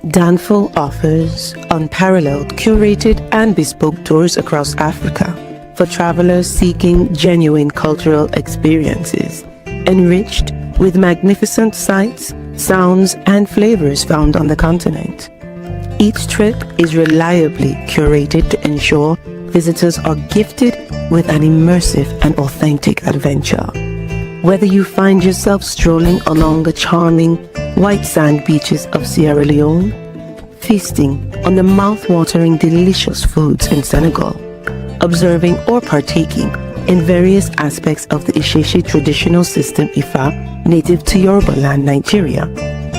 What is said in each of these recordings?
Danfo offers unparalleled, curated, and bespoke tours across Africa for travelers seeking genuine cultural experiences, enriched with magnificent sights, sounds, and flavors found on the continent. Each trip is reliably curated to ensure visitors are gifted with an immersive and authentic adventure. Whether you find yourself strolling along the charming white sand beaches of Sierra Leone, feasting on the mouth-watering delicious foods in Senegal, observing or partaking in various aspects of the Isheshe traditional system Ifa native to Yoruba land, Nigeria,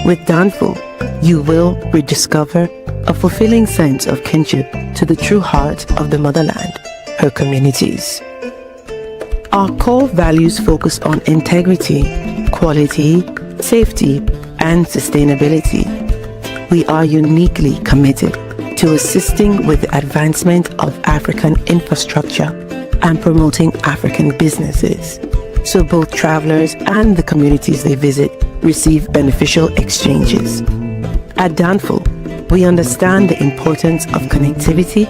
with Danfo, you will rediscover a fulfilling sense of kinship to the true heart of the motherland, her communities. Our core values focus on integrity, quality, safety, and sustainability. We are uniquely committed to assisting with the advancement of African infrastructure and promoting African businesses, so both travelers and the communities they visit receive beneficial exchanges. At Danfo, we understand the importance of connectivity,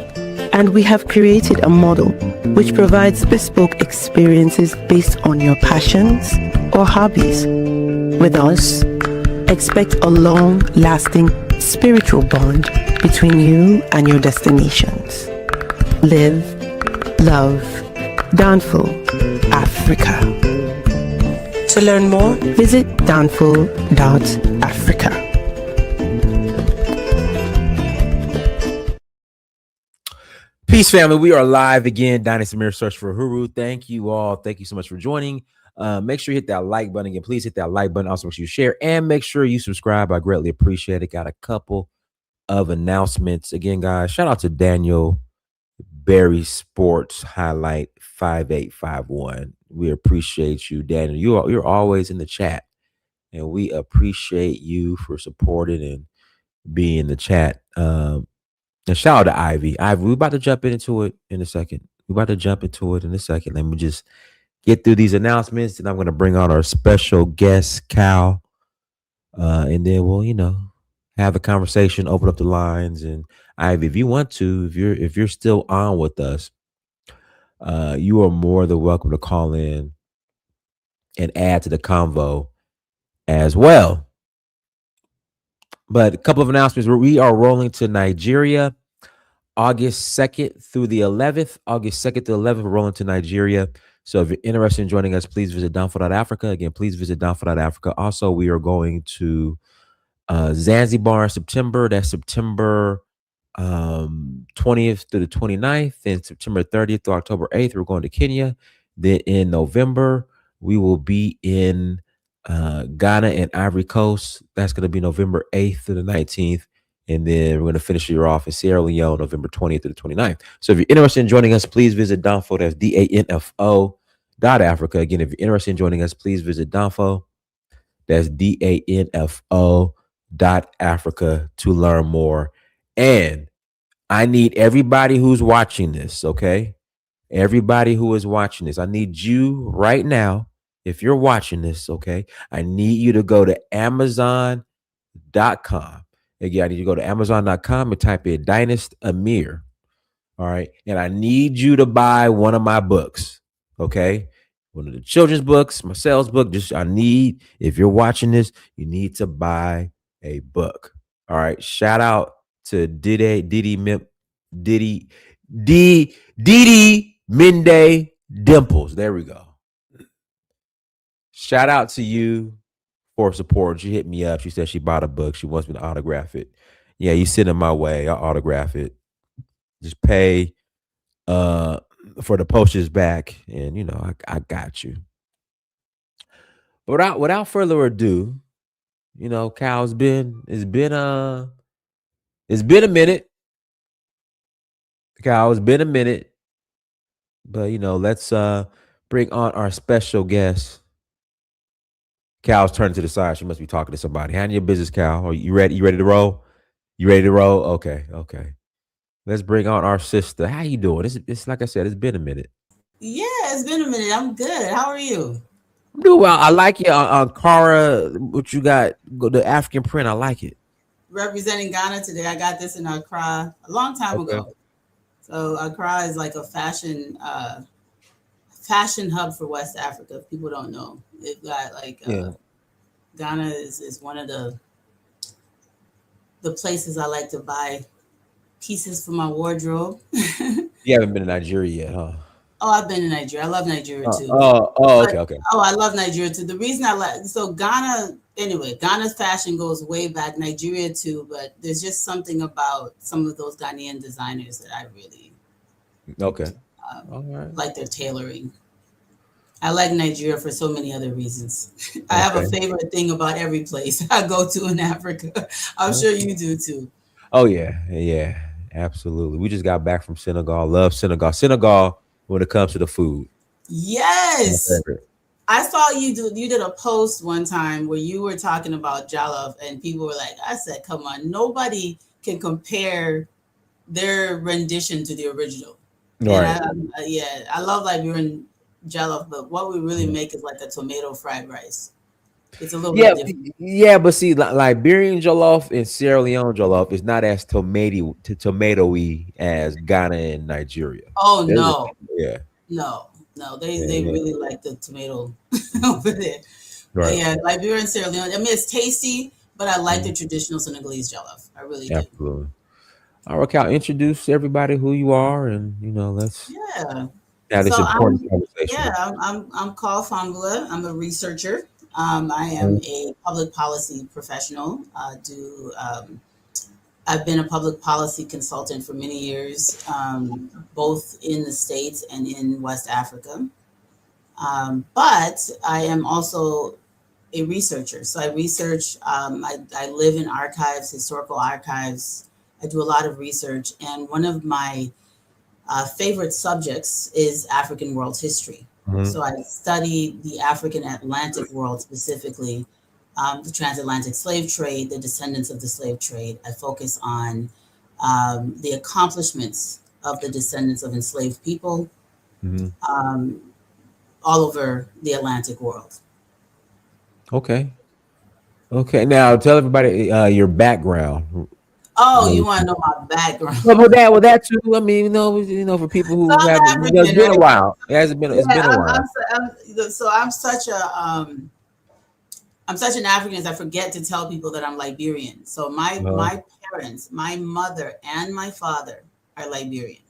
and we have created a model which provides bespoke experiences based on your passions or hobbies. With us, expect a long-lasting spiritual bond between you and your destinations. Live, love, Danfo, Africa. To learn more, visit danfo.africa. Peace, family. We are live again. Dynasty Mirror Search for Uhuru. Thank you all. Thank you so much for joining. Make sure you hit that like button again. Please hit that like button. Also, make sure you share and make sure you subscribe. I greatly appreciate it. Got a couple of announcements. Again, guys, shout out to Daniel Berry Sports Highlight 5851. We appreciate you, Daniel. You're always in the chat, and we appreciate you for supporting and being in the chat. And shout out to Ivy. Ivy, we're about to jump into it in a second. Let me just get through these announcements, and I'm going to bring on our special guest, Cal, and then we'll, have a conversation, open up the lines. And Ivy, if you want to, if you're still on with us, you are more than welcome to call in and add to the convo as well. But a couple of announcements. We are rolling to Nigeria August 2nd through the 11th. We're rolling to Nigeria. So if you're interested in joining us, please visit Danfo.Africa. Again, please visit Danfo.Africa. Also, we are going to Zanzibar in September. That's September 20th through the 29th. And September 30th to October 8th, we're going to Kenya. Then in November, we will be in Ghana and Ivory Coast. That's going to be November 8th to the 19th. And then we're going to finish the year off in Sierra Leone, November 20th to the 29th. So if you're interested in joining us, please visit Danfo. That's DANFO.Africa. Again, if you're interested in joining us, please visit Danfo. That's DANFO.Africa to learn more. And I need everybody who's watching this, okay? Everybody who is watching this, I need you right now. If you're watching this, okay, I need you to go to Amazon.com. Again, I need you to go to Amazon.com and type in Dynast Amir. All right. And I need you to buy one of my books. Okay. One of the children's books, my sales book. If you're watching this, you need to buy a book. All right. Shout out to Didi Mende Dimples. There we go. Shout out to you for support. She hit me up. She said she bought a book. She wants me to autograph it. Yeah, you send it my way. I'll autograph it. Just pay for the postage back, and I got you. But without further ado, Cal, it's been a minute. Cal, it's been a minute. But let's bring on our special guest. Cal's turning to the side. She must be talking to somebody. Handle your business, Cal. Are you ready? You ready to roll? Okay. Let's bring on our sister. How you doing? It's like I said, it's been a minute. Yeah, it's been a minute. I'm good. How are you? I'm doing well. I like it on Cara. What you got? The African print. I like it. representing Ghana today. I got this in Accra a long time Okay. ago. So Accra is like a fashion hub for West Africa. If people don't know, they've got like Yeah. Ghana is one of the places I like to buy pieces for my wardrobe. You haven't been to Nigeria yet, huh? Oh, I've been to Nigeria. I love Nigeria too. Oh, But okay, okay. oh, I love Nigeria too. The reason I like so Ghana anyway, Ghana's fashion goes way back, Nigeria too, but there's just something about some of those Ghanaian designers that I really Okay. um, All right. like their tailoring. I like Nigeria for so many other reasons. I have a Okay. favorite thing about every place I go to in Africa. I'm sure you do too. Oh yeah, yeah, absolutely. We just got back from Senegal. Love Senegal. Senegal when it comes to the food. My Yes. favorite. I saw you did a post one time where you were talking about jollof and people were like, I said, come on, nobody can compare their rendition to the original. All And right. yeah, I love Liberian jollof, but what we really Mhm. make is like a tomato fried rice. It's a little Yeah, bit different. yeah, but see, Liberian jollof and Sierra Leone jollof is not as tomatoey as Ghana and Nigeria. Oh There's a, no, yeah, no, they yeah, really like the tomato over there. But right. yeah, Liberia and Sierra Leone. I mean, it's tasty, but I like the Mhm. traditional Senegalese jollof. I really do. Absolutely. All right, Cal, introduce everybody who you are, and let's Yeah. have this So important conversation. I'm called Fangula. I'm a researcher. I am Mhm. a public policy professional. Do I've been a public policy consultant for many years, both in the States and in West Africa. But I am also a researcher. So I research, I live in archives, historical archives. I do a lot of research. And one of my favorite subjects is African world history. Mhm. So I study the African Atlantic world specifically, the transatlantic slave trade, the descendants of the slave trade. I focus on the accomplishments of the descendants of enslaved people Mhm. um, all over the Atlantic world. Okay. Okay. Now tell everybody your background. Oh, you want to know my background? Well, that too. I mean, for people So who I'm haven't, it's African, been a right? while. It's Yeah, been a while. I'm such I'm such an African I forget to tell people that I'm Liberian. So Uh, my parents, my mother and my father are Liberian,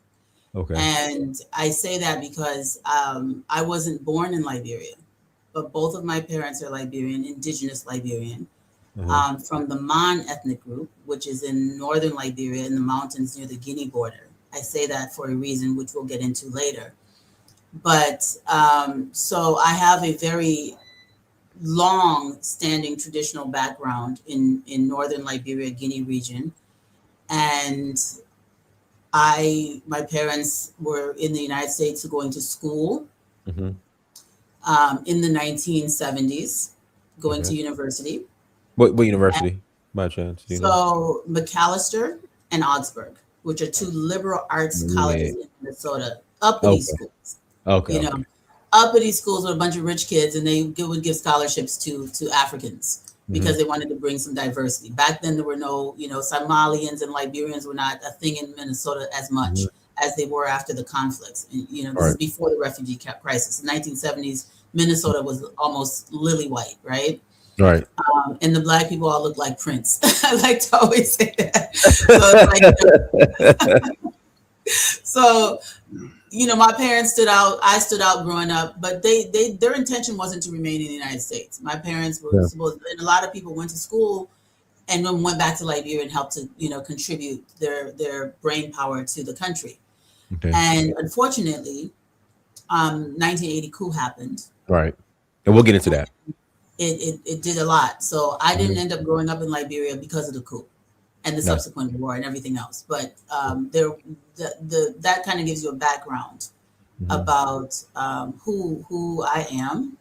okay. and I say that because I wasn't born in Liberia, but both of my parents are Liberian, indigenous Liberian, Uh-huh. from the Man ethnic group, which is in northern Liberia in the mountains near the Guinea border. I say that for a reason, which we'll get into later. But so I have a very long standing traditional background in northern Liberia, Guinea region. And my parents were in the United States going to school Hmm. in the 1970s, going Okay. to university. What university? By chance, So McAllister and Augsburg, which are two liberal arts Yeah. colleges in Minnesota, uppity Okay. schools, Okay. you Okay. know, uppity schools with a bunch of rich kids, and would give scholarships to Africans Hmm. because they wanted to bring some diversity. Back then, there were no, Somalians and Liberians were not a thing in Minnesota as Hmm. much as they were after the conflicts. And, this is Right. before the refugee crisis. In the 1970s, Minnesota was almost lily white, right? Right. And the black people all look like Prince. I like to always say that. So it's so my parents stood out. I stood out growing up, but their intention wasn't to remain in the United States. My parents were Yeah. supposed, and a lot of people went to school and then went back to Liberia and helped to contribute their brain power to the country. Okay. And unfortunately, 1980 coup happened. Right. And we'll get into that. It did a lot. So I didn't Mhm. end up growing up in Liberia because of the coup and the No. subsequent war and everything else. But that kind of gives you a background Mhm. about who I am,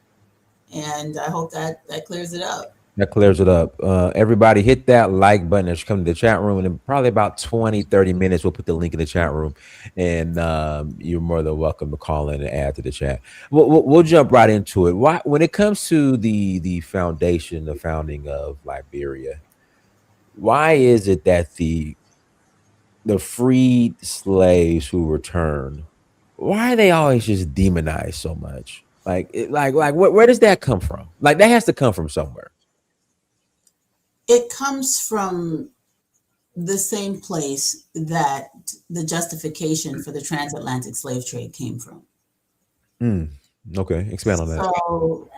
and I hope that clears it up. That clears it up. Everybody hit that like button as you come to the chat room. And in probably about 20, 30 minutes, we'll put the link in the chat room. And you're more than welcome to call in and add to the chat. We'll jump right into it. When it comes to the foundation, the founding of Liberia, why is it that the freed slaves who return, why are they always just demonized so much? Like, where does that come from? Like, that has to come from somewhere. It comes from the same place that the justification for the transatlantic slave trade came from. Okay, expand on that. So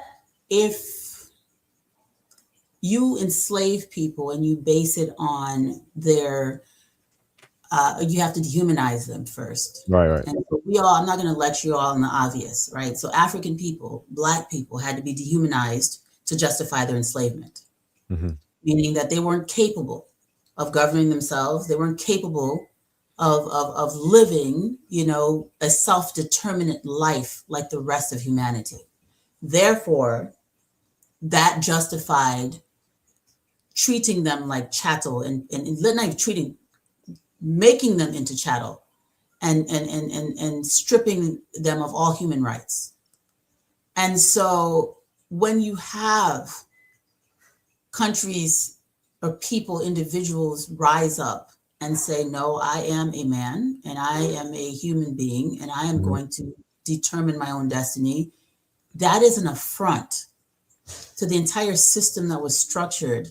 if you enslave people and you base it on their you have to dehumanize them first. Right. And so I'm not going to lecture you all on the obvious, right? So African people, Black people had to be dehumanized to justify their enslavement, meaning that they weren't capable of governing themselves. They weren't capable of living, a self-determinate life like the rest of humanity. Therefore, that justified treating them like chattel and not even treating, making them into chattel and stripping them of all human rights. And so when you have countries or people, individuals rise up and say, no, I am a man and I am a human being and I am going to determine my own destiny, that is an affront to the entire system that was structured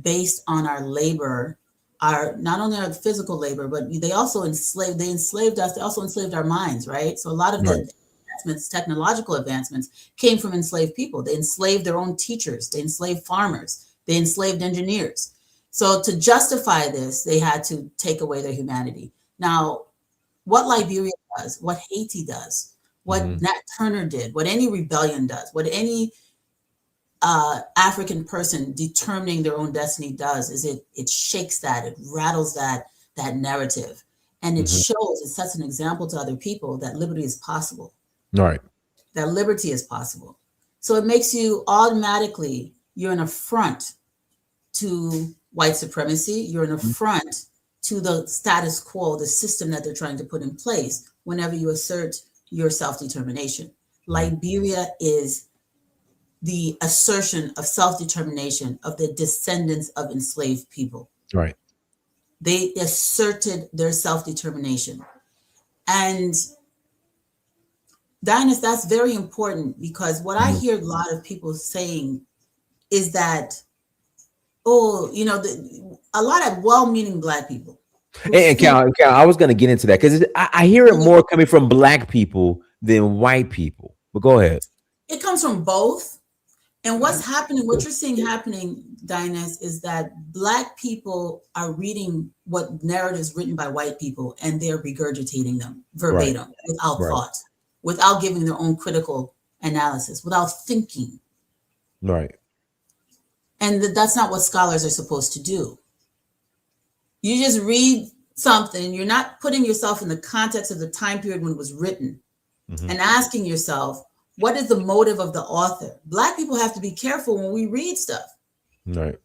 based on our labor, not only our physical labor, but they enslaved us. They also enslaved our minds, right? So a lot of the advancements, technological advancements, came from enslaved people. They enslaved their own teachers. They enslaved farmers. They enslaved engineers. So to justify this, they had to take away their humanity. Now, what Liberia does, what Haiti does, what Nat Turner did, what any rebellion does, what any African person determining their own destiny does, is it shakes that, it rattles that narrative, and it shows, it sets an example to other people that liberty is possible. Right. That liberty is possible. So it makes you automatically, you're an affront to white supremacy. You're an affront to the status quo, the system that they're trying to put in place whenever you assert your self-determination. Liberia is the assertion of self-determination of the descendants of enslaved people. Right. They asserted their self-determination. And Dinas, that's very important, because what I hear a lot of people saying is that, a lot of well-meaning Black people. And Cal, I was going to get into that because I hear it more coming from Black people than white people. But go ahead. It comes from both. And what's happening, what you're seeing happening, Dinas, is that Black people are reading what narratives written by white people, and they're regurgitating them verbatim, without thought, without giving their own critical analysis, without thinking. Right. And that's not what scholars are supposed to do. You just read something, you're not putting yourself in the context of the time period when it was written, and asking yourself, what is the motive of the author? Black people have to be careful when we read stuff. Right.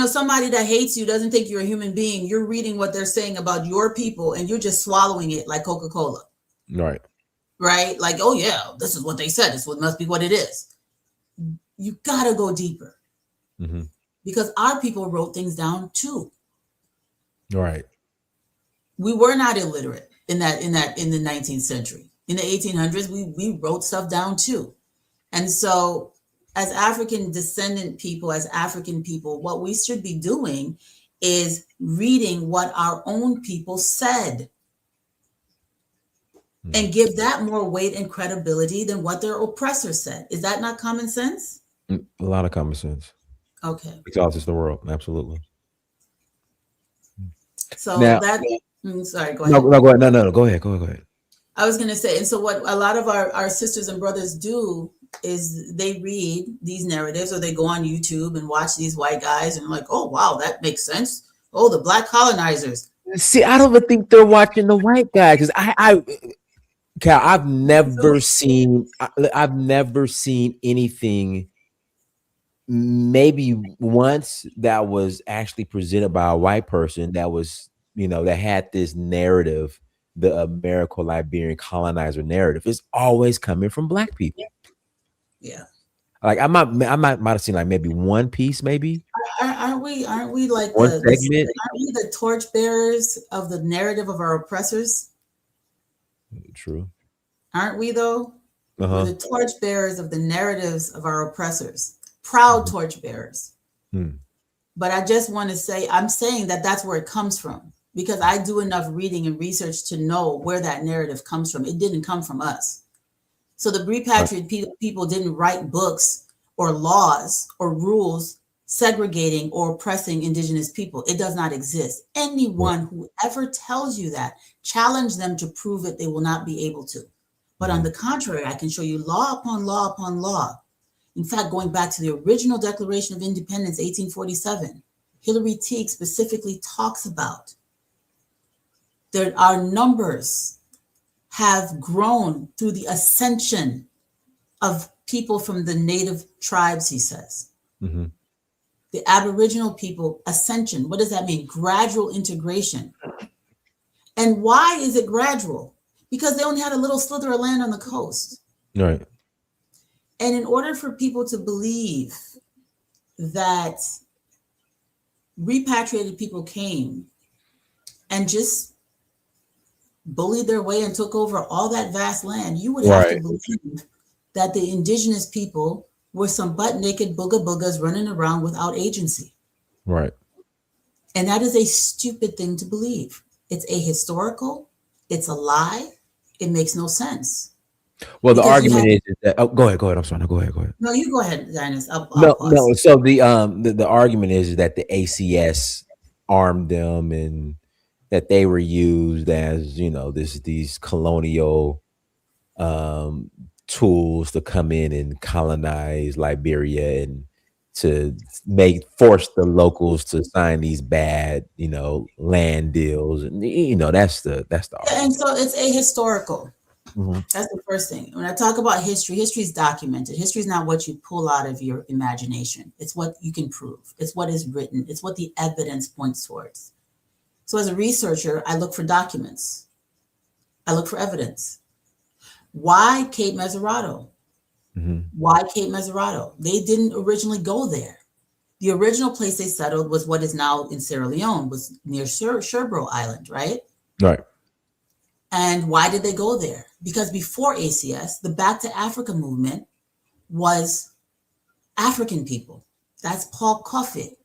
Somebody that hates you doesn't think you're a human being. You're reading what they're saying about your people, and you're just swallowing it like Coca-Cola. Right. Right? Like, oh yeah, this is what they said. This must be what it is. You gotta go deeper. Because our people wrote things down too. Right. We were not illiterate in the 19th century. In the 1800s, we wrote stuff down too. And so as African descendant people, as African people, what we should be doing is reading what our own people said and give that more weight and credibility than what their oppressor said. Is that not common sense? A lot of common sense. Okay. Because it's the world. Absolutely. So now, sorry, go ahead. No, go ahead. No, go ahead. I was going to say, and so what a lot of our sisters and brothers do is they read these narratives, or they go on YouTube and watch these white guys and like, oh, wow, that makes sense. Oh, the Black colonizers. See, I don't even think they're watching the white guy, because Cal, I've never seen anything, maybe once, that was actually presented by a white person that was, that had this narrative, the Americo-Liberian colonizer narrative. Is always coming from Black people. Yeah. Like I might have seen like maybe one piece, maybe Aren't we like one the segment. aren't we the torchbearers of the narrative of our oppressors? True. Aren't we though? We're Uh-huh. the torchbearers of the narratives of our oppressors, proud torchbearers. Hmm. But I just want to say, I'm saying that that's where it comes from because I do enough reading and research to know where that narrative comes from. It didn't come from us. So the repatriated people didn't write books or laws or rules segregating or oppressing indigenous people. It does not exist. Anyone who ever tells you that, challenge them to prove it, they will not be able to. But on the contrary, I can show you law upon law upon law. In fact, going back to the original Declaration of Independence, 1847, Hillary Teague specifically talks about there are numbers have grown through the ascension of people from the native tribes, he says. Mm-hmm. The Aboriginal people, ascension. What does that mean? Gradual integration. And why is it gradual? Because they only had a little slither of land on the coast. Right. And in order for people to believe that repatriated people came and just bullied their way and took over all that vast land, you would have to believe that the indigenous people were some butt naked booga boogas running around without agency. Right. And that is a stupid thing to believe. It's ahistorical. It's a lie. It makes no sense. Well, the argument is that go ahead. I'm sorry. No, go ahead. No, you go ahead, Dinus. I'll No. pause. So the argument is that the ACS armed them and that they were used as, these colonial tools to come in and colonize Liberia and to force the locals to sign these bad, land deals. And that's the argument. And so it's ahistorical. Mm-hmm. That's the first thing. When I talk about history, history is documented. History is not what you pull out of your imagination. It's what you can prove. It's what is written. It's what the evidence points towards. So as a researcher, I look for documents. I look for evidence. Why Cape Mesurado? Mm-hmm. Why Cape Mesurado? They didn't originally go there. The original place they settled was what is now in Sierra Leone, was near Sherbro Island, right? Right. And why did they go there? Because before ACS, the Back to Africa movement was African people. That's Paul Coffey,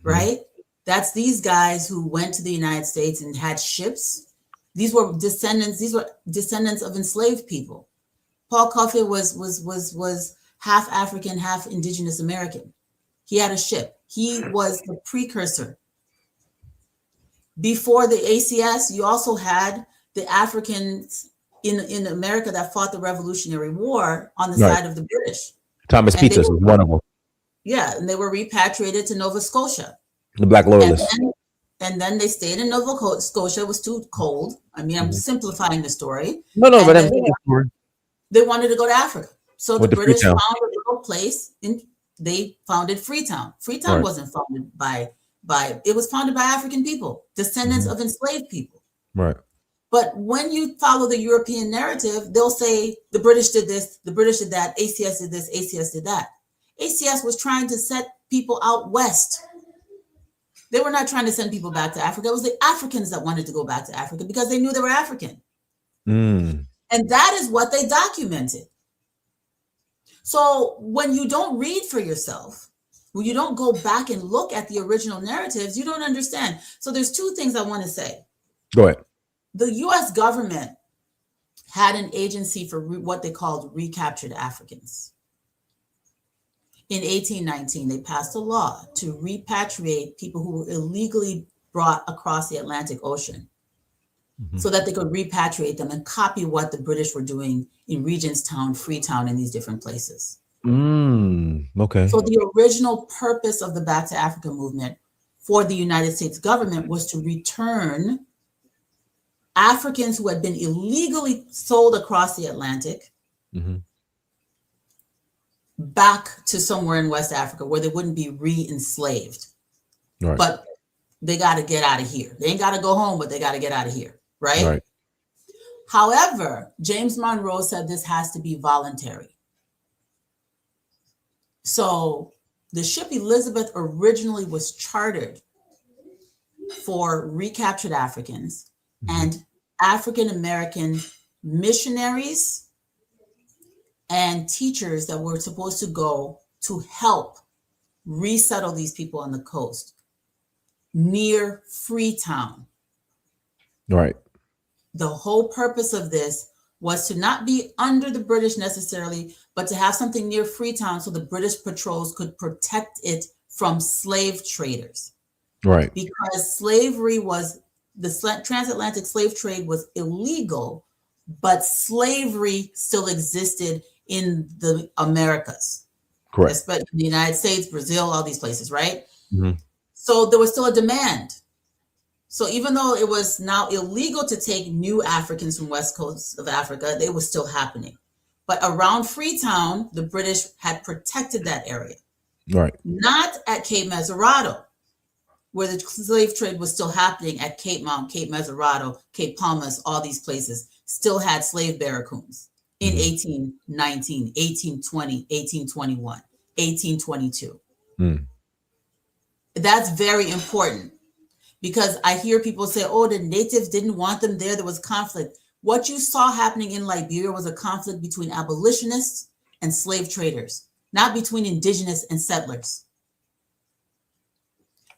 right? Mm-hmm. That's these guys who went to the United States and had ships. These were descendants of enslaved people. Paul Coffey was half African, half indigenous American. He had a ship. He was the precursor. Before the ACS, you also had the Africans in America that fought the Revolutionary War on the side of the British. Thomas Peters was one of them. Yeah, and they were repatriated to Nova Scotia. The Black Loyalists. And then they stayed in Nova Scotia. It was too cold. I mean, I'm simplifying the story. No, but they wanted to go to Africa. So the British Freetown. found a little place they founded Freetown. Freetown wasn't founded by it was founded by African people, descendants of enslaved people. Right. But when you follow the European narrative, they'll say the British did this, the British did that, ACS did this, ACS did that. ACS was trying to set people out west. They were not trying to send people back to Africa. It was the Africans that wanted to go back to Africa because they knew they were African. Mm. And that is what they documented. So when you don't read for yourself, when you don't go back and look at the original narratives, you don't understand. So there's two things I want to say. Go ahead. The US government had an agency for what they called recaptured Africans. In 1819, they passed a law to repatriate people who were illegally brought across the Atlantic Ocean so that they could repatriate them and copy what the British were doing in Regentstown, Freetown, and these different places. Okay. So the original purpose of the Back to Africa movement for the United States government was to return Africans who had been illegally sold across the Atlantic back to somewhere in West Africa where they wouldn't be re-enslaved. Right. But they got to get out of here. They ain't got to go home, but they got to get out of here. Right? However, James Monroe said this has to be voluntary. So the ship Elizabeth originally was chartered for recaptured Africans and African American missionaries and teachers that were supposed to go to help resettle these people on the coast near Freetown. Right. The whole purpose of this was to not be under the British necessarily, but to have something near Freetown so the British patrols could protect it from slave traders. Right. Because slavery was, the transatlantic slave trade was illegal, but slavery still existed in the Americas. Correct. Especially in the United States, Brazil, all these places, right? Mm-hmm. So there was still a demand. So even though it was now illegal to take new Africans from West Coast of Africa, it was still happening. But around Freetown, the British had protected that area. Right. Not at Cape Mesurado, where the slave trade was still happening at Cape Mount, Cape Mesurado, Cape Palmas, all these places still had slave barracoons in 1819, 1820, 1821, 1822. That's very important because I hear people say, oh, the natives didn't want them there. There was conflict. What you saw happening in Liberia was a conflict between abolitionists and slave traders, not between indigenous and settlers.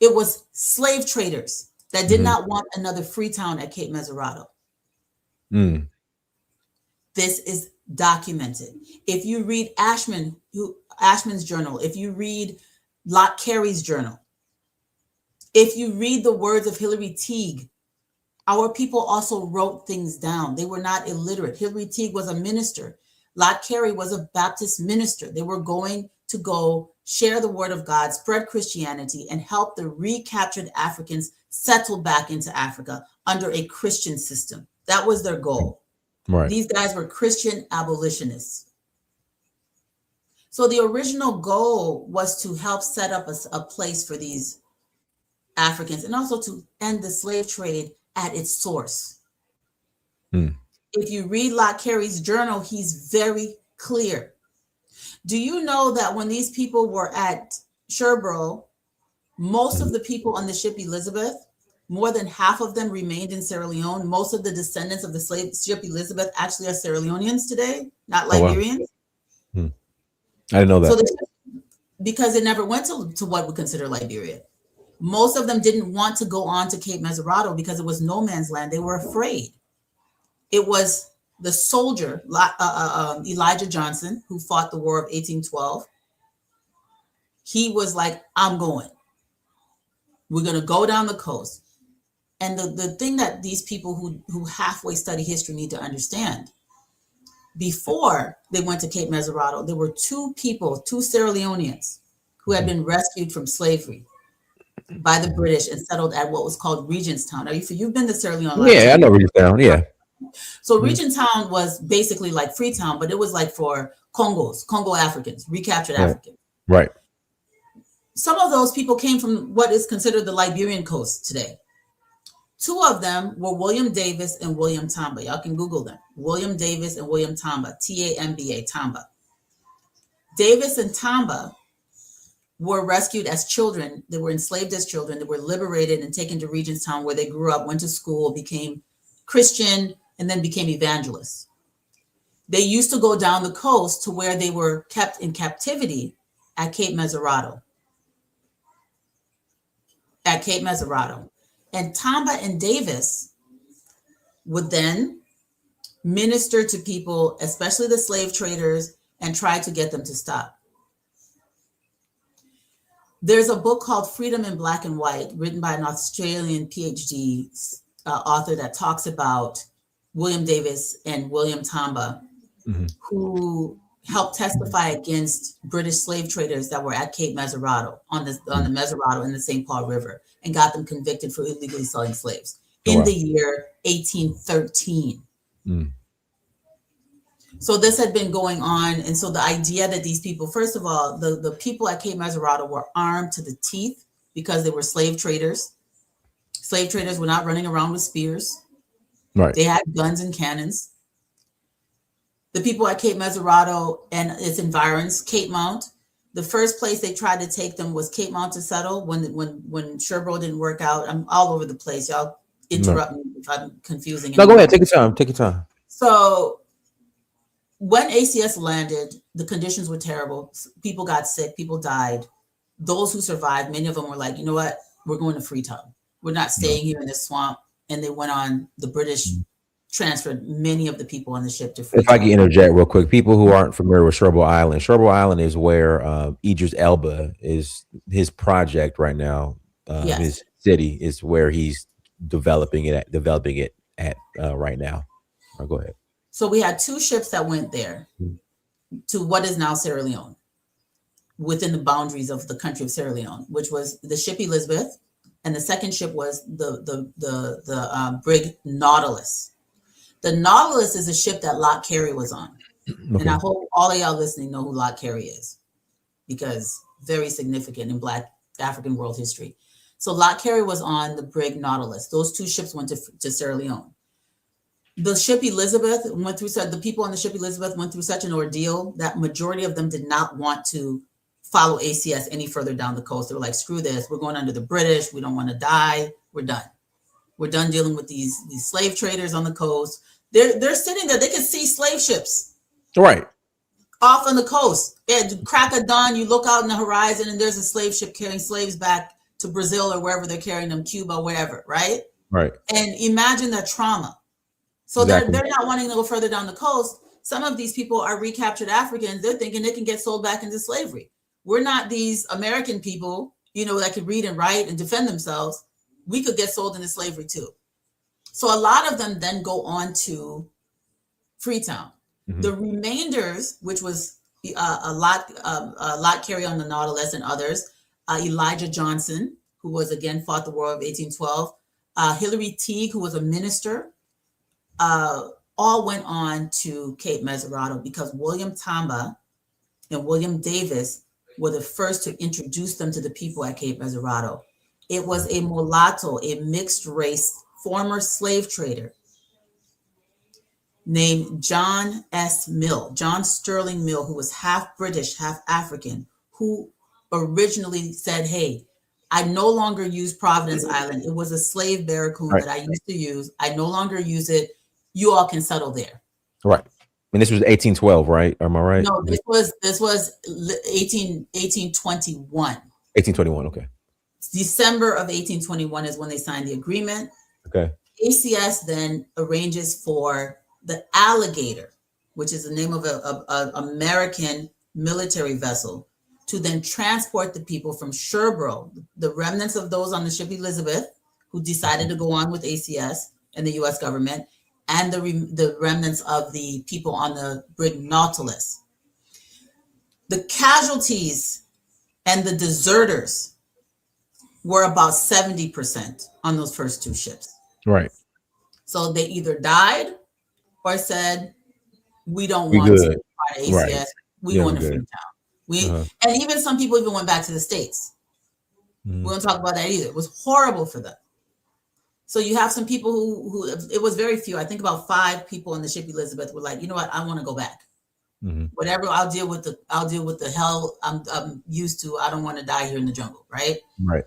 It was slave traders that did not want another Freetown at Cape Mesurado. This is documented. If you read Ashman's journal, if you read Locke Carey's journal, if you read the words of Hilary Teague, our people also wrote things down. They were not illiterate. Hilary Teague was a minister. Locke Carey was a Baptist minister. They were going to go share the word of God, spread Christianity, and help the recaptured Africans settle back into Africa under a Christian system. That was their goal. Right. These guys were Christian abolitionists. So the original goal was to help set up a place for these Africans and also to end the slave trade at its source. If you read Locke Carey's journal, he's very clear. Do you know that when these people were at Sherbro, most of the people on the ship Elizabeth, more than half of them remained in Sierra Leone. Most of the descendants of the slave ship Elizabeth actually are Sierra Leoneans today, not Liberians. I didn't know that. So because it never went to what we consider Liberia. Most of them didn't want to go on to Cape Mesurado because it was no man's land. They were afraid. It was the soldier, Yeyja Johnson, who fought the War of 1812. He was like, I'm going. We're going to go down the coast. And the thing that these people who halfway study history need to understand, before they went to Cape Mesurado, there were two Sierra Leoneans who had been rescued from slavery by the British and settled at what was called Regentstown. You've been to Sierra Leone? Yeah, I know Regentstown. Yeah. So Regentstown was basically like Freetown, but it was like for Congo Africans, recaptured Africans. Right. Some of those people came from what is considered the Liberian coast today. Two of them were William Davis and William Tamba. Y'all can Google them. William Davis and William Tamba, Tamba, Tamba. Davis and Tamba were rescued as children. They were enslaved as children. They were liberated and taken to Regentstown, where they grew up, went to school, became Christian, and then became evangelists. They used to go down the coast to where they were kept in captivity at Cape Mesurado. And Tamba and Davis would then minister to people, especially the slave traders, and try to get them to stop. There's a book called Freedom in Black and White, written by an Australian PhD author that talks about William Davis and William Tamba, who helped testify against British slave traders that were at Cape Mesurado on the Mesurado in the St. Paul River, and got them convicted for illegally selling slaves in the year 1813. So this had been going on. And so the idea that these people, first of all, the people at Cape Mesurado were armed to the teeth because they were slave traders. Slave traders were not running around with spears. Right. They had guns and cannons. The people at Cape Mesurado and its environs, Cape Mount, The first place they tried to take them was Cape Mount to settle when Sherbrooke didn't work out. I'm all over the place. Y'all interrupt me if I'm confusing. No, go ahead. Take your time. Take your time. So when ACS landed, the conditions were terrible. People got sick. People died. Those who survived, many of them were like, you know what? We're going to Freetown. We're not staying here in this swamp. And they went on. The British transferred many of the people on the ship to Freetown. If I can interject real quick, people who aren't familiar with Sherbrooke Island is where Idris Elba is, his project right now. Yes. His city is where he's developing it at right now. Go ahead. So we had two ships that went there to what is now Sierra Leone, within the boundaries of the country of Sierra Leone, which was the ship Elizabeth, and the second ship was the brig Nautilus. The Nautilus is a ship that Locke Carey was on. Okay. And I hope all of y'all listening know who Locke Carey is, because very significant in Black African world history. So Locke Carey was on the brig Nautilus. Those two ships went to Sierra Leone. The ship Elizabeth the people on the ship Elizabeth went through such an ordeal that majority of them did not want to follow ACS any further down the coast. They were like, screw this. We're going under the British. We don't want to die. We're done. We're done dealing with these slave traders on the coast. They're sitting there. They can see slave ships. Right. Off on the coast. At crack of dawn, you look out in the horizon and there's a slave ship carrying slaves back to Brazil or wherever they're carrying them, Cuba, wherever, right? Right. And imagine that trauma. So exactly. they're not wanting to go further down the coast. Some of these people are recaptured Africans. They're thinking they can get sold back into slavery. We're not these American people, that could read and write and defend themselves. We could get sold into slavery too. So a lot of them then go on to Freetown. Mm-hmm. The remainders, which was a lot Carey on the Nautilus and others, Yeyja Johnson, who was again fought the War of 1812, Hilary Teague, who was a minister, all went on to Cape Mesurado because William Tamba and William Davis were the first to introduce them to the people at Cape Mesurado. It was a mulatto, a mixed race, former slave trader named John Sterling Mill, who was half British, half African, who originally said, hey, I no longer use Providence Island. It was a slave barracoon that I used to use. I no longer use it. You all can settle there. Right. And this was 1812, right? Am I right? No, this was 1821. 1821, okay. December of 1821 is when they signed the agreement. Okay. ACS then arranges for the Alligator, which is the name of a American military vessel, to then transport the people from Sherbrooke, the remnants of those on the ship Elizabeth, who decided to go on with ACS and the U.S. government, and the remnants of the people on the brig Nautilus. The casualties and the deserters were about 70% on those first two ships. Right. So they either died or said, we don't want to try to ACS. Right. We want to Freetown. And even some people even went back to the States. We won't talk about that either. It was horrible for them. So you have some people who it was very few. I think about 5 people on the ship Elizabeth were like, you know what, I want to go back. Mm-hmm. Whatever, I'll deal with the hell I'm used to. I don't want to die here in the jungle, right? Right.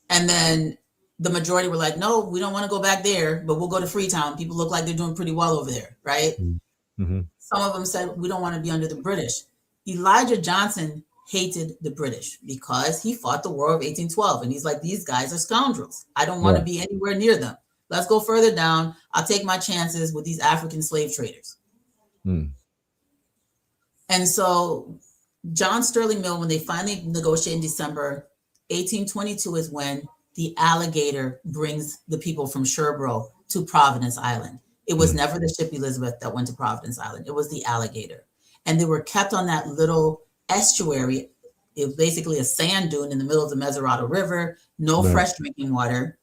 And then the majority were like, no, we don't want to go back there, but we'll go to Freetown. People look like they're doing pretty well over there, right? Mm-hmm. Some of them said, we don't want to be under the British. Yeyja Johnson hated the British because he fought the War of 1812. And he's like, these guys are scoundrels. I don't want to be anywhere near them. Let's go further down. I'll take my chances with these African slave traders. And so John Sterling Mill, when they finally negotiate in December 1822, is when the Alligator brings the people from Sherbrooke to Providence Island. It was never the ship Elizabeth that went to Providence Island. It was the Alligator. And they were kept on that little estuary. It was basically a sand dune in the middle of the Mesurado River, no fresh drinking water.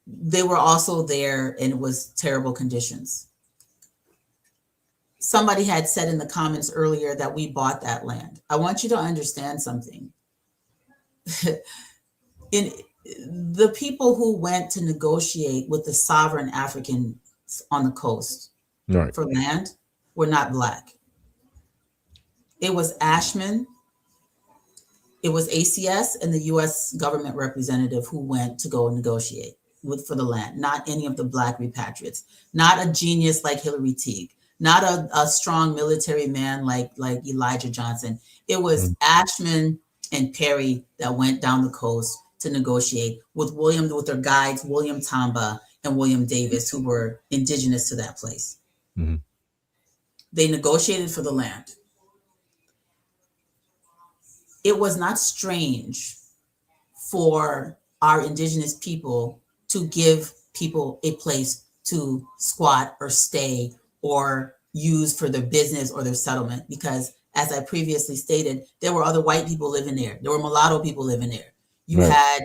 They were also there, and it was terrible conditions. Somebody had said in the comments earlier that we bought that land. I want you to understand something. In the people who went to negotiate with the sovereign Africans on the coast for land were not Black. It was Ashman, it was ACS, and the U.S. government representative who went to go negotiate for the land, not any of the Black repatriates, not a genius like Hillary Teague, not a strong military man like Elijah Johnson. It was Ashman and Perry that went down the coast to negotiate with their guides, William Tamba and William Davis, who were indigenous to that place. Mm-hmm. They negotiated for the land. It was not strange for our indigenous people to give people a place to squat or stay or use for their business or their settlement, because as I previously stated, there were other white people living there. There were mulatto people living there. You had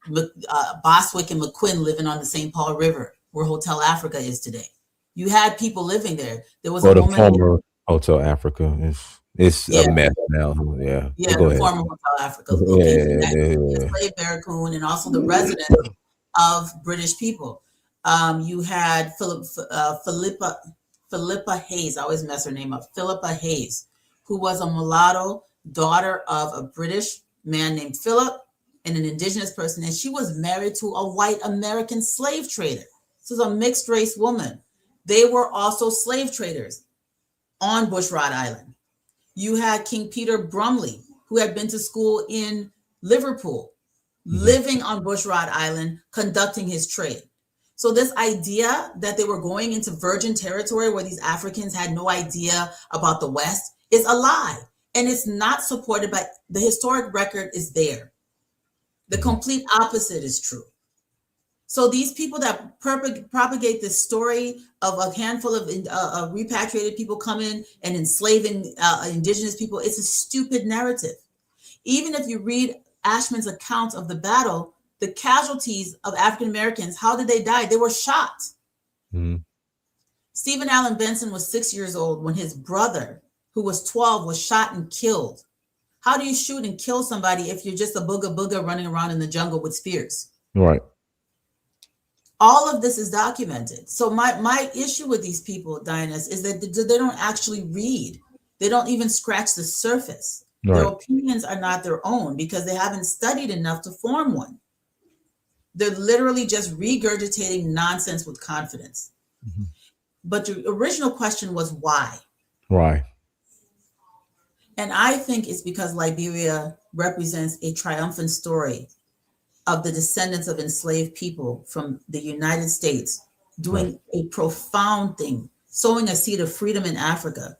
Boswick and McQuinn living on the St. Paul River, where Hotel Africa is today. You had people living there. There was a woman. Former Hotel Africa it's a mess now. Yeah. Yeah, Go the ahead. former Hotel Africa location, the slave barracoon, and also the residence of British people. You had Philippa Hayes. I always mess her name up. Philippa Hayes, who was a mulatto, daughter of a British man named Philip and an indigenous person, and she was married to a white American slave trader. This is a mixed race woman. They were also slave traders on Bushrod Island. You had King Peter Brumley, who had been to school in Liverpool, living on Bushrod Island, conducting his trade. So this idea that they were going into virgin territory where these Africans had no idea about the West is a lie. And it's not supported by the historic record is there. The complete opposite is true. So these people that propagate this story of a handful of repatriated people coming and enslaving indigenous people, it's a stupid narrative. Even if you read Ashman's account of the battle, the casualties of African Americans, how did they die? They were shot. Mm-hmm. Stephen Allen Benson was 6 years old when his brother, who was 12, was shot and killed. How do you shoot and kill somebody if you're just a booga running around in the jungle with spears? Right. All of this is documented. So my issue with these people, Dinas, is that they don't actually read. They don't even scratch the surface. Right. Their opinions are not their own because they haven't studied enough to form one. They're literally just regurgitating nonsense with confidence. Mm-hmm. But the original question was why? Why? And I think it's because Liberia represents a triumphant story of the descendants of enslaved people from the United States doing a profound thing, sowing a seed of freedom in Africa.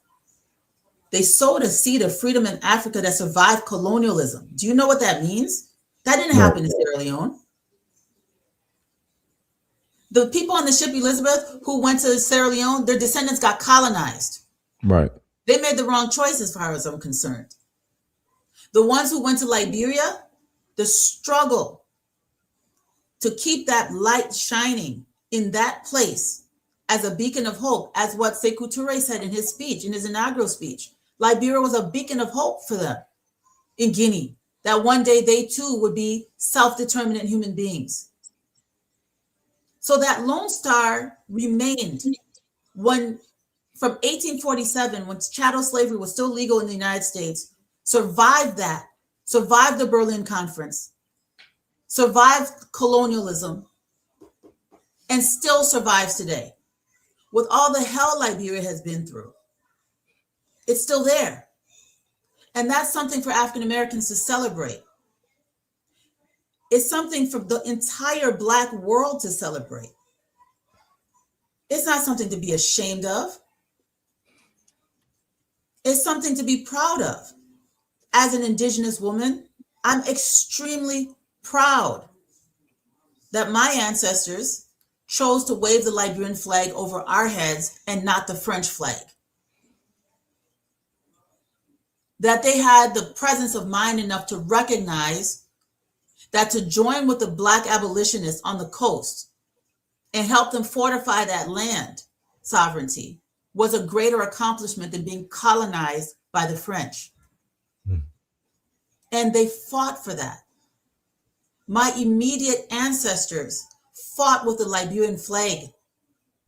They sowed a seed of freedom in Africa that survived colonialism. Do you know what that means? That didn't happen in Sierra Leone. The people on the ship Elizabeth who went to Sierra Leone, their descendants got colonized. Right. They made the wrong choice as far as I'm concerned. The ones who went to Liberia, the struggle to keep that light shining in that place as a beacon of hope, as what Sekou Touré said in his speech, in his inaugural speech. Liberia was a beacon of hope for them in Guinea, that one day they too would be self-determinate human beings. So that Lone Star remained when, from 1847, when chattel slavery was still legal in the United States, survived that, survived the Berlin Conference, survived colonialism, and still survives today. With all the hell Liberia has been through, it's still there. And that's something for African Americans to celebrate. It's something for the entire Black world to celebrate. It's not something to be ashamed of. It's something to be proud of. As an Indigenous woman, I'm extremely proud that my ancestors chose to wave the Liberian flag over our heads and not the French flag. That they had the presence of mind enough to recognize that to join with the Black abolitionists on the coast and help them fortify that land sovereignty was a greater accomplishment than being colonized by the French. And they fought for that. My immediate ancestors fought with the Liberian flag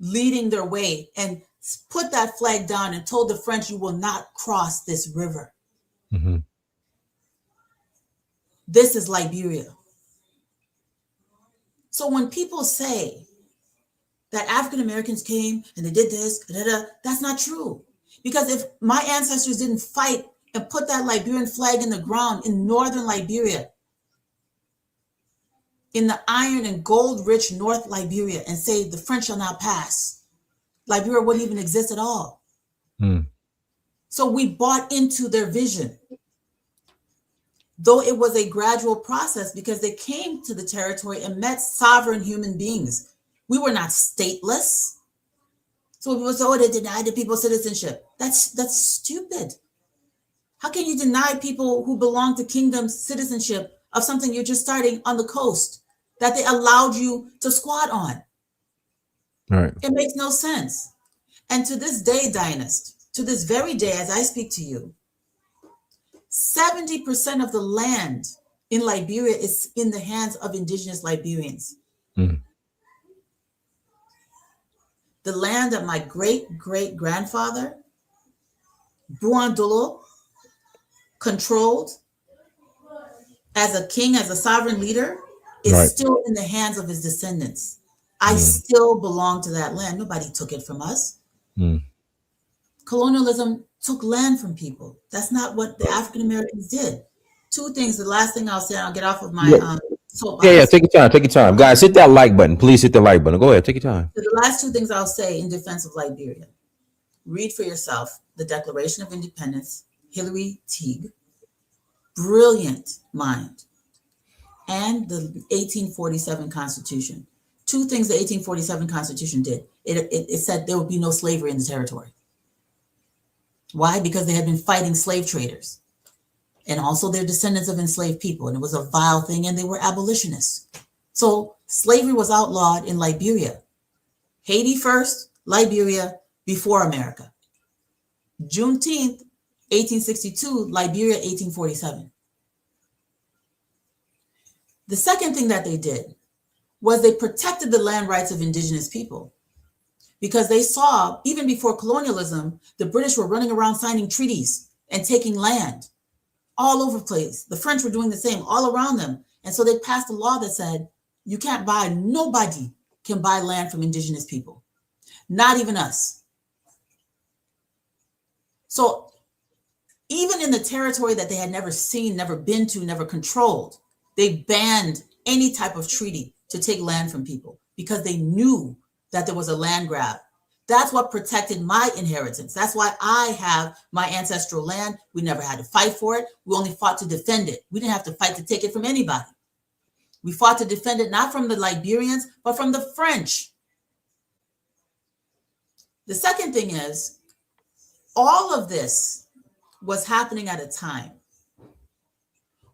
leading their way and put that flag down and told the French, you will not cross this river. Mm-hmm. This is Liberia. So when people say that African Americans came and they did this, that's not true. Because if my ancestors didn't fight and put that Liberian flag in the ground in northern Liberia, in the iron and gold rich North Liberia, and say the French shall not pass, Liberia wouldn't even exist at all. Mm. So we bought into their vision, though it was a gradual process because they came to the territory and met sovereign human beings. We were not stateless. So people say, oh, they denied the people citizenship. That's stupid. How can you deny people who belong to kingdoms citizenship of something you're just starting on the coast that they allowed you to squat on? All right. It makes no sense. And to this day, Dynast, to this very day, as I speak to you, 70% of the land in Liberia is in the hands of indigenous Liberians. Mm. The land that my great-great-grandfather, Buandolo, controlled as a king, as a sovereign leader, is Right. still in the hands of his descendants. I still belong to that land. Nobody took it from us. Mm. Colonialism took land from people. That's not what the African Americans did. Two things. The last thing I'll say, and I'll get off of my soapbox. Yeah. Take your time. Take your time, guys. Hit that like button. Please hit the like button. Go ahead. Take your time. So the last two things I'll say in defense of Liberia. Read for yourself the Declaration of Independence, Hilary Teague, brilliant mind, and the 1847 Constitution. Two things the 1847 Constitution did. It said there would be no slavery in the territory. Why? Because they had been fighting slave traders. And also they're descendants of enslaved people. And it was a vile thing. And they were abolitionists. So slavery was outlawed in Liberia. Haiti first, Liberia before America. Juneteenth, 1862, Liberia, 1847. The second thing that they did was they protected the land rights of indigenous people. Because they saw, even before colonialism, the British were running around signing treaties and taking land all over the place. The French were doing the same all around them. And so they passed a law that said, you can't buy, nobody can buy land from indigenous people, not even us. So even in the territory that they had never seen, never been to, never controlled, they banned any type of treaty to take land from people because they knew that there was a land grab. That's what protected my inheritance. That's why I have my ancestral land. We never had to fight for it. We only fought to defend it. We didn't have to fight to take it from anybody. We fought to defend it, not from the Liberians, but from the French. The second thing is, all of this was happening at a time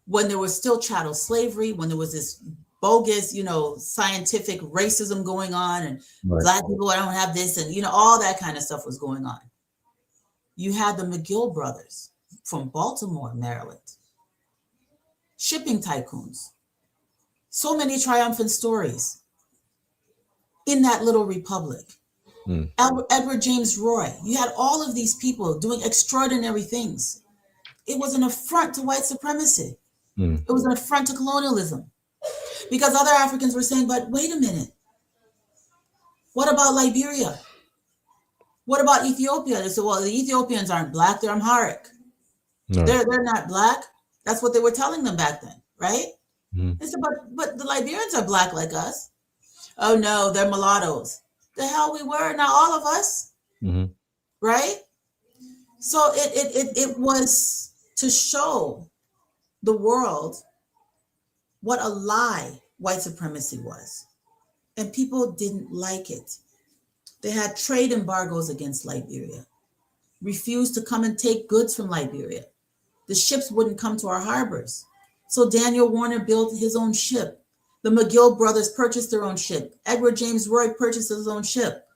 when there was still chattel slavery, when there was this bogus, scientific racism going on, and Black people, I don't have this, and, all that kind of stuff was going on. You had the McGill brothers from Baltimore, Maryland, shipping tycoons. So many triumphant stories in that little republic. Edward James Roy. You had all of these people doing extraordinary things. It was an affront to white supremacy. It was an affront to colonialism. Because other Africans were saying, but wait a minute. What about Liberia? What about Ethiopia? They said, well, the Ethiopians aren't Black, they're Amharic. No. They're not Black. That's what they were telling them back then, right? They said, but the Liberians are Black like us. Oh no, they're mulattoes. The hell we were, not all of us, right? So it was to show the world what a lie white supremacy was. And people didn't like it. They had trade embargoes against Liberia, refused to come and take goods from Liberia. The ships wouldn't come to our harbors. So Daniel Warner built his own ship. The McGill brothers purchased their own ship. Edward James Roy purchased his own ship.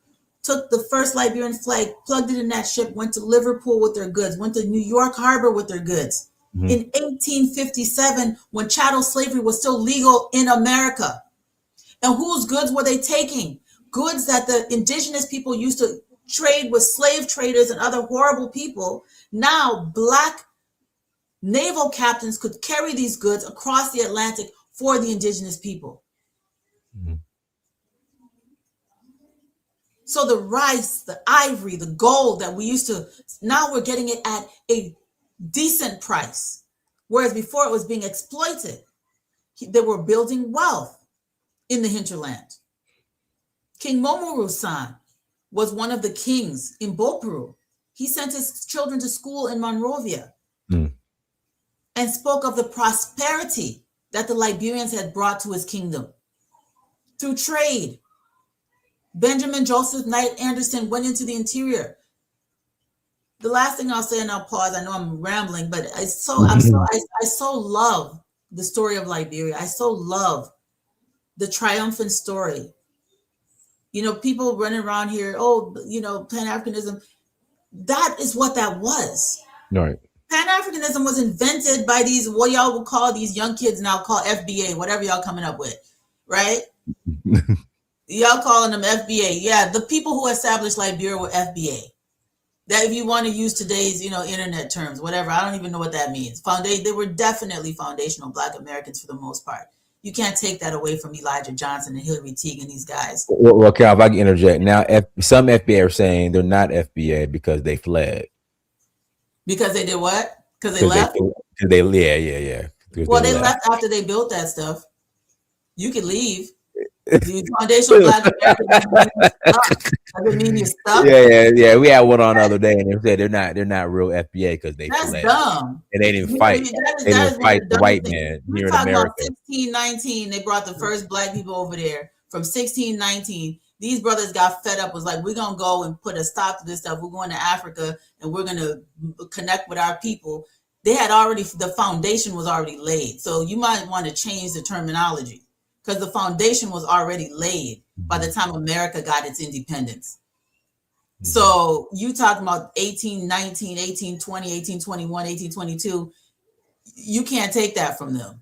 Took the first Liberian flag, plugged it in that ship, went to Liverpool with their goods, went to New York Harbor with their goods. In 1857, when chattel slavery was still legal in America. And whose goods were they taking? Goods that the indigenous people used to trade with slave traders and other horrible people, now Black naval captains could carry these goods across the Atlantic for the indigenous people. Mm-hmm. So the rice, the ivory, the gold that we used to, now we're getting it at a decent price. Whereas before it was being exploited. They were building wealth in the hinterland. King Momoru-san was one of the kings in Boperu. He sent his children to school in Monrovia and spoke of the prosperity that the Liberians had brought to his kingdom through trade. Benjamin Joseph Knight Anderson went into the interior. The last thing I'll say, and I'll pause, I know I'm rambling, but I so love the story of Liberia. I so love the triumphant story. You know, people running around here, oh, you know, Pan-Africanism. That is what that was. Right. Pan-Africanism was invented by these, what y'all will call these young kids now call FBA, whatever y'all coming up with, right? Y'all calling them FBA. Yeah, the people who established Liberia were FBA. That if you want to use today's, you know, internet terms, whatever, I don't even know what that means. They were definitely foundational Black Americans for the most part. You can't take that away from Elijah Johnson and Hillary Teague and these guys. Well, Cal, if I can interject now, some FBA are saying they're not FBA because they fled. Because they did what? Because they left? Yeah. Well, they left after they built that stuff. You could leave. The foundational Black Americans doesn't mean you're stuck. Yeah. We had one on the other day, and they said they're not real FBA because they That's fled. dumb. And they didn't fight. They didn't fight the white man here in America. 1619, they brought the first Black people over there. From 1619, these brothers got fed up. Was like, we're gonna go and put a stop to this stuff. We're going to Africa and we're gonna connect with our people. They had already, the foundation was already laid. So you might want to change the terminology, because the foundation was already laid by the time America got its independence. So you talking about 1819, 1820, 1821, 1822, you can't take that from them.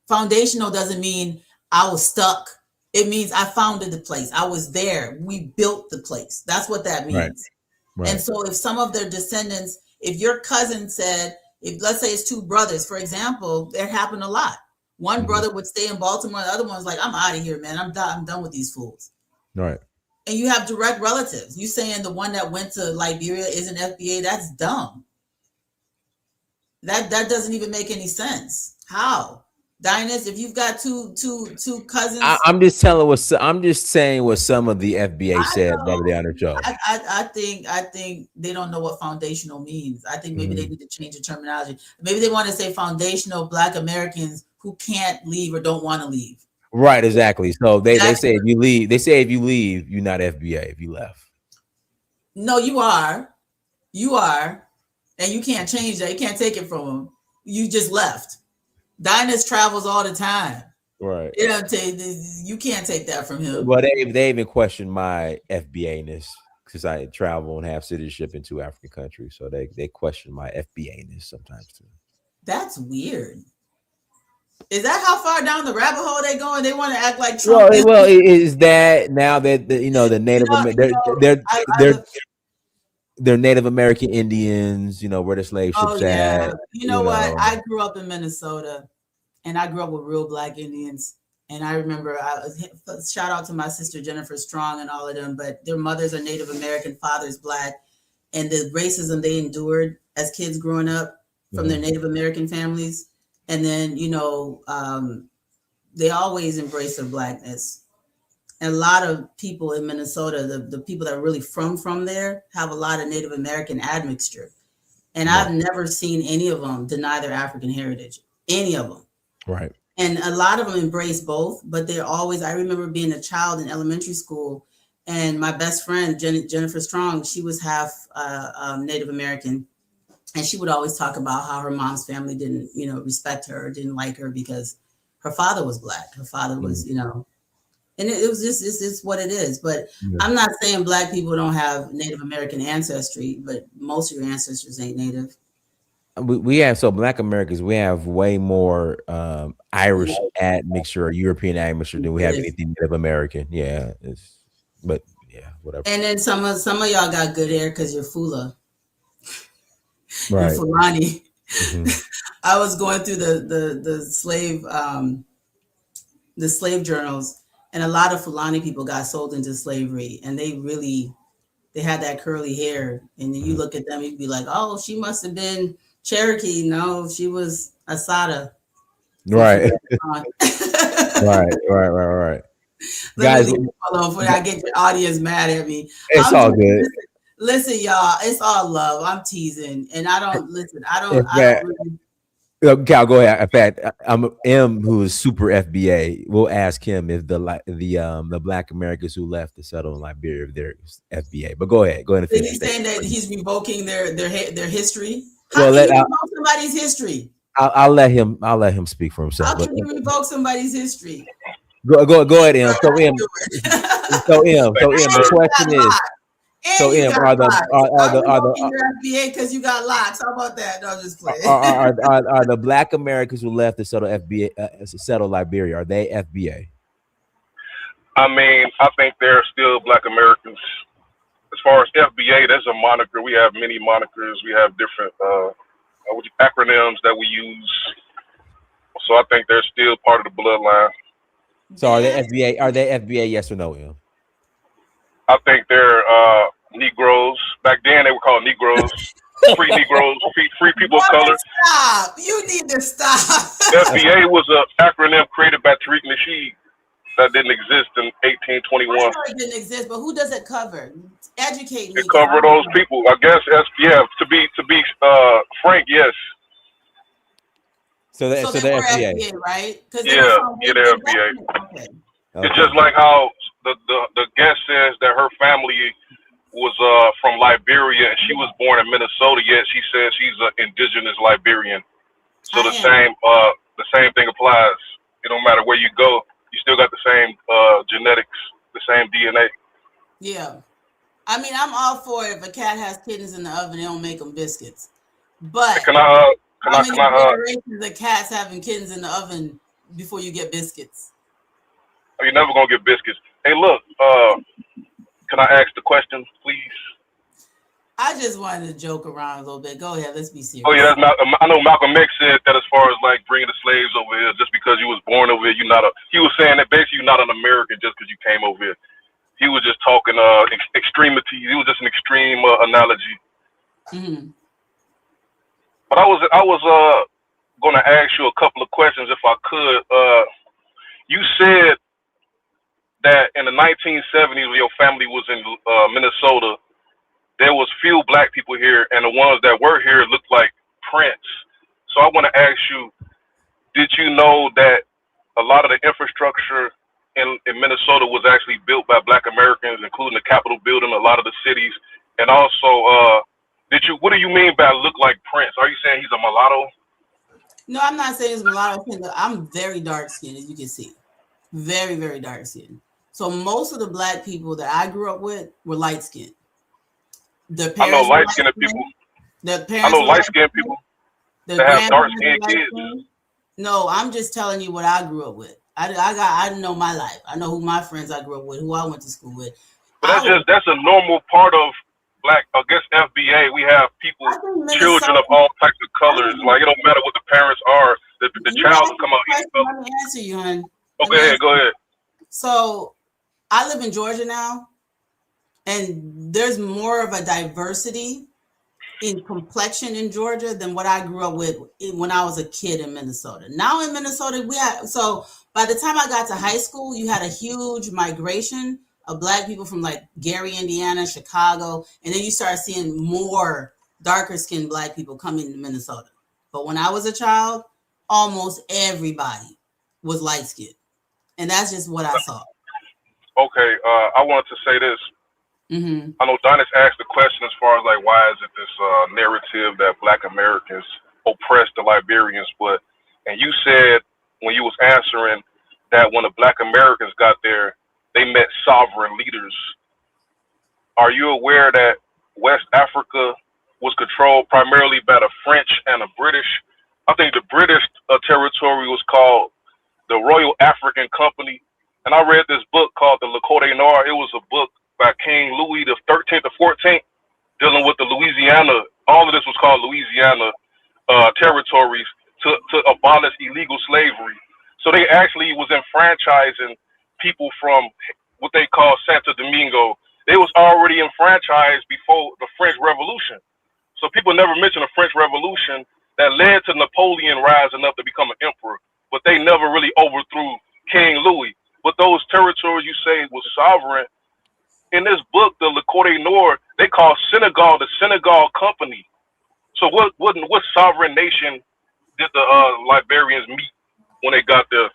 Foundational doesn't mean I was stuck. It means I founded the place. I was there. We built the place. That's what that means. Right. And so if some of their descendants, if your cousin said, if let's say it's two brothers, for example, that happened a lot. One brother would stay in Baltimore. The other one's like, I'm out of here, man. I'm done with these fools. Right. And you have direct relatives. You saying the one that went to Liberia isn't FBA? That's dumb. That doesn't even make any sense. How? Dinus, if you've got two cousins, I'm just saying what some of the FBA said the other day on their show. I think they don't know what foundational means. I think maybe they need to change the terminology. Maybe they want to say foundational Black Americans who can't leave or don't want to leave. Right, exactly. So they say if you leave, you're not FBA if you left. No, you are, and you can't change that. You can't take it from them. You just left. Dinus travels all the time. Right. You can't take that from him. Well, they even question my FBA-ness because I travel and have citizenship in 2 African countries. So they question my FBA-ness sometimes too. That's weird. Is that how far down the rabbit hole they going? They want to act like Trump. Well, is that now that the Native they're Native American Indians, where the slave ships at. You know what? I grew up in Minnesota, and I grew up with real Black Indians. And I remember, shout out to my sister Jennifer Strong and all of them, but their mothers are Native American, fathers Black, and the racism they endured as kids growing up from their Native American families. And then, they always embrace their Blackness. And a lot of people in Minnesota, the people that are really from there, have a lot of Native American admixture. And I've never seen any of them deny their African heritage, any of them. Right. And a lot of them embrace both, but they're always, I remember being a child in elementary school, and my best friend, Jennifer Strong, she was half Native American. And she would always talk about how her mom's family didn't, respect her or didn't like her because her father was Black. Her father was, and it was just, it's what it is. But I'm not saying Black people don't have Native American ancestry, but most of your ancestors ain't Native. We have, so Black Americans, we have way more Irish admixture or European admixture than we have anything Native American. Yeah. But Yeah, whatever. And then some of y'all got good hair because you're Fula and Right. Fulani. Mhm. I was going through the slave journals, and a lot of Fulani people got sold into slavery, and they had that curly hair, and then you Mhm. look at them, you'd be like, oh, she must have been Cherokee. No, she was Asada before Right. Right. Right. Right. Right. Let me Guys, leave it alone before I get your audience mad at me. it's I'm all just good. listen, y'all. It's all love. I'm teasing, and I don't listen. In I don't fact, really. Cal, go ahead. In fact, I'm M, who is super FBA. We'll ask him if the Black Americans who left to settle in Liberia, if they're FBA. But go ahead and So finish. he's saying that he's revoking their history. How Well, can you revoke somebody's history? I'll let him speak for himself. How But can you revoke somebody's history? go ahead, M. So M, Do it. so M. The And you got question is, locked. so And you M, got are the locked. I'm are revoking the your FBA because you got locked. How about that? No, I'm just playing. are the Black Americans who left to settle FBA settle Liberia, are they FBA? I mean, I think there are still Black Americans. As far as FBA, that's a moniker. We have many monikers. We have different acronyms that we use. So I think they're still part of the bloodline. So are they FBA? Are they FBA? Yes or no, M? I think they're Negroes. Back then, they were called Negroes. Free Negroes, free people of Woman, color. stop. You need to stop. FBA was an acronym created by Tariq Nasheed that didn't exist in I 1821. know it didn't exist, but who does it cover? Educate me. It covered those people. I guess, to be frank, yes. So So they're they were FBA. FBA, right? Because they were Yeah, from they're FBA. Okay. It's just like how the guest says that her family was from Liberia and she was born in Minnesota, yet she says she's an indigenous Liberian. So the same thing applies. It don't matter where you go, you still got the same genetics, the same DNA. Yeah. I mean, I'm all for it. If a cat has kittens in the oven, they don't make them biscuits. But how many generations of cats having kittens in the oven before you get biscuits? You're never gonna get biscuits. Hey, look, can I ask the question, please? I just wanted to joke around a little bit. Go ahead, let's be serious. Oh yeah, I know Malcolm X said that as far as like bringing the slaves over here, just because you was born over here, you're not a. He was saying that basically you're not an American just because you came over here. He was just talking extremity. It was just an extreme analogy. Mm-hmm. But I was going to ask you a couple of questions if I could. You said that in the 1970s when your family was in Minnesota, there was few Black people here, and the ones that were here looked like Prince. So I want to ask you, did you know that a lot of the infrastructure in Minnesota was actually built by Black Americans, including the Capitol building, a lot of the cities, and also, what do you mean by look like Prince? Are you saying he's a mulatto? No, I'm not saying he's mulatto. I'm very dark skinned, as you can see, very, very dark skinned. So most of the Black people that I grew up with were light skinned. I know light skinned people. I know light skinned people that have dark skinned kids. No, I'm just telling you what I grew up with. I know my life. I know who my friends I grew up with, who I went to school with. But that's a normal part of Black. I guess FBA. We have people, children of all types of colors. Like it don't matter what the parents are. The child will come out each color. Let me answer you, hon. Okay, go ahead. So I live in Georgia now, and there's more of a diversity in complexion in Georgia than what I grew up with when I was a kid in Minnesota. Now in Minnesota, by the time I got to high school, you had a huge migration of Black people from like Gary, Indiana, Chicago, and then you start seeing more darker skinned Black people coming to Minnesota. But when I was a child, almost everybody was light skinned, and that's just what I saw. Okay, I wanted to say this. Mm-hmm. I know Donis asked the question as far as like why is it this narrative that Black Americans oppressed the Liberians, and you said when you was answering that when the Black Americans got there, they met sovereign leaders. Are you aware that West Africa was controlled primarily by the French and the British? I think the British territory was called the Royal African Company, and I read this book called the Le Code Noir. It was a book by King Louis the 13th or 14th, dealing with the Louisiana. All of this was called Louisiana territories to abolish illegal slavery. So they actually was enfranchising people from what they call Santo Domingo. They was already enfranchised before the French Revolution. So people never mention the French Revolution that led to Napoleon rising up to become an emperor, but they never really overthrew King Louis. But those territories you say was sovereign, in this book, the Le Corday Nord, they call Senegal the Senegal Company. So what sovereign nation did the Liberians meet when they got there?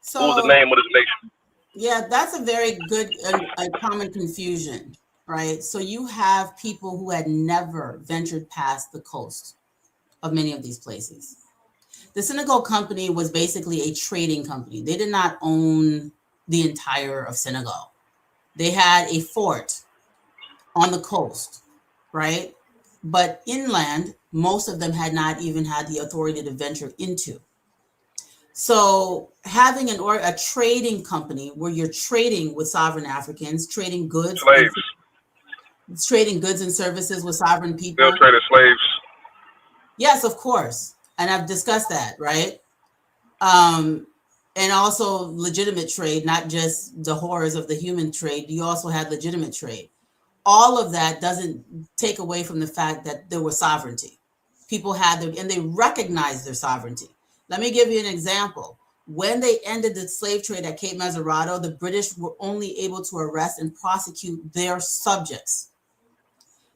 So, what was the name of this nation? Yeah, that's a very good a common confusion, right? So you have people who had never ventured past the coast of many of these places. The Senegal Company was basically a trading company. They did not own the entire of Senegal. They had a fort on the coast, right? But inland, most of them had not even had the authority to venture into. So having a trading company where you're trading with sovereign Africans, trading goods, trading goods and services with sovereign people. They'll trade slaves. Yes, of course. And I've discussed that, right? And also legitimate trade, not just the horrors of the human trade. You also had legitimate trade. All of that doesn't take away from the fact that there was sovereignty. People had them, and they recognized their sovereignty. Let me give you an example. When they ended the slave trade at Cape Mesurado, the British were only able to arrest and prosecute their subjects.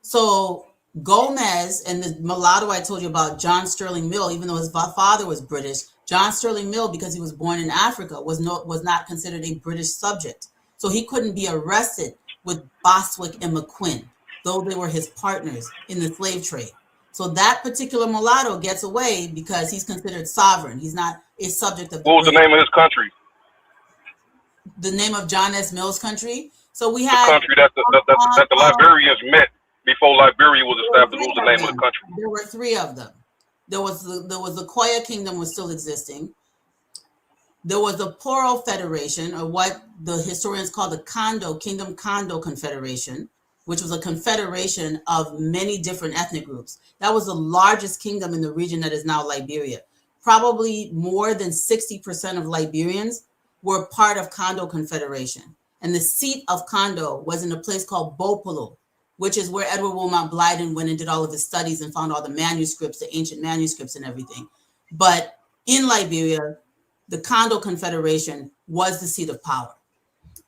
So Gomez and the mulatto I told you about, John Sterling Mill, even though his father was British, John Sterling Mill, because he was born in Africa, was not considered a British subject. So he couldn't be arrested with Bostwick and McQuinn, though they were his partners in the slave trade. So that particular mulatto gets away because he's considered sovereign. He's not a subject of. What was the name of his country? The name of John S. Mill's country. So we the had country that the Liberians met before Liberia was established. What was the name of the country? There were three of them. There was the Koya Kingdom was still existing. There was the Poro Federation, or what the historians call the Kingdom Kondo Confederation, which was a confederation of many different ethnic groups. That was the largest kingdom in the region that is now Liberia. Probably more than 60% of Liberians were part of Kondo Confederation. And the seat of Kondo was in a place called Bopolo, which is where Edward Wilmot Blyden went and did all of his studies and found all the manuscripts, the ancient manuscripts and everything. But in Liberia, the Kondo Confederation was the seat of power.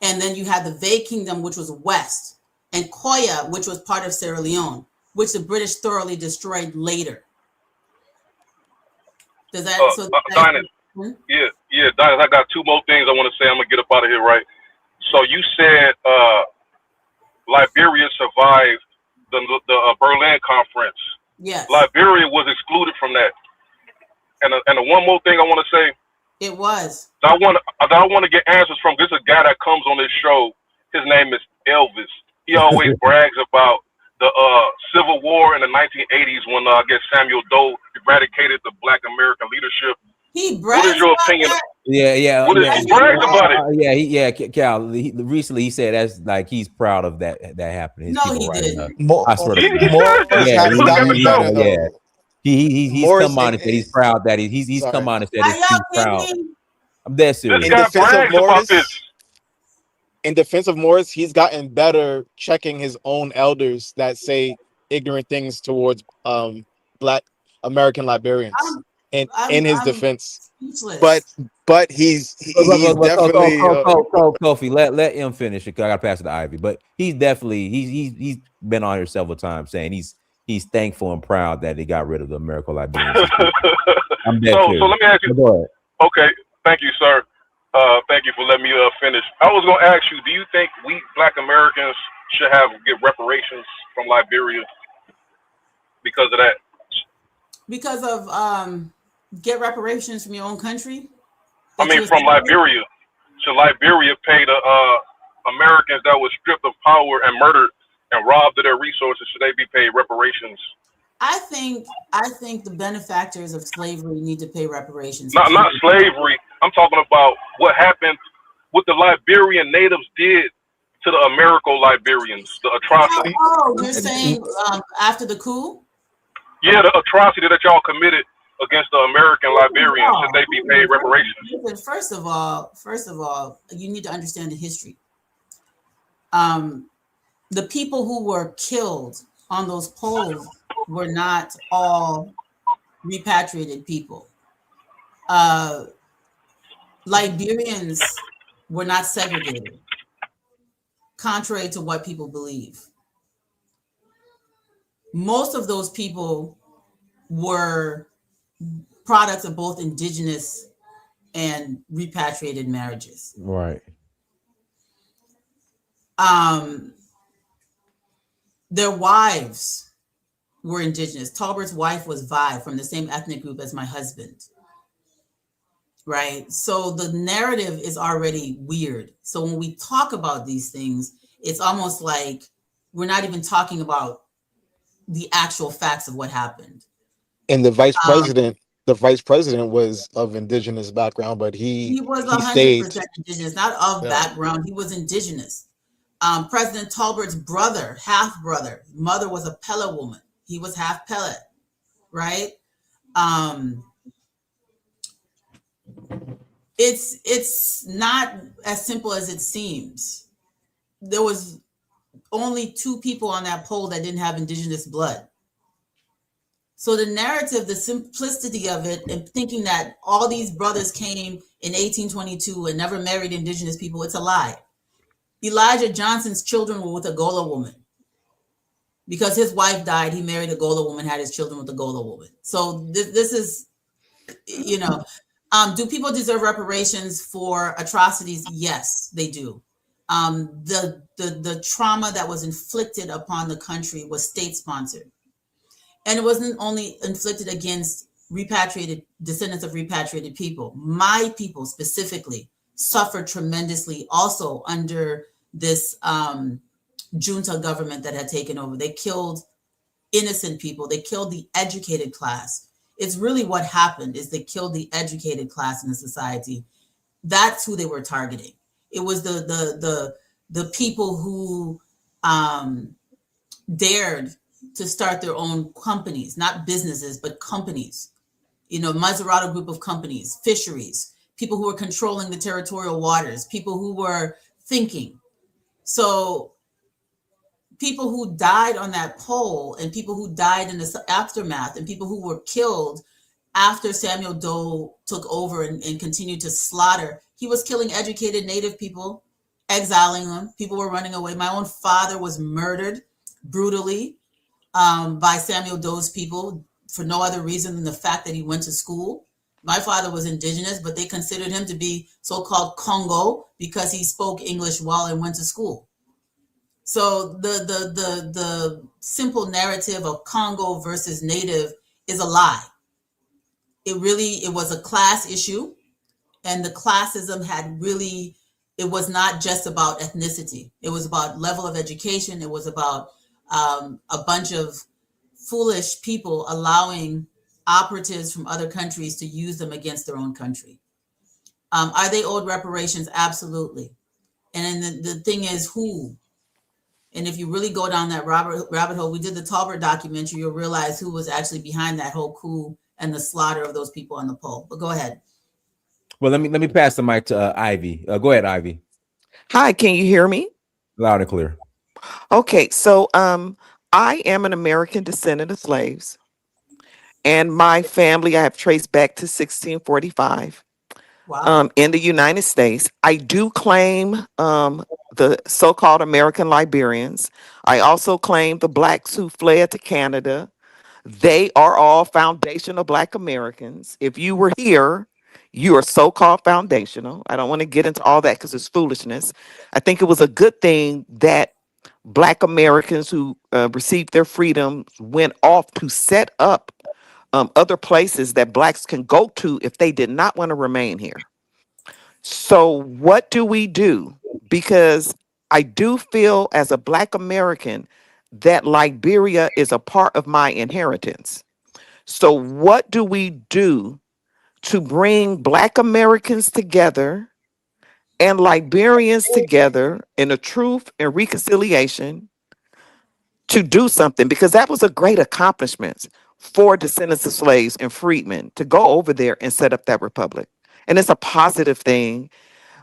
And then you had the Vey Kingdom, which was west, and Koya, which was part of Sierra Leone, which the British thoroughly destroyed later. Does that? Dinah, yeah, Dinah, I got two more things I want to say. I'm going to get up out of here, right? So you said Liberia survived the Berlin Conference. Yes. Liberia was excluded from that. And the one more thing I want to say. It was. I want to get answers from. This is a guy that comes on this show. His name is Elvis. He always brags about the Civil War in the 1980s when I guess Samuel Doe eradicated the Black American leadership. He brags. What is your opinion? Yeah. What is he brags about it? Cal. Recently, he said that's like he's proud of that happening. No, he didn't. I swear to God. He's come on and said he's proud that he's come on and said he's proud. I'm dead serious. In defense of Morris, he's gotten better checking his own elders that say ignorant things towards Black American Liberians. In his defense, but he's definitely Kofi. Let him finish it. I gotta pass it to Ivy, but he's definitely he's been on here several times saying he's thankful and proud that they got rid of the American Liberians. I'm dead serious. So let me ask you. Go ahead. Okay, thank you, sir. Thank you for letting me finish. I was gonna ask you, do you think we Black Americans should get reparations from Liberia because of that? Because of get reparations from your own country? I mean, from Liberia. Should Liberia pay the Americans that were stripped of power and murdered and robbed of their resources? Should they be paid reparations? I think the benefactors of slavery need to pay reparations. Not slavery. I'm talking about what happened, what the Liberian natives did to the American Liberians, the atrocity. Oh, you're saying after the coup? Yeah, the atrocity that y'all committed against the American Liberians. Should they be paid reparations? First of all, you need to understand the history. The people who were killed on those poles were not all repatriated people. Liberians were not segregated, contrary to what people believe. Most of those people were products of both indigenous and repatriated marriages. Right. Their wives were indigenous. Talbert's wife was Vi from the same ethnic group as my husband. Right? So the narrative is already weird. So when we talk about these things, it's almost like we're not even talking about the actual facts of what happened. And the vice president was of indigenous background, but he was stayed 100% indigenous, not of background. He was indigenous. President Talbert's brother, half brother, mother was a Pella woman. He was half Pella, right? It's not as simple as it seems. There was only 2 people on that pole that didn't have indigenous blood. So the narrative, the simplicity of it, and thinking that all these brothers came in 1822 and never married indigenous people, it's a lie. Elijah Johnson's children were with a Gola woman. Because his wife died, he married a Gola woman, had his children with a Gola woman. So this is, do people deserve reparations for atrocities? Yes, they do. The trauma that was inflicted upon the country was state-sponsored. And it wasn't only inflicted against descendants of repatriated people. My people specifically suffered tremendously also under this junta government that had taken over. They killed innocent people. They killed the educated class. It's really what happened is they killed the educated class in the society. That's who they were targeting. It was the people who dared to start their own companies, not businesses, but companies. Maserati group of companies, fisheries, people who were controlling the territorial waters, people who were thinking. So people who died on that pole and people who died in the aftermath and people who were killed after Samuel Doe took over and continued to slaughter, he was killing educated Native people, exiling them. People were running away. My own father was murdered brutally by Samuel Doe's people for no other reason than the fact that he went to school. My father was indigenous, but they considered him to be so-called Congo because he spoke English well and went to school. So the simple narrative of Congo versus Native is a lie. It was a class issue, and the classism it was not just about ethnicity. It was about level of education. It was about a bunch of foolish people allowing operatives from other countries to use them against their own country. Are they owed reparations? Absolutely. And then the thing is, who? And if you really go down that rabbit hole, we did the Talbert documentary, you'll realize who was actually behind that whole coup and the slaughter of those people on the pole. But go ahead. Well, let me pass the mic to Ivy. Go ahead, Ivy. Hi, can you hear me? Loud and clear. Okay, so I am an American descendant of slaves, and my family I have traced back to 1645. Wow. In the United States. I do claim the so-called American Liberians. I also claim the blacks who fled to Canada. They are all foundational Black Americans. If you were here, you are so-called foundational. I don't want to get into all that because it's foolishness. I think it was a good thing that Black Americans who received their freedom went off to set up other places that Blacks can go to if they did not want to remain here. So what do we do? Because I do feel as a Black American that Liberia is a part of my inheritance. So what do we do to bring Black Americans together and Liberians together in a truth and reconciliation to do something, because that was a great accomplishment for descendants of slaves and freedmen to go over there and set up that republic. And it's a positive thing.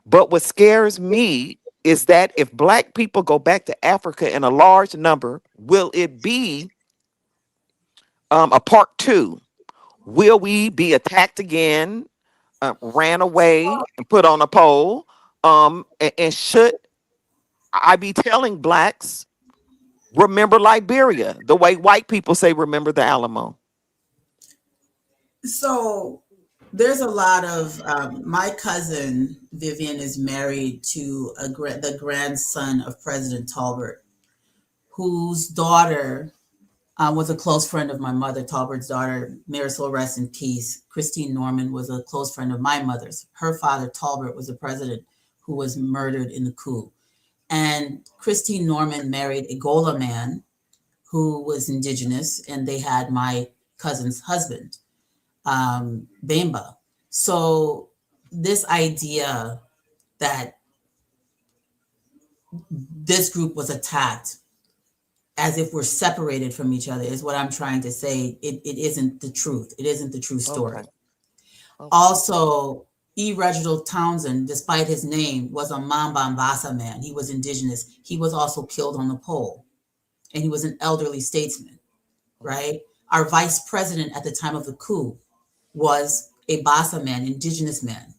But what scares me is that if black people go back to Africa in a large number, will it be a part two? Will we be attacked again, ran away, and put on a pole? And should I be telling blacks, remember Liberia, the way white people say, remember the Alamo? So there's a lot of my cousin Vivian is married to the grandson of President Talbert, whose daughter was a close friend of my mother. Talbert's daughter, Marisol, rest in peace. Christine Norman was a close friend of my mother's. Her father, Talbert, was a president who was murdered in the coup. And Christine Norman married a Gola man who was indigenous, and they had my cousin's husband, Bemba. So this idea that this group was attacked as if we're separated from each other is what I'm trying to say. It isn't the truth. It isn't the true story. Okay. Also, E. Reginald Townsend, despite his name, was a Mambambasa man. He was indigenous. He was also killed on the pole, and he was an elderly statesman, right? Our vice president at the time of the coup was a Basa man, indigenous man.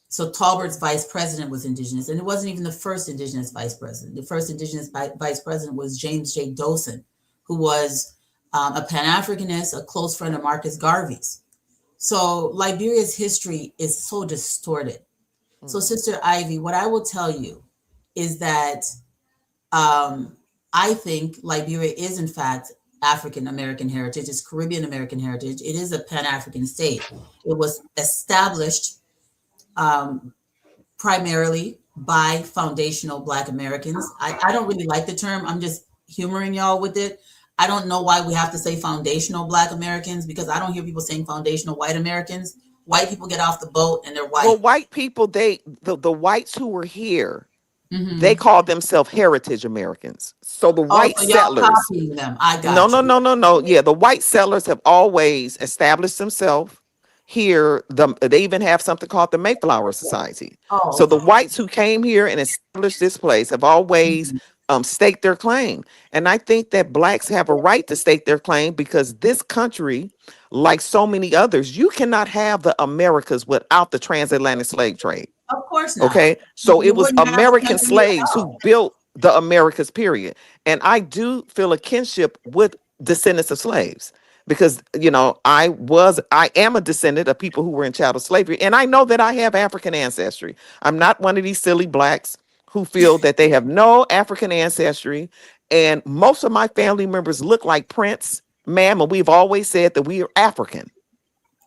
So Talbert's vice president was indigenous, and it wasn't even the first indigenous vice president. The first indigenous vice president was James J. Dosen, who was a Pan-Africanist, a close friend of Marcus Garvey's. So Liberia's history is so distorted. So Sister Ivy, what I will tell you is that I think Liberia is in fact African American heritage. It's Caribbean American heritage. It is a Pan-African state. It was established primarily by foundational Black Americans. I don't really like the term. I'm just humoring y'all with it. I don't know why we have to say foundational Black Americans, because I don't hear people saying foundational white Americans. White people get off the boat and they're white. Well, white people, the whites who were here, they called themselves heritage Americans. So the white so settlers, y'all copying them. I got you. no. Yeah, the white settlers have always established themselves here. They even have something called the Mayflower Society. So the whites who came here and established this place have always staked their claim. And I think that blacks have a right to stake their claim, because this country, like so many others, you cannot have the Americas without the transatlantic slave trade. Of course not. Okay, so You it was wouldn't have American country slaves at all. who built the Americas, period. And I do feel a kinship with descendants of slaves, because I am a descendant of people who were in chattel slavery, and I know that I have African ancestry. I'm not one of these silly blacks who feel that they have no African ancestry. And most of my family members look like Prince, ma'am, and we've always said that we are African.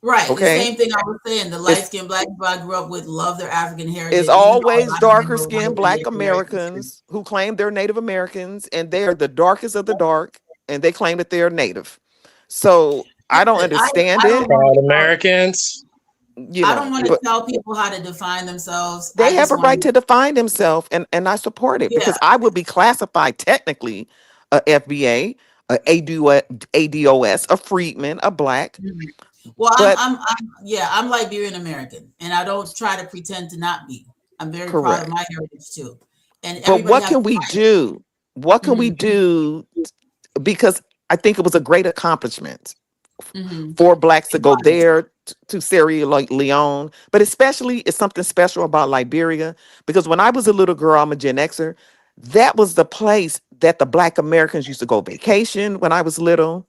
Right. Okay. The same thing I was saying. The light-skinned Black people I grew up with love their African heritage. It's always darker skinned Black Americans who claim they're Native Americans, and they are the darkest of the dark, and they claim that they're Native. So I don't understand it. Proud Americans. I don't want to tell people how to define themselves. They have a right to define themselves, and I support it, because I would be classified technically a FBA, a ADOS, a freedman, a Black. Well, I'm Liberian American, and I don't try to pretend to not be. I'm very proud of my heritage too. But what can we do? What can we do? Because I think it was a great accomplishment for Blacks to go there, to Sierra Leone, but especially it's something special about Liberia, because when I was a little girl, I'm a Gen Xer, that was the place that the Black Americans used to go vacation when I was little.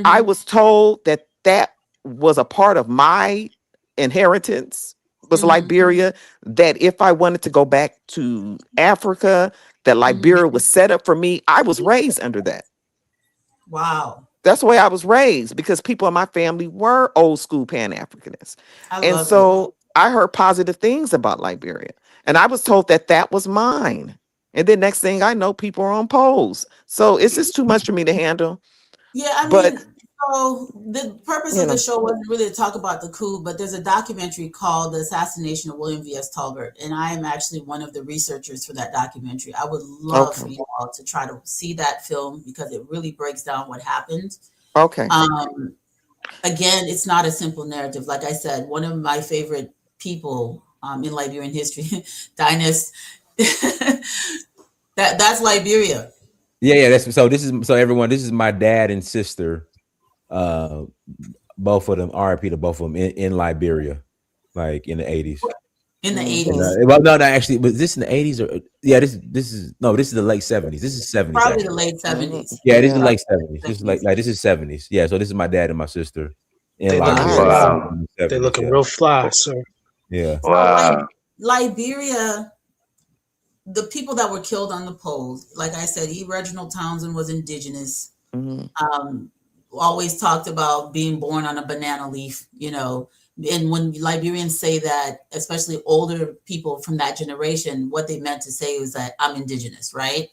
I was told that was a part of my inheritance, was Liberia, that if I wanted to go back to Africa, that Liberia was set up for me. I was raised under that. Wow. That's the way I was raised, because people in my family were old school Pan-Africanists. And so I heard positive things about Liberia, and I was told that was mine. And then next thing I know, people are on polls. So it's just too much for me to handle. Yeah, I mean, So the purpose of the show wasn't really to talk about the coup, but there's a documentary called The Assassination of William V.S. Tolbert, and I am actually one of the researchers for that documentary. I would love for you all to try to see that film because it really breaks down what happened. Okay. Again, it's not a simple narrative. Like I said, one of my favorite people in Liberian history, Dynast, that's Liberia. Yeah. Everyone. This is my dad and sister. Both of them, RIP to both of them in Liberia, like in the 80s. In the 80s. Well, no, actually, was this in the 80s or this is the late 70s. This is 70s. Probably actually. The late 70s. Yeah, this is the late 70s. This is this is 70s. Yeah, so this is my dad and my sister. They looking real fly, sir. Yeah. So, Liberia, the people that were killed on the polls, like I said, Reginald Townsend was indigenous. Always talked about being born on a banana leaf, and when Liberians say that, especially older people from that generation, what they meant to say was that I'm indigenous, right?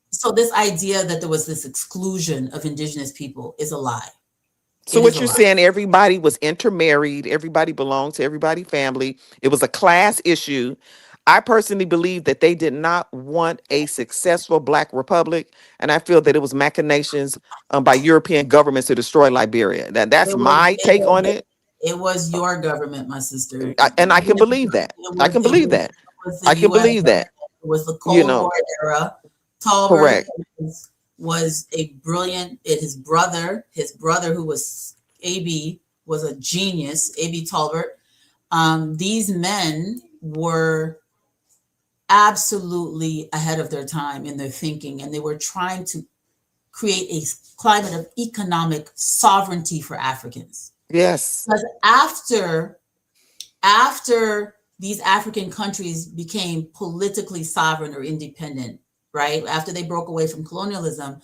So this idea that there was this exclusion of indigenous people is a lie. So what you're saying, everybody was intermarried, everybody belonged to everybody's family. It was a class issue. I personally believe that they did not want a successful Black republic, and I feel that it was machinations by European governments to destroy Liberia. That's my take on it. It was your government, my sister. And I can believe that. I can believe that. It was the Cold War era. Tolbert was a brilliant, his brother who was AB was a genius, AB Tolbert. These men were absolutely ahead of their time in their thinking, and they were trying to create a climate of economic sovereignty for Africans. Yes. Because after these African countries became politically sovereign or independent, right? After they broke away from colonialism,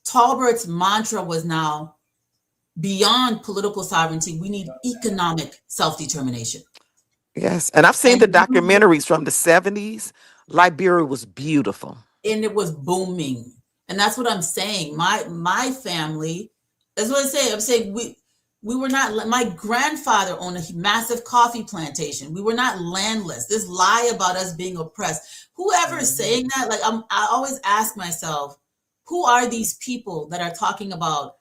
Tolbert's mantra was now beyond political sovereignty. We need economic self-determination. Yes. And I've seen the documentaries from the 70s. Liberia was beautiful. And it was booming. And that's what I'm saying. My family, that's what I'm saying. I'm saying we were not, my grandfather owned a massive coffee plantation. We were not landless. This lie about us being oppressed. Whoever is saying that, like I always ask myself, who are these people that are talking about,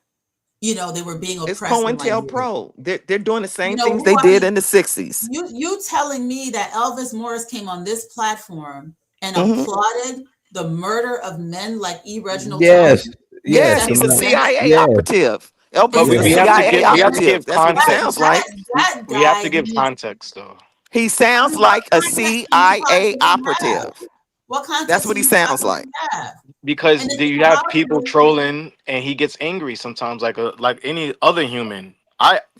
they were being oppressed? It's COINTELPRO. They're doing the same things they did in the 60s. You telling me that Elvis Morris came on this platform and applauded the murder of men like Reginald Townsend? Yes, he's a CIA operative. We have to give context. We have to give context, though. He sounds like a CIA operative. What context? That's what he sounds like. Because you have people trolling, and he gets angry sometimes, like any other human.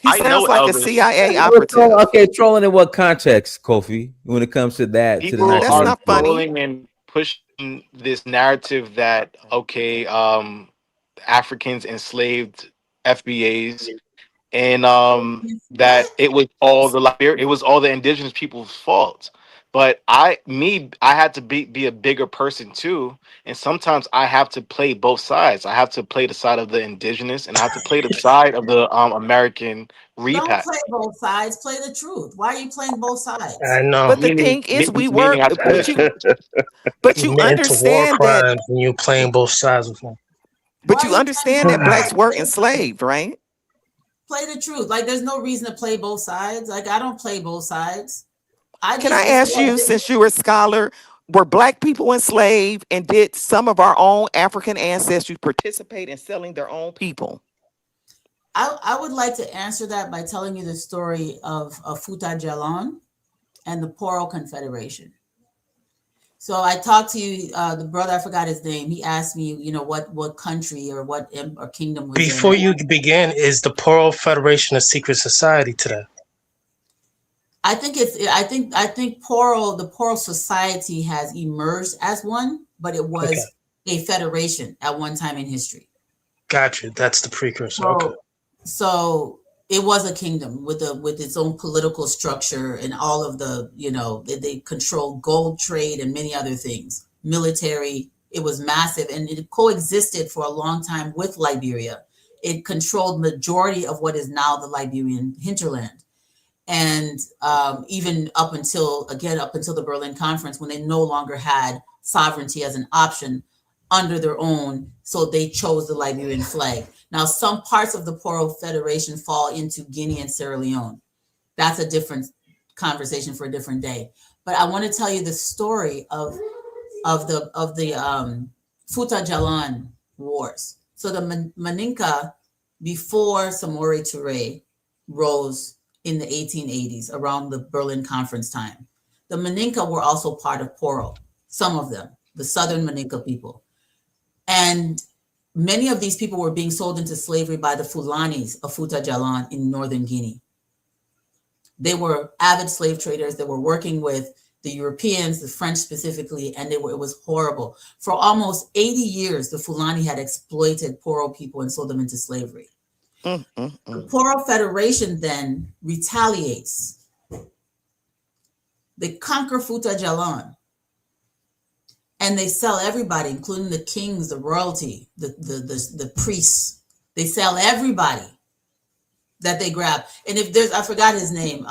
He sounds like a CIA operative. Okay, trolling in what context, Kofi? When it comes to that, people are trolling and pushing this narrative that Africans enslaved FBAs, and that it was all the indigenous people's fault. But I had to be a bigger person too, and sometimes I have to play both sides. I have to play the side of the indigenous, and I have to play the side of the American repack. Don't play both sides. Play the truth. Why are you playing both sides? I know. But the thing is, but you understand that when you playing both sides of them. But you understand that blacks were enslaved, right? Play the truth. Like, there's no reason to play both sides. Like, I don't play both sides. Can I ask you, since you're a scholar, were black people enslaved, and did some of our own African ancestors participate in selling their own people? I would like to answer that by telling you the story of Futa Jalon and the Poro Confederation. So I talked to you, the brother, I forgot his name. He asked me, what country or what or kingdom was Before you begin, is the Poro Federation a secret society today? I think Poro, the Poro Society has emerged as one, but it was a federation at one time in history. Gotcha. That's the precursor. So it was a kingdom with its own political structure and all of the, they controlled gold trade and many other things. Military, it was massive, and it coexisted for a long time with Liberia. it controlled majority of what is now the Liberian hinterland. And even up until the Berlin Conference, when they no longer had sovereignty as an option under their own, so they chose the Liberian flag. Now, some parts of the Poro Federation fall into Guinea and Sierra Leone. That's a different conversation for a different day. But I want to tell you the story of the Futa Jalan wars. So the Maninka, before Samori Touré rose in the 1880s, around the Berlin Conference time, the Maninka were also part of Poro, some of them, the southern Maninka people. And many of these people were being sold into slavery by the Fulanis of Futa Jalan in northern Guinea. They were avid slave traders. They were working with the Europeans, the French specifically, and it was horrible. For almost 80 years, the Fulani had exploited Poro people and sold them into slavery. The Poro Federation then retaliates. They conquer Futa Jalan, and they sell everybody, including the kings, the royalty, the priests. They sell everybody that they grab. And if there's, I forgot his name.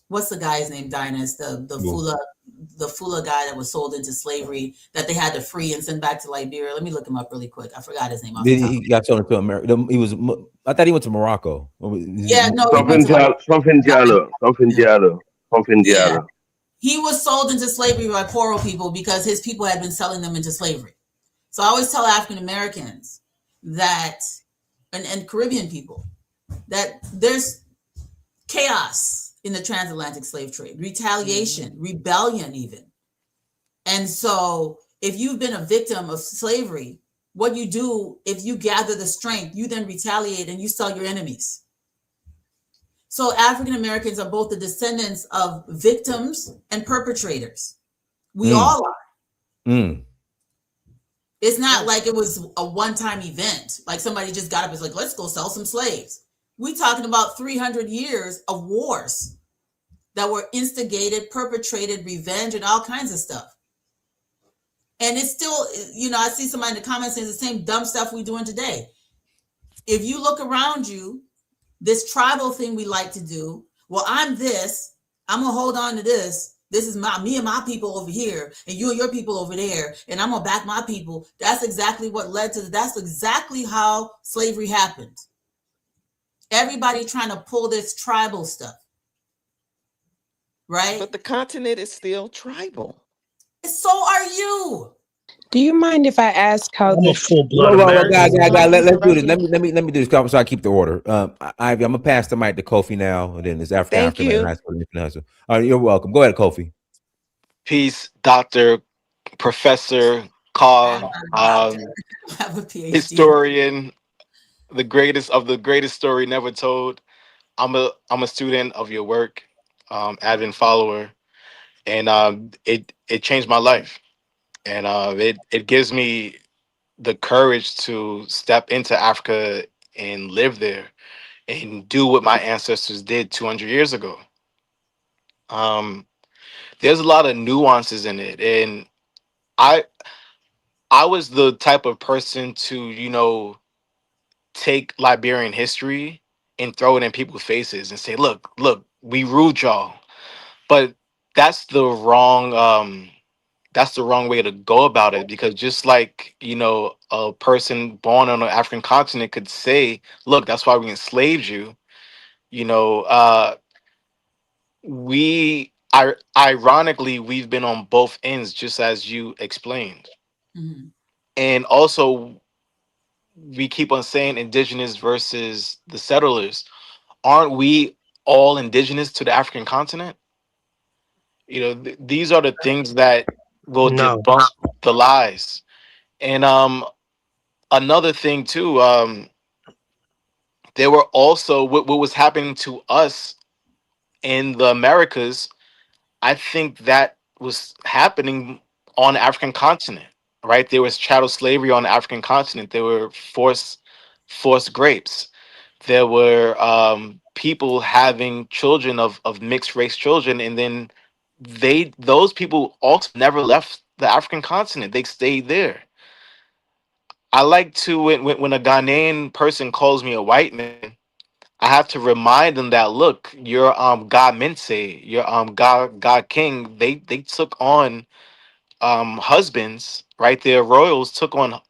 What's the guy's name, Dynas? The Fula guy that was sold into slavery that they had to free and send back to Liberia. Let me look him up really quick. I forgot his name. He got sold into America. He was. I thought he went to Morocco. Yeah, no, something Diallo. He was sold into slavery by Poro people because his people had been selling them into slavery. So I always tell African Americans that, and Caribbean people, that there's chaos in the transatlantic slave trade, retaliation, rebellion even. And so if you've been a victim of slavery, what you do, if you gather the strength, you then retaliate and you sell your enemies. So African Americans are both the descendants of victims and perpetrators. We all are. It's not like it was a one-time event. Like somebody just got up and was like, let's go sell some slaves. We're talking about 300 years of wars that were instigated, perpetrated, revenge, and all kinds of stuff. And it's still, I see somebody in the comments saying the same dumb stuff we're doing today. If you look around you, this tribal thing we like to do, well, I'm this, I'm going to hold on to this. This is me and my people over here, and you and your people over there, and I'm going to back my people. That's exactly what led to, that's exactly how slavery happened. Everybody trying to pull this tribal stuff, right? But the continent is still tribal. So are you. Do you mind if I ask how I'm a this? full-blood Guys, American. let's do this. Let me do this so I keep the order. Ivy, I'm gonna pass the mic to Kofi now, and then it's after Thank you. All right, you're welcome. Go ahead, Kofi. Peace, Dr. Professor Carr, Have a PhD. historian, the greatest story never told. I'm a student of your work, avid follower, and it changed my life, and it gives me the courage to step into Africa and live there and do what my ancestors did 200 years ago. There's a lot of nuances in it, and I was the type of person to take Liberian history and throw it in people's faces and say, look, we ruled y'all. But that's the wrong way to go about it, because just like a person born on the African continent could say, look, that's why we enslaved you. Ironically, we've been on both ends, just as you explained. And also, we keep on saying indigenous versus the settlers. Aren't we all indigenous to the African continent? These are the things that will No. debunk the lies. And another thing too, there were also what was happening to us in the Americas. I think that was happening on the African continent, right? There was chattel slavery on the African continent. There were forced grapes. There were people having children of mixed race children, and then those people also never left the African continent. They stayed there. I like to when a Ghanaian person calls me a white man, I have to remind them that look, your God Mince, your God King, they took on husbands, right? Their royals took on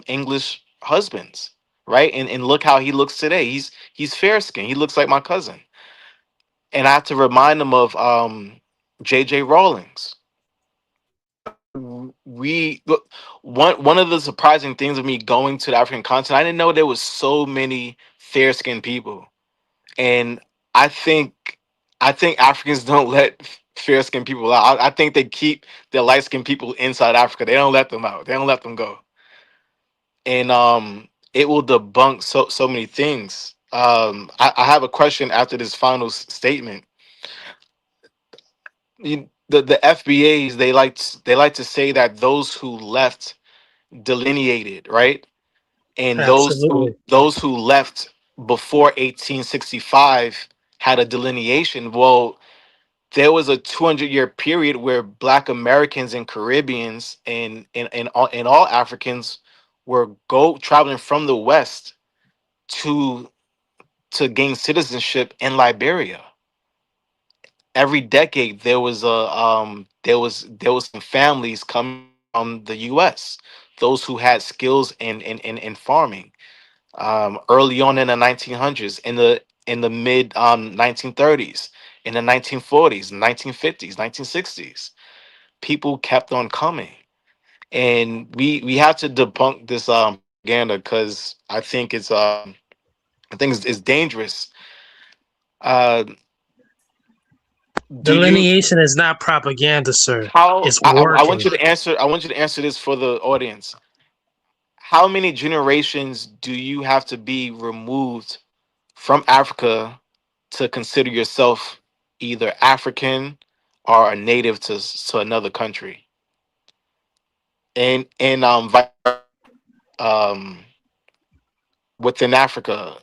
English husbands, right? And look how he looks today. He's fair skinned. He looks like my cousin. And I have to remind them of J.J. Rawlings. We look, one of the surprising things of me going to the African continent, I didn't know there was so many fair skinned people. And I think I think Africans don't let fair skinned people out. I think they keep the light skinned people inside Africa. They don't let them out. They don't let them go. And it will debunk so many things. I have a question after this final statement. The FBAs, they like to say that those who left delineated, right? And Absolutely. those who left before 1865 had a delineation. Well, there was a 200-year period where Black Americans and Caribbeans and all Africans were traveling from the West to gain citizenship in Liberia. Every decade there was some families coming from the U.S. Those who had skills in farming. Early on in the 1900s, in the mid 1930s, in the 1940s, 1950s, 1960s, people kept on coming, and we have to debunk this propaganda because I think it's dangerous. Uh, do you Delineation is not propaganda, sir. how It's I want working. you to answer? I want you to answer this for the audience. How many generations do you have to be removed from Africa to consider yourself either African or a native to another country? Um within Africa,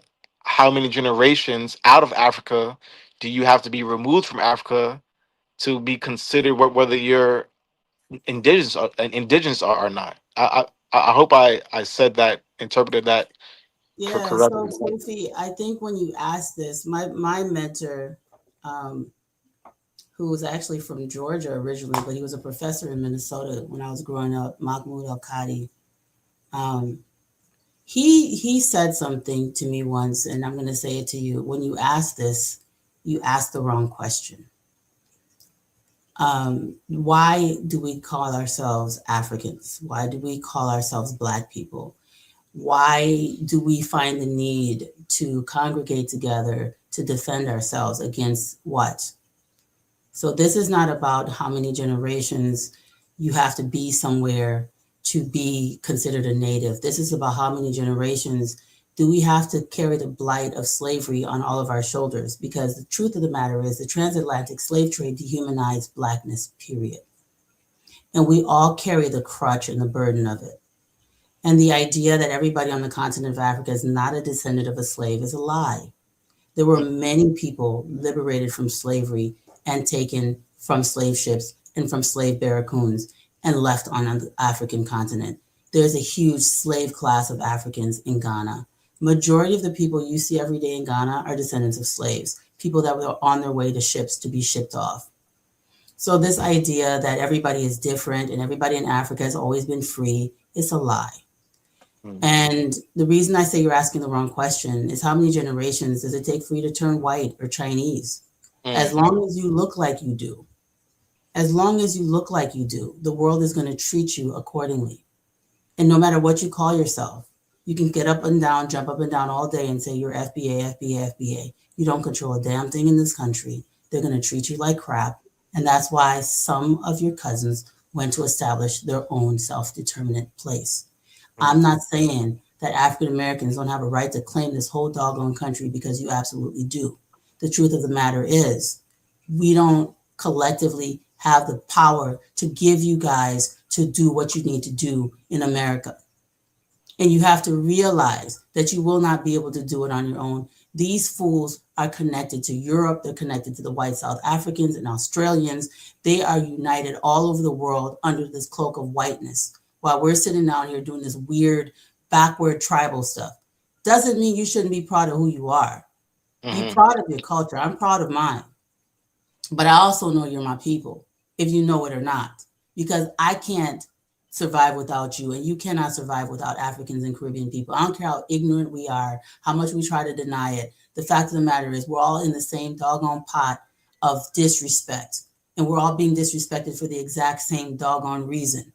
how many generations out of Africa do you have to be removed from Africa to be considered whether you're indigenous or not? I hope I said that, interpreted that Yeah, so correctly. Kofi, I think when you ask this, my mentor, um, who was actually from Georgia originally, but he was a professor in Minnesota when I was growing up, Mahmoud Al Qadi. Um, he said something to me once, and I'm going to say it to you. When you ask this, you ask the wrong question. Why do we call ourselves Africans? Why do we call ourselves Black people? Why do we find the need to congregate together to defend ourselves against what? So this is not about how many generations you have to be somewhere to be considered a native. This is about how many generations do we have to carry the blight of slavery on all of our shoulders? Because the truth of the matter is the transatlantic slave trade dehumanized Blackness, period. And we all carry the crutch and the burden of it. And the idea that everybody on the continent of Africa is not a descendant of a slave is a lie. There were many people liberated from slavery and taken from slave ships and from slave barracoons and left on the African continent. There's a huge slave class of Africans in Ghana. Majority of the people you see every day in Ghana are descendants of slaves, people that were on their way to ships to be shipped off. So this idea that everybody is different and everybody in Africa has always been free is a lie. And the reason I say you're asking the wrong question is how many generations does it take for you to turn white or Chinese? As long as you look like you do, as long as you look like you do, the world is going to treat you accordingly. And no matter what you call yourself, you can get up and down, jump up and down all day and say you're FBA, FBA, FBA. You don't control a damn thing in this country. They're going to treat you like crap. And that's why some of your cousins went to establish their own self-determinant place. I'm not saying that African Americans don't have a right to claim this whole doggone country, because you absolutely do. The truth of the matter is, we don't collectively have the power to give you guys to do what you need to do in America. And you have to realize that you will not be able to do it on your own. These fools are connected to Europe. They're connected to the white South Africans and Australians. They are united all over the world under this cloak of whiteness. While we're sitting down here doing this weird backward tribal stuff. Doesn't mean you shouldn't be proud of who you are. Be proud of your culture. I'm proud of mine. But I also know you're my people, if you know it or not, because I can't survive without you, and you cannot survive without Africans and Caribbean people. I don't care how ignorant we are, how much we try to deny it. The fact of the matter is we're all in the same doggone pot of disrespect, and we're all being disrespected for the exact same doggone reason.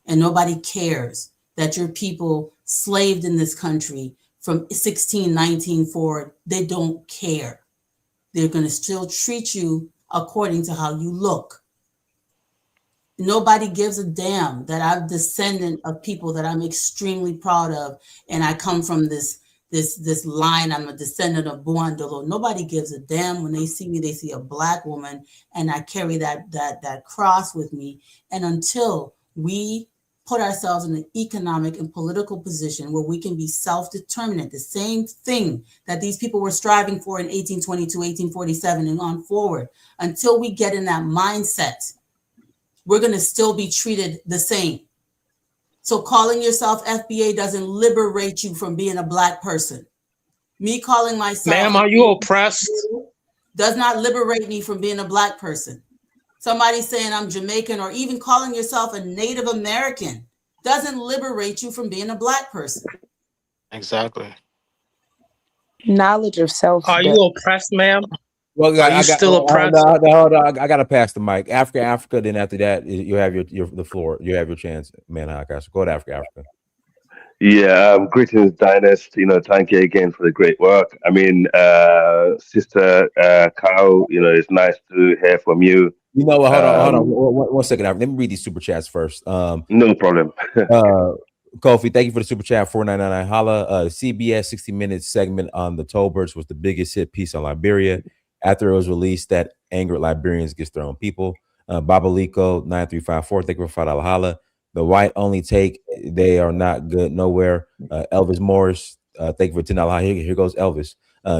And nobody cares that your people slaved in this country from 1619 forward. They don't care. They're going to still treat you according to how you look. Nobody gives a damn that I'm descendant of people that I'm extremely proud of, and I come from this line. I'm a descendant of Buandolo. Nobody gives a damn. When they see me, they see a Black woman, and I carry that cross with me. And until we put ourselves in an economic and political position where we can be self-determinant, the same thing that these people were striving for in 1822, 1847, and on forward, until we get in that mindset, we're going to still be treated the same. So calling yourself FBA doesn't liberate you from being a Black person. Me calling myself, ma'am, are you oppressed? Does not liberate me from being a Black person. Somebody saying I'm Jamaican, or even calling yourself a Native American, doesn't liberate you from being a Black person. Exactly. Knowledge of self. Are you oppressed, ma'am? Well, Are you still oppressed? Hold on. I gotta pass the mic. Africa. Then after that, you have the floor. You have your chance, man. So go to Africa. Yeah, greetings, Dynast. Thank you again for the great work. I mean, Sister Cow, it's nice to hear from you. You know what? Hold on. One second. Let me read these super chats first. No problem. Kofi, thank you for the super chat. 499 holla. CBS 60 Minutes segment on the Tolberts was the biggest hit piece on Liberia. After it was released, that angered Liberians against their own people. Babaliko 9354, thank you for $5 holla. The white only take, they are not good nowhere. Elvis Morris, thank you for $10 holla. Here goes Elvis.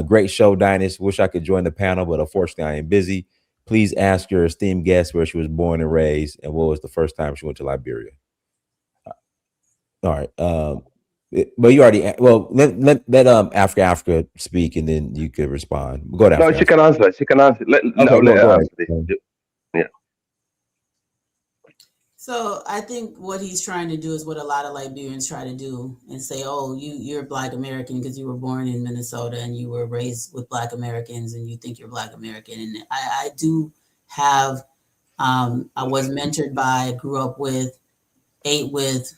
Great show, Dynast. Wish I could join the panel, but unfortunately I am busy. Please ask your esteemed guest where she was born and raised, and what was the first time she went to Liberia. All right. But you already let Africa speak, and then you could respond. Go to Africa. No, she can answer. She can answer. Let her answer. Yeah. So I think what he's trying to do is what a lot of Liberians try to do, and say, "Oh, you're Black American because you were born in Minnesota and you were raised with Black Americans, and you think you're Black American." And I do have. I was mentored by, grew up with, ate with.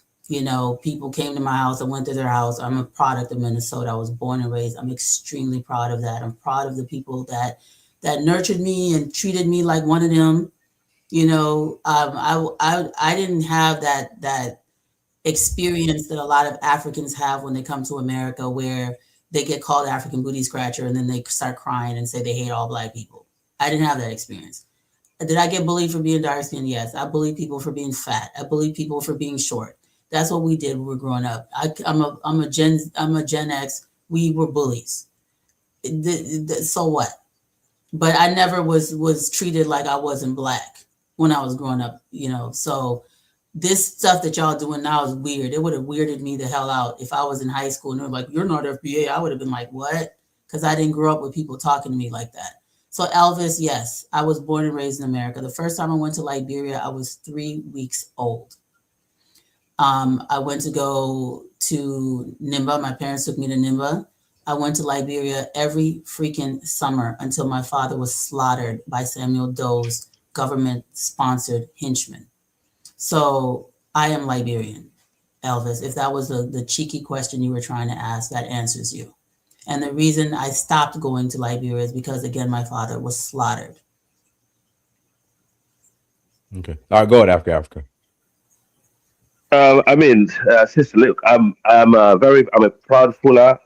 People came to my house. I went to their house. I'm a product of Minnesota. I was born and raised. I'm extremely proud of that. I'm proud of the people that nurtured me and treated me like one of them. I didn't have that experience that a lot of Africans have when they come to America, where they get called African booty scratcher and then they start crying and say they hate all Black people. I didn't have that experience. Did I get bullied for being dark skinned? Yes. I bullied people for being fat. I bullied people for being short. That's what we did when we were growing up. I'm a Gen X. We were bullies. So what? But I never was treated like I wasn't Black when I was growing up. So this stuff that y'all doing now is weird. It would have weirded me the hell out if I was in high school and they're like, "You're not FBA." I would have been like, "What?" Because I didn't grow up with people talking to me like that. So Elvis, yes, I was born and raised in America. The first time I went to Liberia, I was 3 weeks old. I went to go to Nimba. My parents took me to Nimba. I went to Liberia every freaking summer until my father was slaughtered by Samuel Doe's government-sponsored henchmen. So I am Liberian, Elvis. If that was the cheeky question you were trying to ask, that answers you. And the reason I stopped going to Liberia is because, again, my father was slaughtered. Okay. All right, go ahead, Africa. Sister, look, I'm a proud Fula.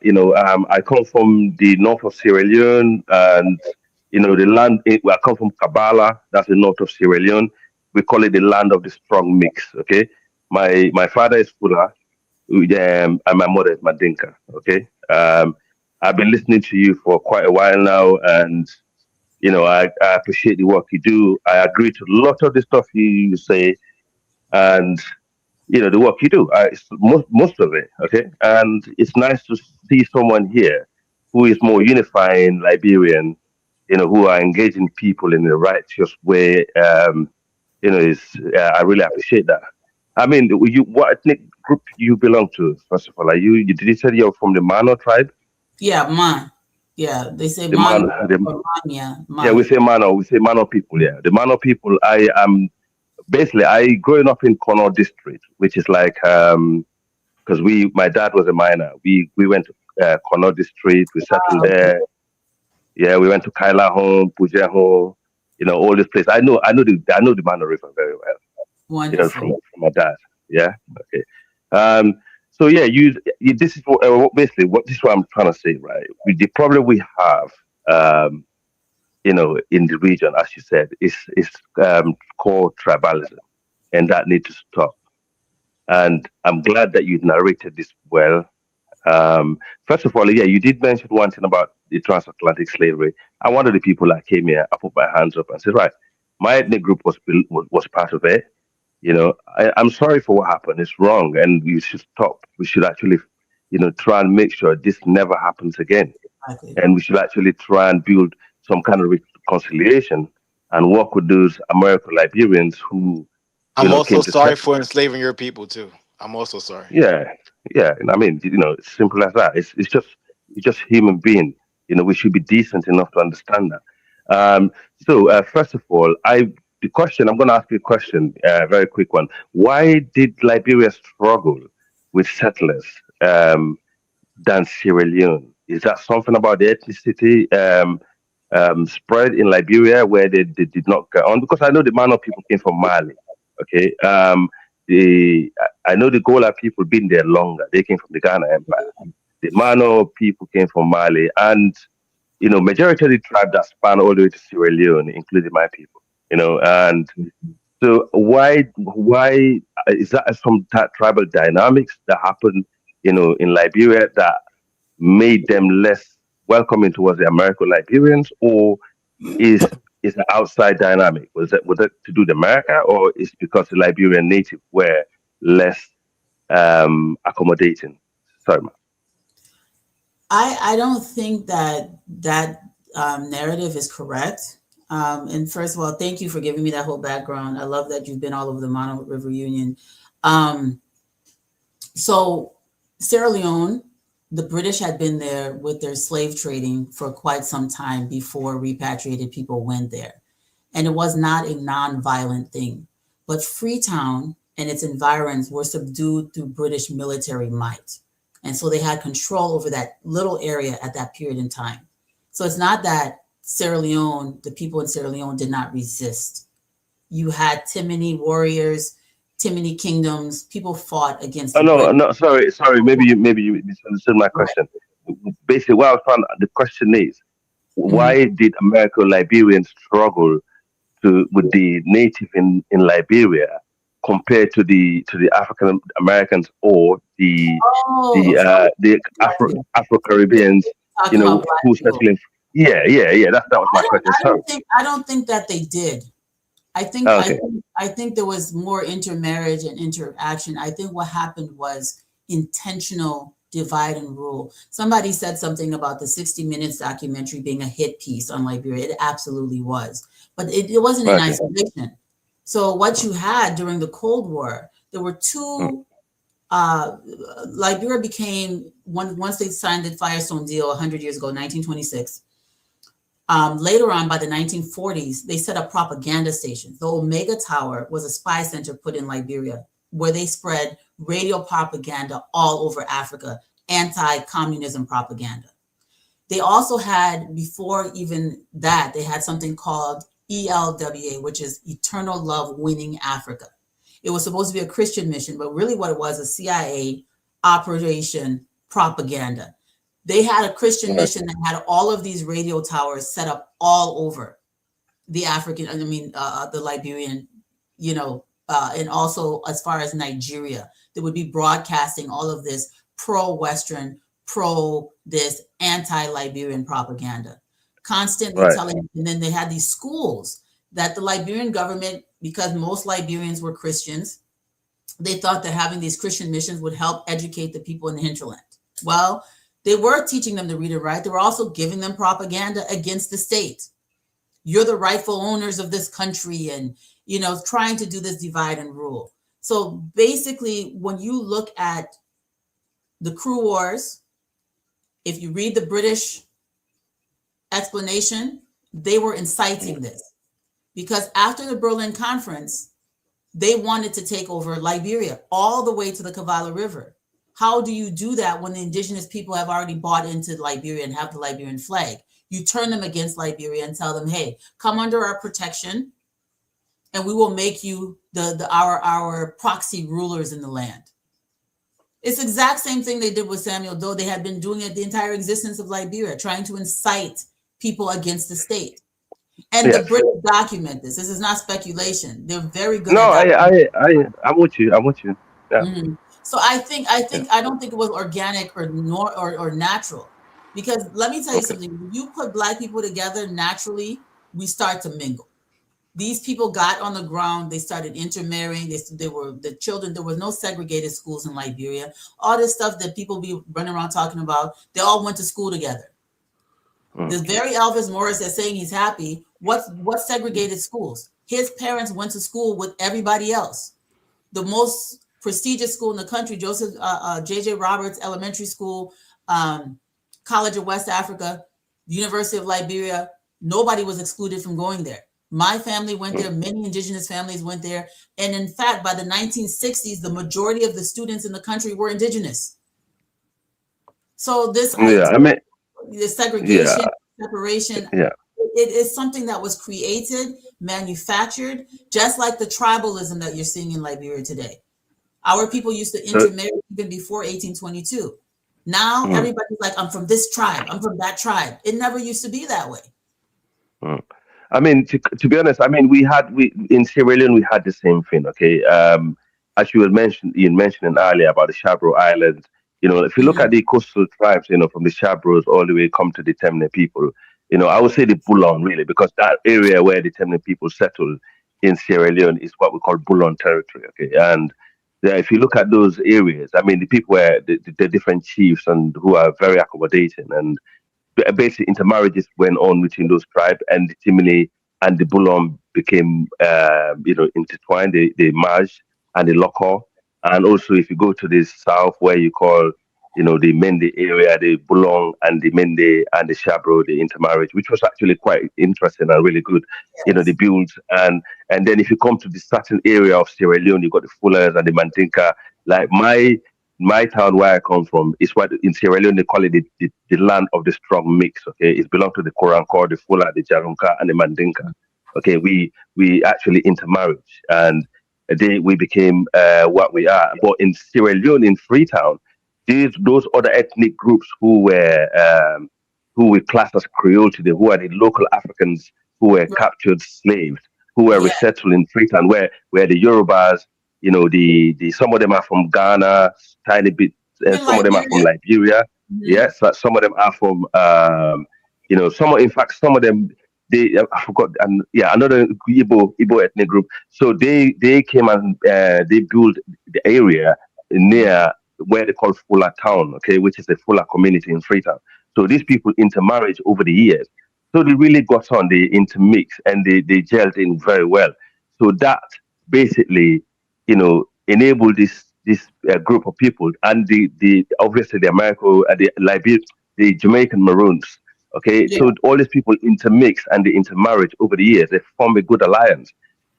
I come from the north of Sierra Leone, and the land. I come from Kabbalah. That's the north of Sierra Leone. We call it the land of the strong mix. Okay, my father is Fula, and my mother is Madinka. Okay, I've been listening to you for quite a while now, and I appreciate the work you do. I agree to a lot of the stuff you say, and the work you do. It's most of it, okay. And it's nice to see someone here who is more unifying Liberian, who are engaging people in a righteous way. Is I really appreciate that. I mean, what ethnic group you belong to? First of all, are you? Did you say you're from the Mano tribe? Yeah, man. Yeah, they say The man Man, or man. Yeah, yeah, man. We say Mano people. Yeah, the Mano people. I am basically I growing up in Kono district, which is like because my dad was a miner. We went to Kono district. We settled there. Yeah, we went to Kaila home, Pujeho, all this place. I know the Mano River very well. Wonderful. From my dad. Yeah. Okay. So yeah, this is basically this is what I'm trying to say, right? The problem we have, um, in the region, as you said, is called tribalism, and that needs to stop. And I'm glad that you narrated this well. First of all, yeah, you did mention one thing about the transatlantic slavery. I'm one of the people that came here. I put my hands up and said, right, my ethnic group was part of it. I'm sorry for what happened. It's wrong, and we should stop. We should actually, try and make sure this never happens again. Exactly. And we should actually try and build some kind of reconciliation and work with those American Liberians who, I'm also came to sorry settle. for enslaving your people too. I'm also sorry. Yeah, yeah. And I mean, it's simple as that. It's just human being. We should be decent enough to understand that. So first of all, the question I'm going to ask you a question, very quick one. Why did Liberia struggle with settlers than Sierra Leone? Is that something about the ethnicity spread in Liberia where they did not get on? Because I know the Mano people came from Mali. Okay. I know the Gola people been there longer. They came from the Ghana Empire. The Mano people came from Mali, and majority of the tribe that span all the way to Sierra Leone, including my people. And so why is that some tribal dynamics that happened, in Liberia that made them less welcoming towards the American Liberians, or is an outside dynamic? Was it to do with America, or is because the Liberian native were less accommodating? Sorry, man. I don't think that narrative is correct. And first of all, thank you for giving me that whole background. I love that you've been all over the Mono River Union. So Sierra Leone, the British had been there with their slave trading for quite some time before repatriated people went there. And it was not a non-violent thing. But Freetown and its environs were subdued through British military might. And so they had control over that little area at that period in time. So it's not that Sierra Leone, the people in Sierra Leone did not resist. You had Timini warriors, Timini kingdoms, people fought against Oh the British. no, sorry. Maybe you misunderstood my question. Basically, the question is, why did American Liberians struggle with the native in Liberia compared to the African Americans or the Afro Caribbeans, who settling? Yeah. That was my question. Sorry. I don't think that they did. I think there was more intermarriage and interaction. I think what happened was intentional divide and rule. Somebody said something about the 60 Minutes documentary being a hit piece on Liberia. It absolutely was. But it wasn't in isolation. So what you had during the Cold War, there were two, Liberia became, once they signed the Firestone deal 100 years ago, 1926, later on, by the 1940s, they set up propaganda stations. The Omega Tower was a spy center put in Liberia where they spread radio propaganda all over Africa, anti-communism propaganda. They also had, before even that, they had something called ELWA, which is Eternal Love Winning Africa. It was supposed to be a Christian mission, but really what it was, a CIA operation propaganda. They had a Christian mission that had all of these radio towers set up all over the the Liberian, and also as far as Nigeria, they would be broadcasting all of this pro-Western, pro-this anti-Liberian propaganda, constantly telling. And then they had these schools that the Liberian government, because most Liberians were Christians, they thought that having these Christian missions would help educate the people in the hinterland. Well, they were teaching them to read and write. They were also giving them propaganda against the state. You're the rightful owners of this country, and trying to do this divide and rule. So basically, when you look at the Crew Wars, if you read the British explanation, they were inciting this because after the Berlin Conference, they wanted to take over Liberia all the way to the Kavala River. How do you do that when the indigenous people have already bought into Liberia and have the Liberian flag? You turn them against Liberia and tell them, hey, come under our protection and we will make you our proxy rulers in the land. It's the exact same thing they did with Samuel Doe. They had been doing it the entire existence of Liberia, trying to incite people against the state. And the British document this. This is not speculation. They're very good. No, I'm with you. I'm with you. Yeah. Mm-hmm. So I don't think it was organic or natural, because let me tell you something. When you put Black people together naturally, we start to mingle. These people got on the ground. They started intermarrying. They were the children. There was no segregated schools in Liberia. All this stuff that people be running around talking about, they all went to school together. This very Elvis Morris that's saying he's happy. What segregated schools? His parents went to school with everybody else. The most prestigious school in the country, Joseph J.J. Roberts Elementary School, College of West Africa, University of Liberia. Nobody was excluded from going there. My family went there. Many indigenous families went there. And in fact, by the 1960s, the majority of the students in the country were indigenous. So this idea, the segregation, separation, it is something that was created, manufactured, just like the tribalism that you're seeing in Liberia today. Our people used to intermarry even before 1822. Now everybody's like, I'm from this tribe, I'm from that tribe. It never used to be that way. I mean, to be honest, I mean, we in Sierra Leone we had the same thing. Okay, as you were mentioning earlier about the Shabro Islands. If you look at the coastal tribes, from the Shabros all the way come to the Temne people, I would say the Bulon really, because that area where the Temne people settled in Sierra Leone is what we call Bulon territory. Okay, and if you look at those areas, I mean, the people were the different chiefs and who are very accommodating, and basically intermarriages went on between those tribes, and the Timini and the Bulon became, intertwined. They merged and the Loko. And also, if you go to the south, where you call, the Mende area, the Bulong and the Mende and the Shabro, the intermarriage, which was actually quite interesting and really good. Yes. The builds and then if you come to the certain area of Sierra Leone, you got the Fullers and the Mandinka. Like my town where I come from is what in Sierra Leone they call it the land of the strong mix. Okay, it belongs to the Korankor, the Fuller, the Jarunka, and the Mandinka. Okay, we actually intermarried and we became what we are. But in Sierra Leone, in Freetown, those other ethnic groups who were classed as Creole today, who are the local Africans who were captured slaves, who were resettled in Freetown, where the Yorubas, some of them are from Ghana, tiny bit, and some of them are from Liberia. Yes, some of them are from, some of them. I forgot, and another Igbo ethnic group. So they came and they built the area near where they call Fuller Town, okay, which is a Fuller community in Freetown. So these people intermarried over the years. So they really got on, they intermixed, and they gelled in very well. So that basically, enabled this group of people, and the obviously the the Jamaican Maroons. Okay, so all these people intermix and they intermarriage over the years. They form a good alliance.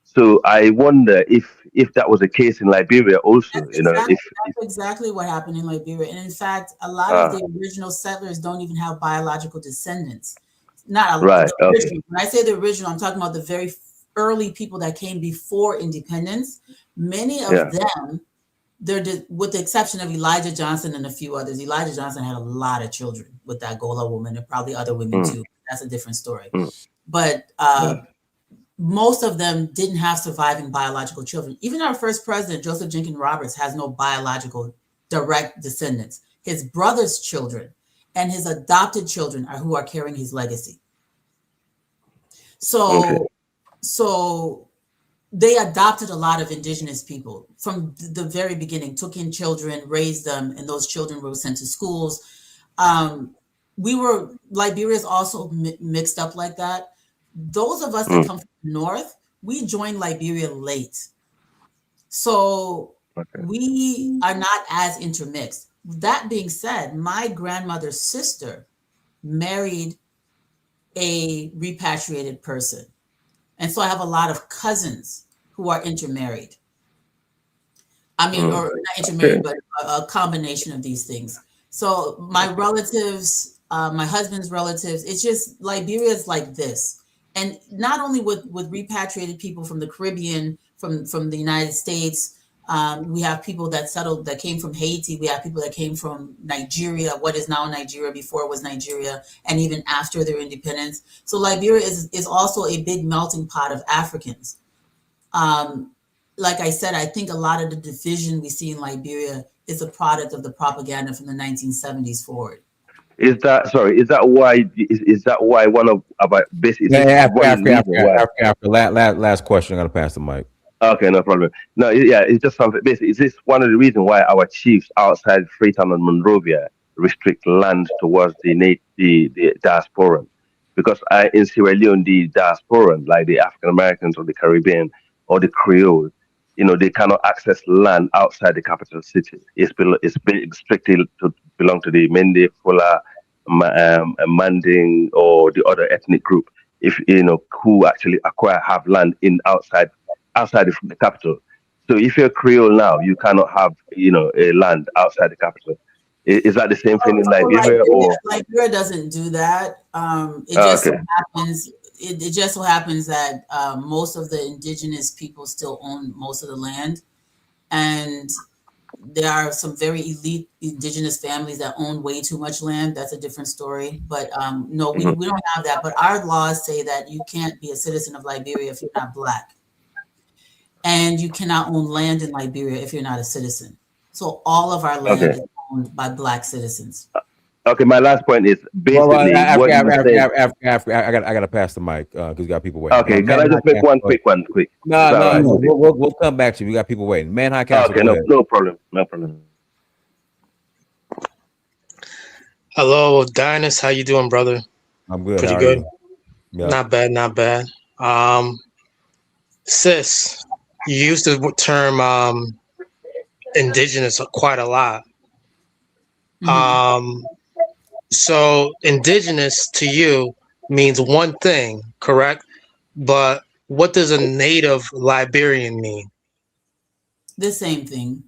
So I wonder if that was the case in Liberia also. That's exactly what happened in Liberia. And in fact, a lot of the original settlers don't even have biological descendants. Not a lot. Okay. When I say the original, I'm talking about the very early people that came before independence. Many of them, with the exception of Yeyja Johnson and a few others. Yeyja Johnson had a lot of children with that Gola woman, and probably other women too. That's a different story. But most of them didn't have surviving biological children. Even our first president, Joseph Jenkins Roberts, has no biological direct descendants. His brother's children and his adopted children are who are carrying his legacy. So they adopted a lot of indigenous people from the very beginning, took in children, raised them, and those children were sent to schools. Liberia is also mixed up like that. Those of us that come from the north, we joined Liberia late. So we are not as intermixed. That being said, my grandmother's sister married a repatriated person. And so I have a lot of cousins who are intermarried. I mean, or not intermarried, but a combination of these things. So my relatives, my husband's relatives, it's just Liberia is like this. And not only with repatriated people from the Caribbean, from the United States, we have people that settled, that came from Haiti. We have people that came from Nigeria, what is now Nigeria, before it was Nigeria, and even after their independence. So Liberia is also a big melting pot of Africans. Like I said, I think a lot of the division we see in Liberia is a product of the propaganda from the 1970s forward. Is that why one of about basically after last question, I'm gonna pass the mic. Okay, no problem. No, yeah, it's just something. Basically, is this one of the reasons why our chiefs outside Freetown and Monrovia restrict land towards the diasporan? Because in Sierra Leone, the diasporan, like the African Americans or the Caribbean or the Creole, they cannot access land outside the capital city. It's strictly to belong to the Mende, Fula, Manding, or the other ethnic group. If who actually have land in outside the capital. So if you're Creole now, you cannot have a land outside the capital. Is that the same thing in Liberia? Liberia doesn't do that. It just so happens that most of the indigenous people still own most of the land, and there are some very elite indigenous families that own way too much land. That's a different story. But no, we don't have that. But our laws say that you can't be a citizen of Liberia if you're not Black. And you cannot own land in Liberia if you're not a citizen. So all of our land is owned by Black citizens. Okay, my last point is basically I gotta pass the mic because we got people waiting. Okay, can I just make one quick? No, we'll come back to you. We got people waiting. Man, High Council. Okay, no problem. Hello, Dynus. How you doing, brother? I'm good. Pretty good. Yeah. Not bad. Sis, you used the term indigenous quite a lot. So indigenous to you means one thing, correct? But what does a native Liberian mean? The same thing.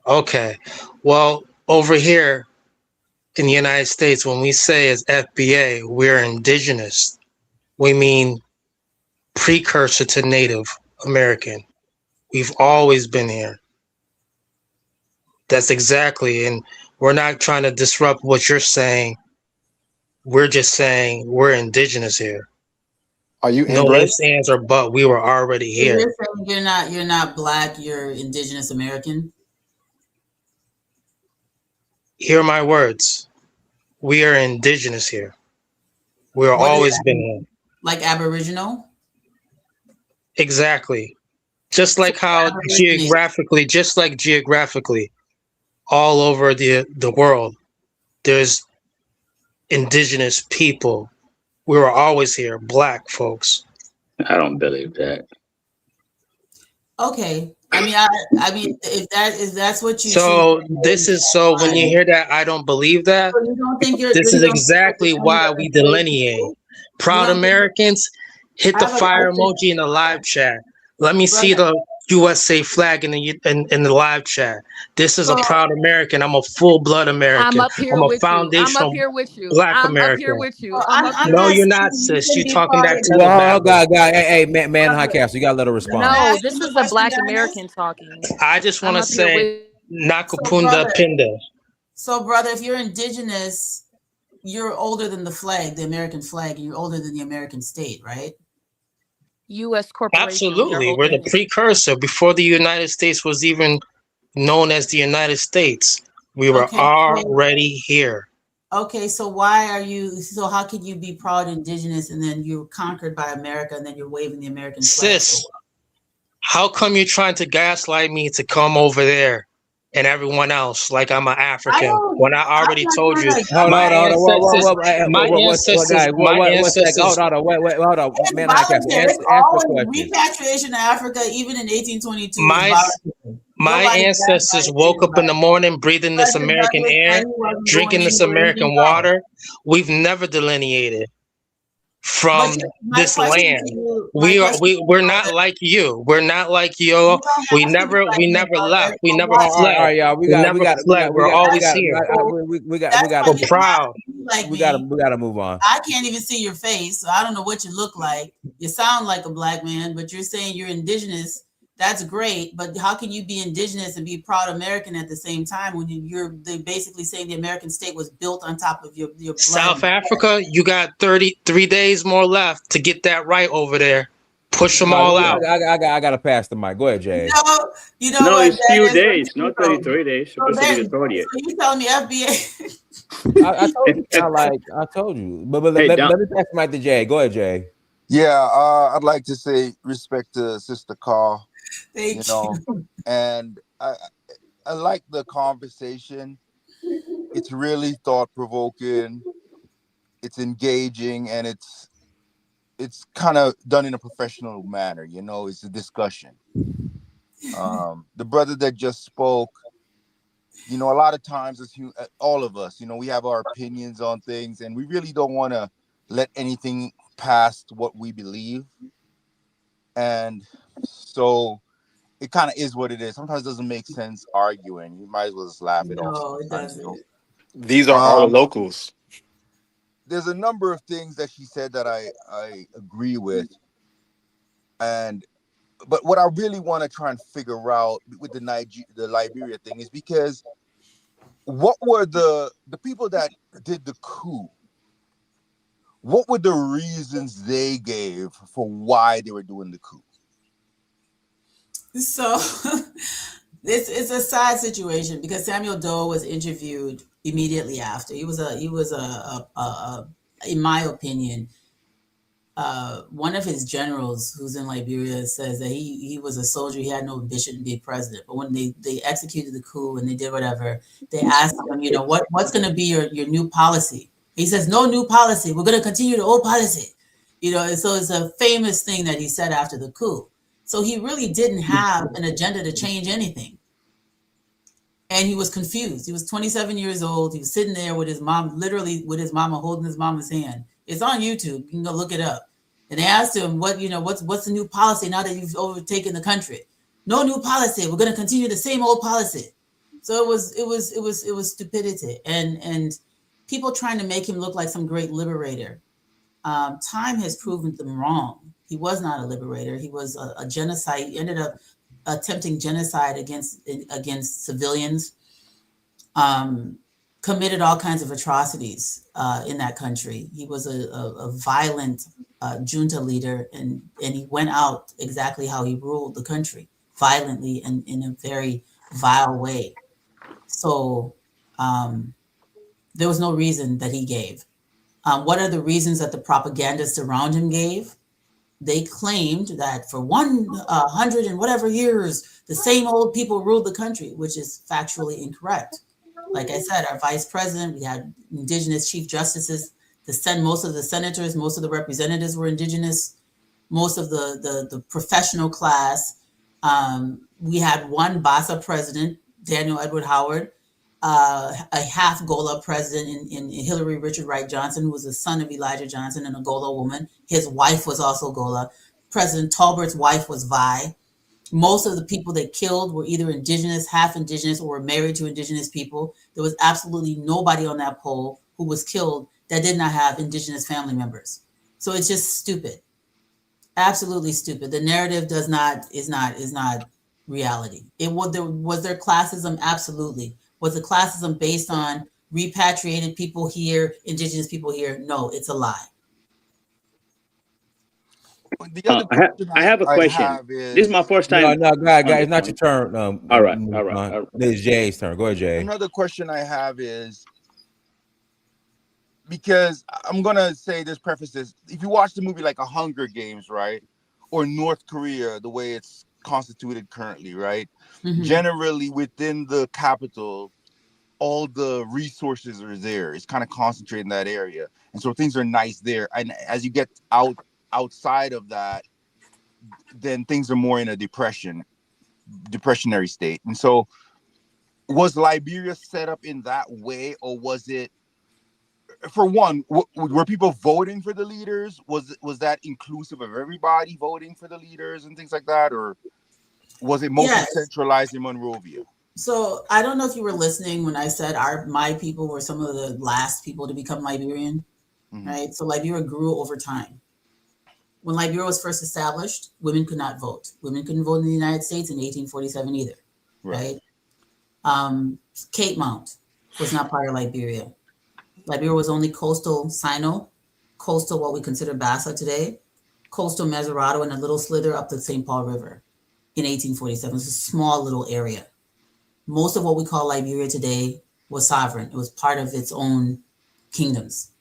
Okay. Well, over here in the United States, when we say as FBA, we're indigenous, we mean precursor to Native American. We've always been here. That's exactly, and we're not trying to disrupt what you're saying. We're just saying we're indigenous here. Are you no ifs, ands, or but? We were already here. You're saying you're not Black. You're indigenous American. Hear my words. We are indigenous here. We're always been here. Like Aboriginal. Exactly. Just like how geographically, all over the world, there's indigenous people. We were always here, Black folks. I don't believe that. Okay. I mean, if that's what you. So when you hear that, I don't believe that. So you don't think this is exactly why we delineate. Proud Americans, hit the fire emoji in the live chat. Let me see the USA flag in the live chat. This is a proud American. I'm a full-blood American. I'm up here with you. I'm up here with you. Black I'm American. up here with you. No, you're not, sis. You're talking that to the God. Hey, man, High Council, you gotta let her respond. No, this is a Black American talking. I just want to say, Nakapunda Pinda. So, brother, if you're indigenous, you're older than the flag, the American flag, and you're older than the American state, right? U.S. corporation. Absolutely. We're the precursor. Before the United States was even known as the United States, we were already here. Okay, so how could you be proud indigenous and then you're conquered by America and then you're waving the American flag? Sis, How come you're trying to gaslight me to come over there and everyone else like I'm an African when I already told you my ancestors, One second. Hold on. Wait. Hold on. It's Man, I can't voluntary. It's answer the all question. repatriation to Africa, even in 1822, is my voluntary. my Nobody ancestors gaslighted woke up in the anybody. morning, breathing this Frederick American Douglass air, said he wasn't going drinking this anywhere. He American know. water. We've never delineated from My this question land. to you, We're not like you. We're not like you. you don't We have to be never like me about left. that. We But never what? All fled. right, y'all. We never fled. We're always here. That's We why you don't have got to be like we me. got to move on. I can't even see your face, so I don't know what you look like. You sound like a black man, but you're saying you're indigenous. That's great, but how can you be indigenous and be proud American at the same time when they basically saying the American state was built on top of your blood? South Africa, you got 33 days more left to get that right over there. Push them all out. I got to pass the mic. Go ahead, Jay. You know No, what? it's few days, not 33 days. Supposed to be the 30th. So you telling me FBA? I told you. I told you. But let me pass the mic to Jay. Go ahead, Jay. Yeah, I'd like to say respect to Sister Carl. Thank you. And I like the conversation. It's really thought provoking. It's engaging, and it's kind of done in a professional manner. It's a discussion. The brother that just spoke, a lot of times as all of us, we have our opinions on things, and we really don't want to let anything past what we believe. And so it kind of is what it is. Sometimes it doesn't make sense arguing. You might as well just laugh it off. No, it doesn't. These are our locals. There's a number of things that she said that I agree with. But what I really want to try and figure out with the Liberia thing is because what were the people that did the coup? What were the reasons they gave for why they were doing the coup? So it's a sad situation because Samuel Doe was interviewed immediately after. He was in my opinion, one of his generals who's in Liberia says that he was a soldier. He had no ambition to be president. But when they executed the coup and they did whatever, they asked him, what's going to be your new policy? He says, no new policy. We're going to continue the old policy. And so it's a famous thing that he said after the coup. So he really didn't have an agenda to change anything. And he was confused. He was 27 years old. He was sitting there with his mom, literally with his mama, holding his mama's hand. It's on YouTube. You can go look it up. And they asked him, what's the new policy now that you've overtaken the country? No new policy. We're going to continue the same old policy. So it was stupidity. And people trying to make him look like some great liberator. Time has proven them wrong. He was not a liberator. He was a genocide. He ended up attempting genocide against civilians, committed all kinds of atrocities in that country. He was a violent junta leader, and he went out exactly how he ruled the country, violently and in a very vile way. So there was no reason that he gave. What are the reasons that the propagandists around him gave? They claimed that for 100 and whatever years, the same old people ruled the country, which is factually incorrect. Like I said, our vice president, we had indigenous chief justices. Most of the senators, most of the representatives were indigenous. Most of the professional class. We had one Bassa president, Daniel Edward Howard, a half Gola president in Hillary Richard Wright Johnson, who was the son of Elijah Johnson and a Gola woman. His wife was also Gola. President Talbert's wife was Vi. Most of the people they killed were either indigenous, half indigenous, or were married to indigenous people. There was absolutely nobody on that poll who was killed that did not have indigenous family members. So it's just stupid. Absolutely stupid. The narrative is not reality. Was there classism? Absolutely. Was the classism based on repatriated people here, indigenous people here? No, it's a lie. I have a question. This is my first time. No, guys, it's not your turn. All right. This is Jay's turn. Go ahead, Jay. Another question I have is, because I'm going to say this, preface this. If you watch the movie like A Hunger Games, right? Or North Korea, the way it's constituted currently, right? Mhm. Generally within the capital, all the resources are there. It's kind of concentrated in that area, and so things are nice there. And as you get outside of that, then things are more in a depressionary state. And so, was Liberia set up in that way, or was it, for one, were people voting for the leaders? Was that inclusive of everybody voting for the leaders and things like that, or was it mostly centralized in Monrovia? So I don't know if you were listening when I said my people were some of the last people to become Liberian, right? So Liberia grew over time. When Liberia was first established, women could not vote. Women couldn't vote in the United States in 1847 either, right? Cape Mount was not part of Liberia. Liberia was only coastal Sino, coastal what we consider Bassa today, coastal Mesurado, and a little slither up the St. Paul River in 1847. It's a small little area. Most of what we call Liberia today was sovereign. It was part of its own kingdoms.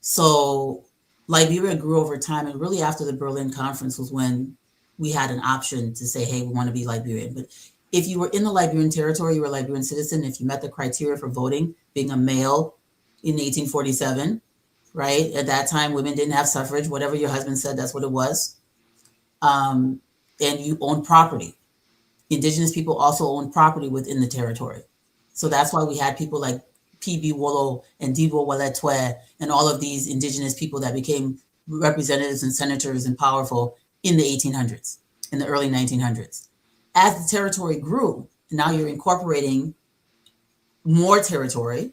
So Liberia grew over time, and really after the Berlin Conference was when we had an option to say, hey, we want to be Liberian. But if you were in the Liberian territory, you were a Liberian citizen. If you met the criteria for voting, being a male in 1847, right? At that time, women didn't have suffrage. Whatever your husband said, that's what it was. And you owned property. Indigenous people also owned property within the territory. So that's why we had people like P.B. Wollo and Dibo Waletwe and all of these indigenous people that became representatives and senators and powerful in the 1800s, in the early 1900s. As the territory grew, now you're incorporating more territory.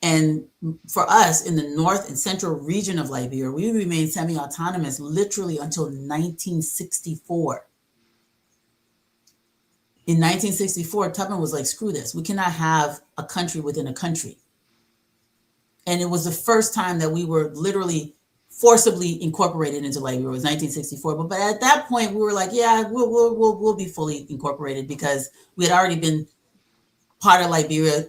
And for us in the north and central region of Liberia, we remained semi-autonomous literally until 1964. In 1964, Tubman was like, screw this. We cannot have a country within a country. And it was the first time that we were literally forcibly incorporated into Liberia. It was 1964. But at that point, we were like, yeah, we'll be fully incorporated because we had already been part of Liberia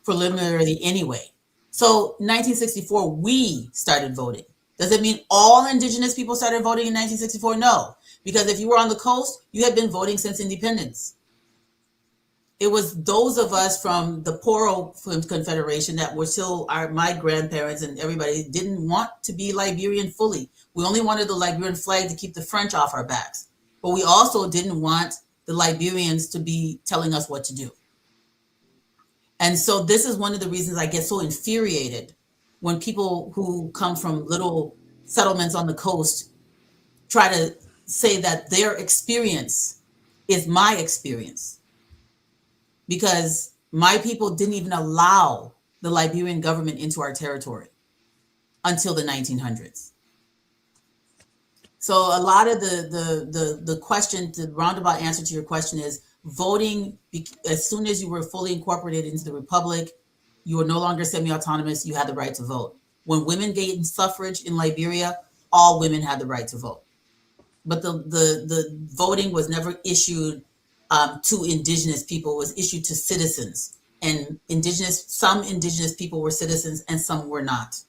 preliminarily anyway. So 1964, we started voting. Does it mean all indigenous people started voting in 1964? No, because if you were on the coast, you had been voting since independence. It was those of us from the Poro Confederation that were still my grandparents and everybody didn't want to be Liberian fully. We only wanted the Liberian flag to keep the French off our backs. But we also didn't want the Liberians to be telling us what to do. And so this is one of the reasons I get so infuriated when people who come from little settlements on the coast try to say that their experience is my experience. Because my people didn't even allow the Liberian government into our territory until the 1900s. So a lot of the question, the roundabout answer to your question is voting, as soon as you were fully incorporated into the republic, you were no longer semi-autonomous, you had the right to vote. When women gained suffrage in Liberia, all women had the right to vote. But the voting was never issued to indigenous people, was issued to citizens, and some indigenous people were citizens and some were not,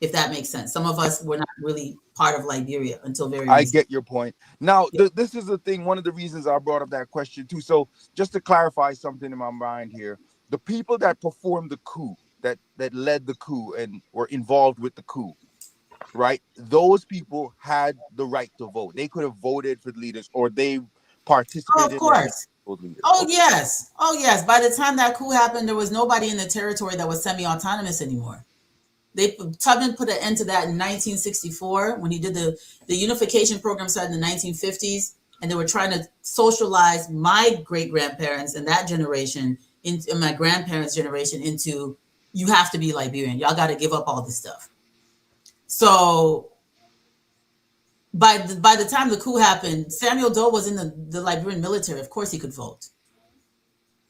if that makes sense. Some of us were not really part of Liberia until very recently. I get your point. Now, this is the thing, one of the reasons I brought up that question too. So just to clarify something in my mind here, the people that performed the coup, that led the coup and were involved with the coup, right? Those people had the right to vote. They could have voted for the leaders, or they participated. Oh, of course. Oh, yes. Oh, yes. By the time that coup happened, there was nobody in the territory that was semi-autonomous anymore. Tubman put an end to that in 1964 when he did the unification program started in the 1950s, and they were trying to socialize my great-grandparents and that generation and my grandparents' generation into, you have to be Liberian. Y'all got to give up all this stuff. So by the time the coup happened, Samuel Doe was in the Liberian military. Of course he could vote.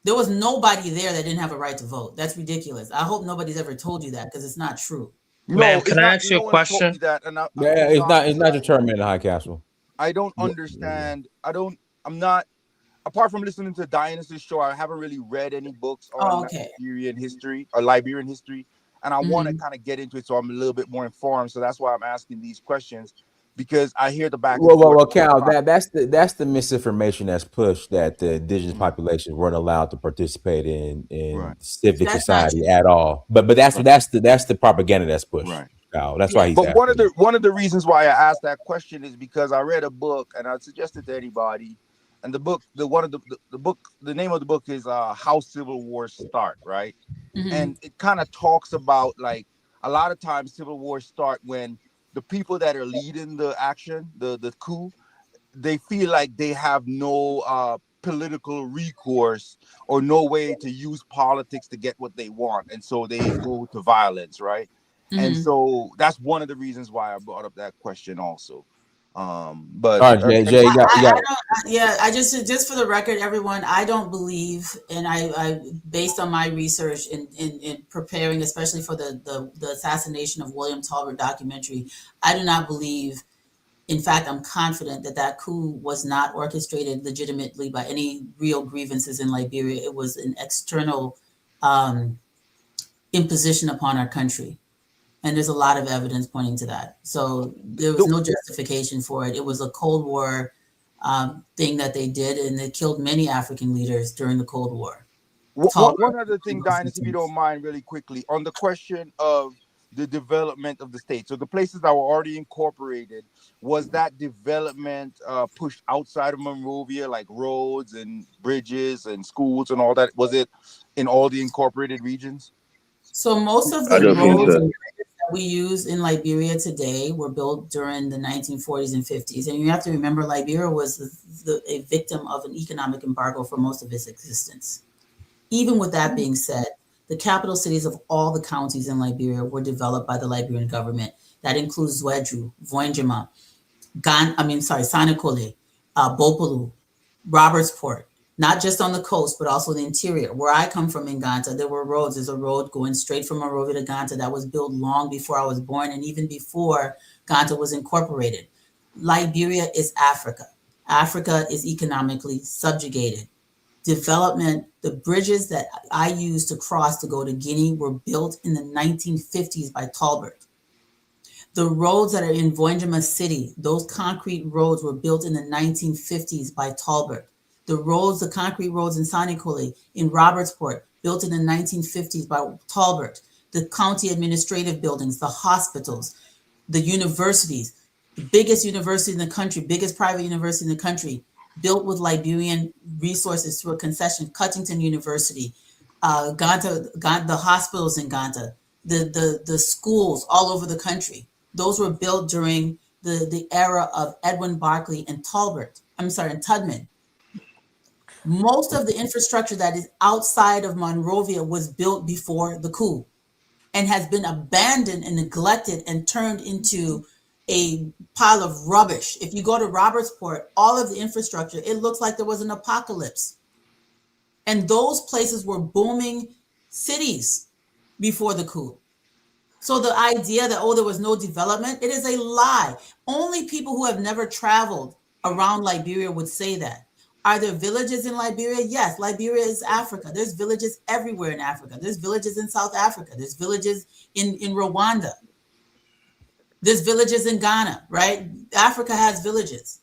There was nobody there that didn't have a right to vote. That's ridiculous. I hope nobody's ever told you that, because it's not true. Ma'am, can I ask you a question? It's not determined in High Castle. I don't understand. I'm not, apart from listening to Diana's show, I haven't really read any books on Liberian history or Liberian history. And I want to kind of get into it so I'm a little bit more informed. So that's why I'm asking these questions. because I hear the back and Well, forth. Cal, that's the misinformation that's pushed, that the indigenous populations weren't allowed to participate in civic That's not society true. at all. But that's the propaganda that's pushed, Cal. That's why he's But asking. one of the reasons why I asked that question is because I read a book, and I'd suggest it to anybody. And the book, the name of the book is How Civil Wars Start, right? And it kind of talks about, like, a lot of times civil wars start when the people that are leading the action, the coup, they feel like they have no political recourse or no way to use politics to get what they want, and so they go to violence, right? And so that's one of the reasons why I brought up that question also. But all right, Jay, you got. I just for the record, everyone, I don't believe, and I based on my research in preparing, especially for the assassination of William Talbot documentary, I do not believe. In fact, I'm confident that that coup was not orchestrated legitimately by any real grievances in Liberia. It was an external imposition upon our country. And there's a lot of evidence pointing to that. So there was no justification for it. It was a Cold War thing that they did, and they killed many African leaders during the Cold War. One other thing, Dynasty, if you don't mind, really quickly, on the question of the development of the state. So the places that were already incorporated, was that development pushed outside of Monrovia, like roads and bridges and schools and all that? Was it in all the incorporated regions? So most of the roads and bridges that we use in Liberia today were built during the 1940s and 50s. And you have to remember, Liberia was a victim of an economic embargo for most of its existence. Even with that being said, the capital cities of all the counties in Liberia were developed by the Liberian government. That includes Zwedru, Voinjima, Sanakole, Bopolu, Robertsport, not just on the coast, but also the interior. Where I come from in Ganta, there were roads. There's a road going straight from Monrovia to Ganta that was built long before I was born, and even before Ganta was incorporated. Liberia is Africa. Africa is economically subjugated. Development, the bridges that I used to cross to go to Guinea were built in the 1950s by Talbot. The roads that are in Voinjima City, those concrete roads were built in the 1950s by Talbot. The concrete roads in Sanakole, in Robertsport, built in the 1950s by Talbot. The county administrative buildings, the hospitals, the universities, the biggest university in the country, biggest private university in the country, built with Liberian resources through a concession, Cuttington University, the hospitals in Ganta, the schools all over the country. Those were built during the era of Edwin Barclay and Tudman. Most of the infrastructure that is outside of Monrovia was built before the coup and has been abandoned and neglected and turned into a pile of rubbish. If you go to Robertsport, all of the infrastructure, it looks like there was an apocalypse. And those places were booming cities before the coup. So the idea that, there was no development, it is a lie. Only people who have never traveled around Liberia would say that. Are there villages in Liberia? Yes, Liberia is Africa. There's villages everywhere in Africa. There's villages in South Africa. There's villages in Rwanda. There's villages in Ghana, right? Africa has villages.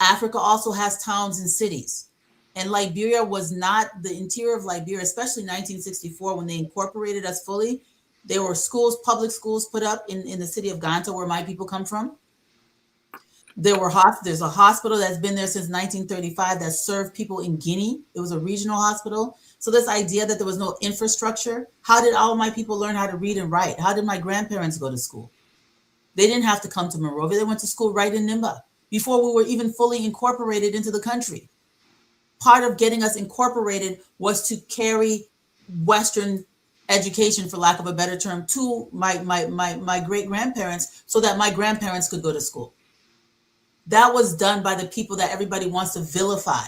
Africa also has towns and cities. And Liberia was not the interior of Liberia, especially 1964 when they incorporated us fully. There were schools, public schools put up in the city of Ganta, where my people come from. There's a hospital that's been there since 1935 that served people in Guinea. It was a regional hospital. So this idea that there was no infrastructure, how did all my people learn how to read and write? How did my grandparents go to school? They didn't have to come to Monrovia. They went to school right in Nimba before we were even fully incorporated into the country. Part of getting us incorporated was to carry Western education, for lack of a better term, to my great-grandparents so that my grandparents could go to school. That was done by the people that everybody wants to vilify.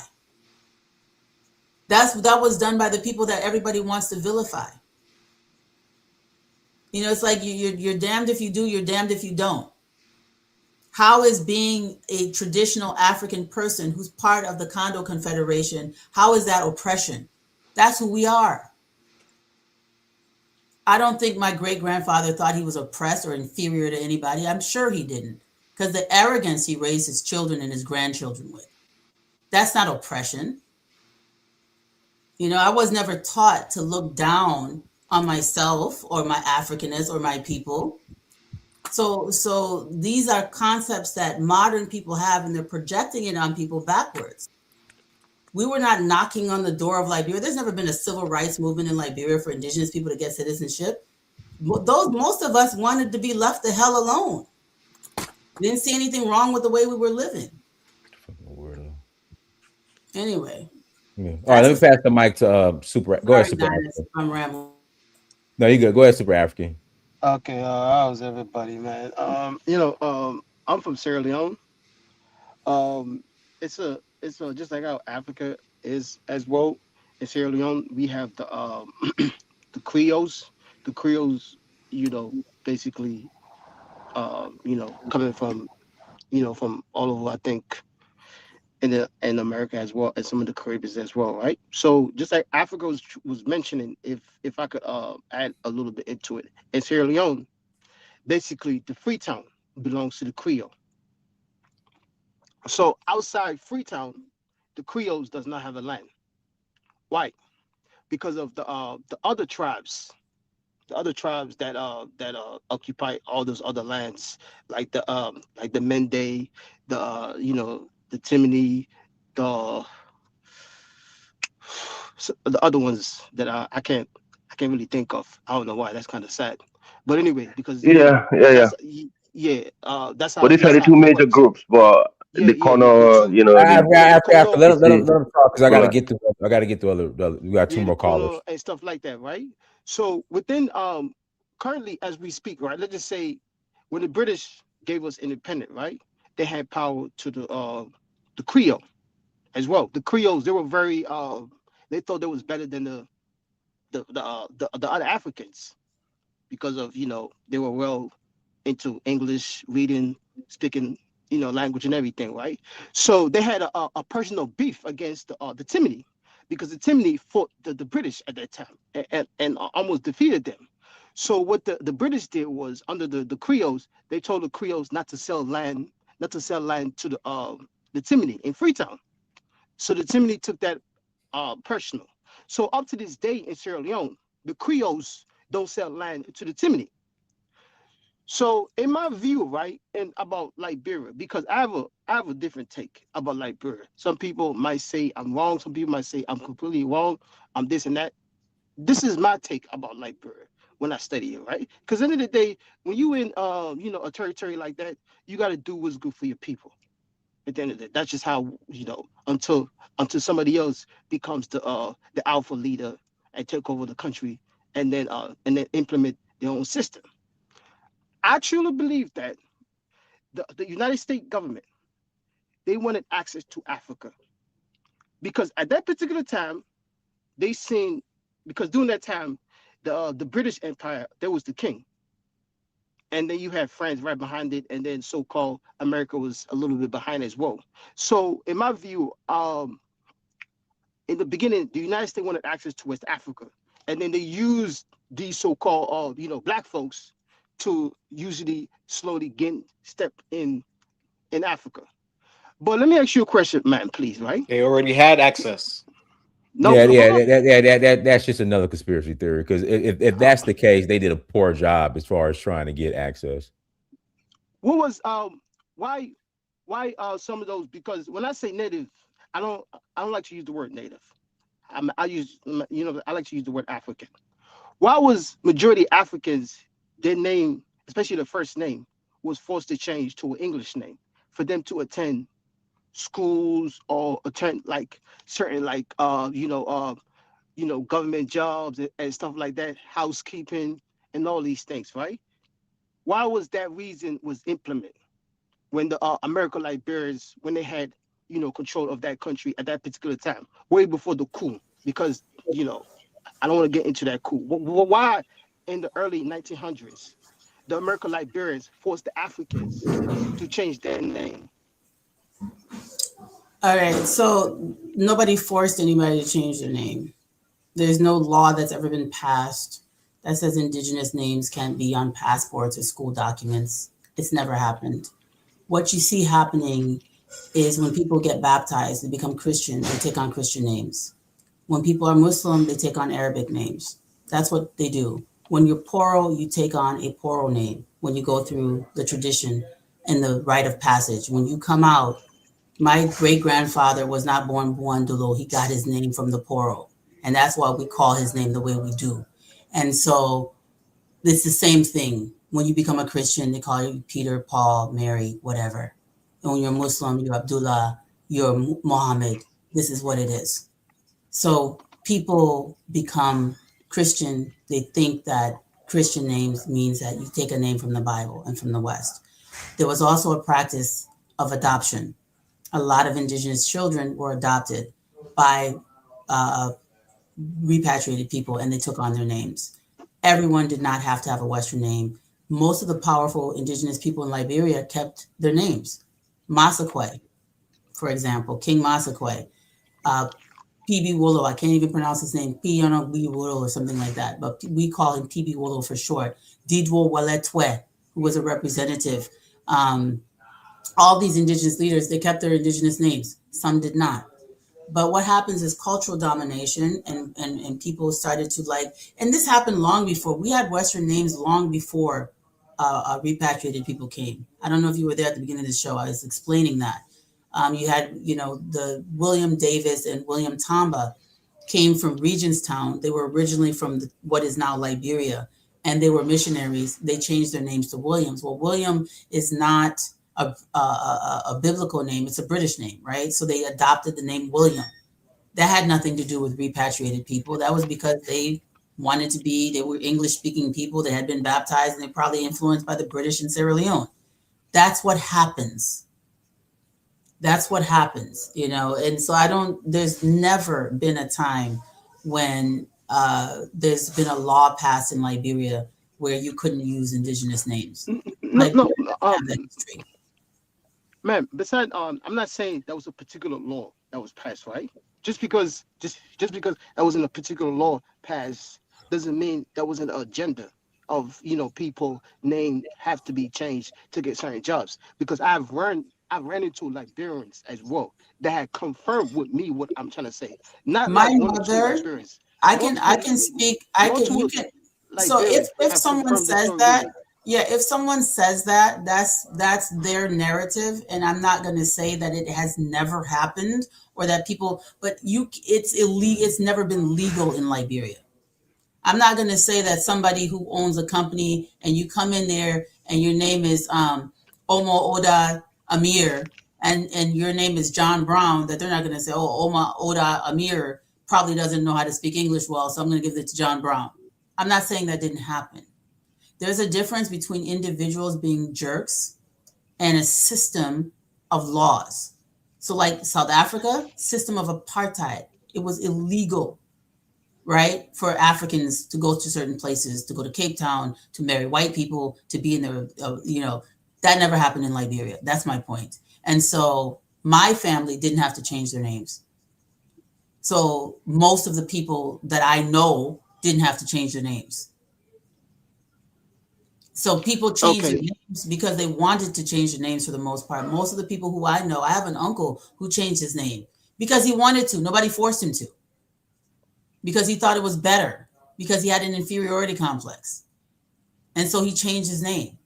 That was done by the people that everybody wants to vilify. It's like you're damned if you do, you're damned if you don't. How is being a traditional African person who's part of the Congo Confederation, how is that oppression? That's who we are. I don't think my great-grandfather thought he was oppressed or inferior to anybody. I'm sure he didn't. because the arrogance he raised his children and his grandchildren with. That's not oppression. You know, I was never taught to look down on myself or my Africanness or my people. So these are concepts that modern people have, and they're projecting it on people backwards. We were not knocking on the door of Liberia. There's never been a civil rights movement in Liberia for indigenous people to get citizenship. Most of us wanted to be left the hell alone. Didn't see anything wrong with the way we were living. Anyway. Yeah. All right, let me pass the mic to Super. Go ahead, Super African. I'm rambling. No, you good. Go ahead, Super African. Okay, how's everybody, man? I'm from Sierra Leone. It's just like how Africa is as well. In Sierra Leone, we have the the Creoles. The Creoles, basically, coming from, from all over, I think, in America as well, and some of the Caribbean as well, right? So just like Africa was mentioning, if I could add a little bit into it, in Sierra Leone, basically the Freetown belongs to the Creole. So outside Freetown, the Creoles does not have a land. Why? Because of the other tribes, that occupy all those other lands, like the Mende, the Timini, the other ones that I can't really think of. I don't know why. That's kind of sad. But anyway, because yeah. That's how. But these are the two major groups, but the corner, let them talk because I got to get to. I got to get to other. We got two more callers and stuff like that, right? So within currently as we speak, right? Let's just say when the British gave us independence, right? They had power to the Creole as well. The Creoles, they were very they thought they was better than the other Africans because of they were well into English, reading, speaking, language and everything, right? So they had a personal beef against the Timini, because the Timini fought the British at that time and almost defeated them. So what the British did was, under the Creoles, they told the Creoles not to sell land to the Timini in Freetown. So the Timini took that personal. So up to this day in Sierra Leone, the Creoles don't sell land to the Timini. So in my view, right, and about Liberia, because I have a different take about Liberia. Some people might say I'm wrong. Some people might say I'm completely wrong. I'm this and that. This is my take about Liberia when I study it, right? Because at the end of the day, when you in a territory like that, you got to do what's good for your people. At the end of the day, that's just how until somebody else becomes the alpha leader and take over the country, and then implement their own system. I truly believe that the United States government, they wanted access to Africa, because at that particular time, they seen, because during that time, the British Empire, there was the king, and then you had France right behind it, and then so-called America was a little bit behind as well. So in my view, in the beginning, the United States wanted access to West Africa, and then they used these so-called black folks to usually slowly step in Africa. But let me ask you a question, man, please, right? They already had access. No, that's just another conspiracy theory, because if that's the case, they did a poor job as far as trying to get access. What was why some of those? Because when I say native, I don't like to use the word native. I like to use the word African. Why was majority Africans, their name, especially the first name, was forced to change to an English name for them to attend schools or attend certain government jobs and stuff like that, housekeeping and all these things, right? Why was that reason was implemented when the American Liberians, when they had control of that country at that particular time, way before the coup? Because I don't want to get into that coup. Why in the early 1900s the American Liberians forced the Africans to change their name? All right, so nobody forced anybody to change their name. There's no law that's ever been passed that says indigenous names can't be on passports or school documents. It's never happened. what you see happening is when people get baptized, they become Christian, they take on Christian names. When people are Muslim, they take on Arabic names. That's what they do. When you're Poro, you take on a Poro name when you go through the tradition and the rite of passage. When you come out, my great-grandfather was not born Buandulo. He got his name from the Poro. And that's why we call his name the way we do. And so it's the same thing. When you become a Christian, they call you Peter, Paul, Mary, whatever. And when you're Muslim, you're Abdullah, you're Muhammad. This is what it is. So people become Christian. They think that Christian names means that you take a name from the Bible and from the West. There was also a practice of adoption. A lot of indigenous children were adopted by repatriated people, and they took on their names. Everyone did not have to have a Western name. Most of the powerful indigenous people in Liberia kept their names. Massaquoi, for example, King Massaquoi, P.B. Wolo, I can't even pronounce his name, Piano B. Wolo or something like that, but we call him P.B. Wolo for short. Didwo Waletwe, who was a representative. All these indigenous leaders, they kept their indigenous names. Some did not. But what happens is cultural domination, and people started to and this happened long before. We had Western names long before repatriated people came. I don't know if you were there at the beginning of the show. I was explaining that. You had, the William Davis and William Tamba came from Regentstown. They were originally from what is now Liberia, and they were missionaries. They changed their names to Williams. Well, William is not a biblical name. It's a British name, right? So they adopted the name William. That had nothing to do with repatriated people. That was because they wanted to be, they were English-speaking people. They had been baptized, and they're probably influenced by the British in Sierra Leone. That's what happens. That's what happens, and so there's never been a time when there's been a law passed in Liberia where you couldn't use indigenous names. Man, besides, I'm not saying that was a particular law that was passed, right? Just because that wasn't a particular law passed doesn't mean that was an agenda of, people named have to be changed to get certain jobs. Because I've ran into Liberians as well that had confirmed with me what I'm trying to say. Not my like mother. Experience. I can speak. You can. So if someone says that, if someone says that, that's their narrative, and I'm not going to say that it has never happened or that people. But it's illegal. It's never been legal in Liberia. I'm not going to say that somebody who owns a company and you come in there and your name is Omo Oda Amir and your name is John Brown, that they're not going to say, oh, Oma Oda Amir probably doesn't know how to speak English well, so I'm going to give it to John Brown. I'm not saying that didn't happen. There's a difference between individuals being jerks and a system of laws. So like South Africa, system of apartheid. It was illegal, right, for Africans to go to certain places, to go to Cape Town, to marry white people, to be in their, that never happened in Liberia. That's my point. And so my family didn't have to change their names. So most of the people that I know didn't have to change their names. So people changed their names because they wanted to change their names for the most part. Most of the people who I know, I have an uncle who changed his name because he wanted to. Nobody forced him to. Because he thought it was better. Because he had an inferiority complex. And so he changed his name.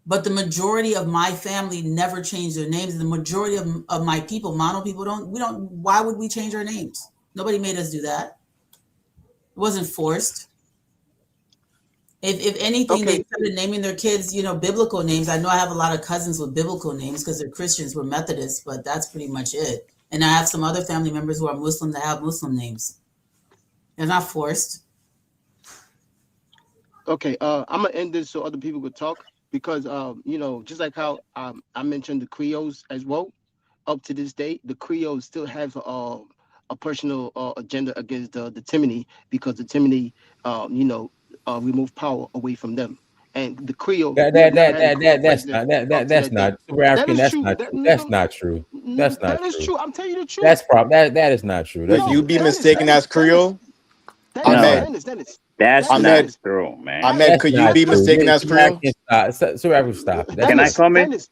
But the majority of my family never changed their names. The majority of my people, Mono people, why would we change our names? Nobody made us do that. It wasn't forced. If anything, they started naming their kids, biblical names. I know I have a lot of cousins with biblical names because they're Christians, we're Methodists, but that's pretty much it. And I have some other family members who are Muslim that have Muslim names. They're not forced. Okay, I'm gonna end this so other people could talk because just like how I mentioned the Creoles as well, up to this day, the Creoles still have a personal agenda against the Timini because the Timini, remove power away from them. And the Creole that's not super African. That's not true. That's not true. That's not true. That is true. I'm telling you the truth. That's that is not true. If you be mistaken as Creole, Dennis. That's not true, man. Ahmed, could you be mistaken as Creole? Super African, stop. Can I comment?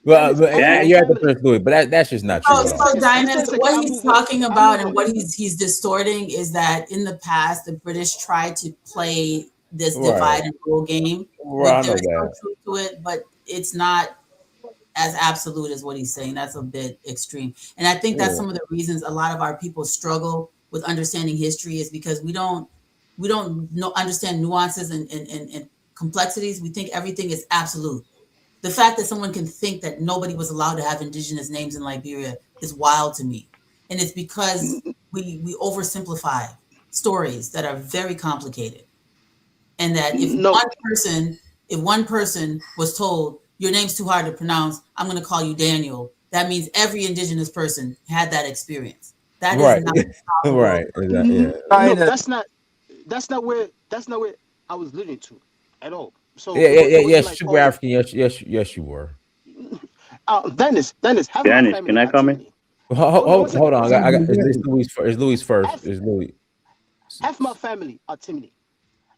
Well, you're at the Prince Louis, but that's just not true. So Dinah, what he's talking about and what he's distorting is that in the past, the British tried to play this divide and rule game. There's some truth to it, but it's not as absolute as what he's saying. That's a bit extreme. And I think that's some of the reasons a lot of our people struggle with understanding history is because we don't understand nuances and complexities. We think everything is absolute. The fact that someone can think that nobody was allowed to have indigenous names in Liberia is wild to me. And it's because we oversimplify stories that are very complicated. And that if one person was told, your name's too hard to pronounce, I'm going to call you Daniel, that means every indigenous person had that experience. That is not right. No, that's not where I was leading to at all. So yes, like, super African. Yes, you were. Dennis, have Dennis, my family. can I come in? Hold on. I got it's Louis first. It's Louis. Half my family are Timini.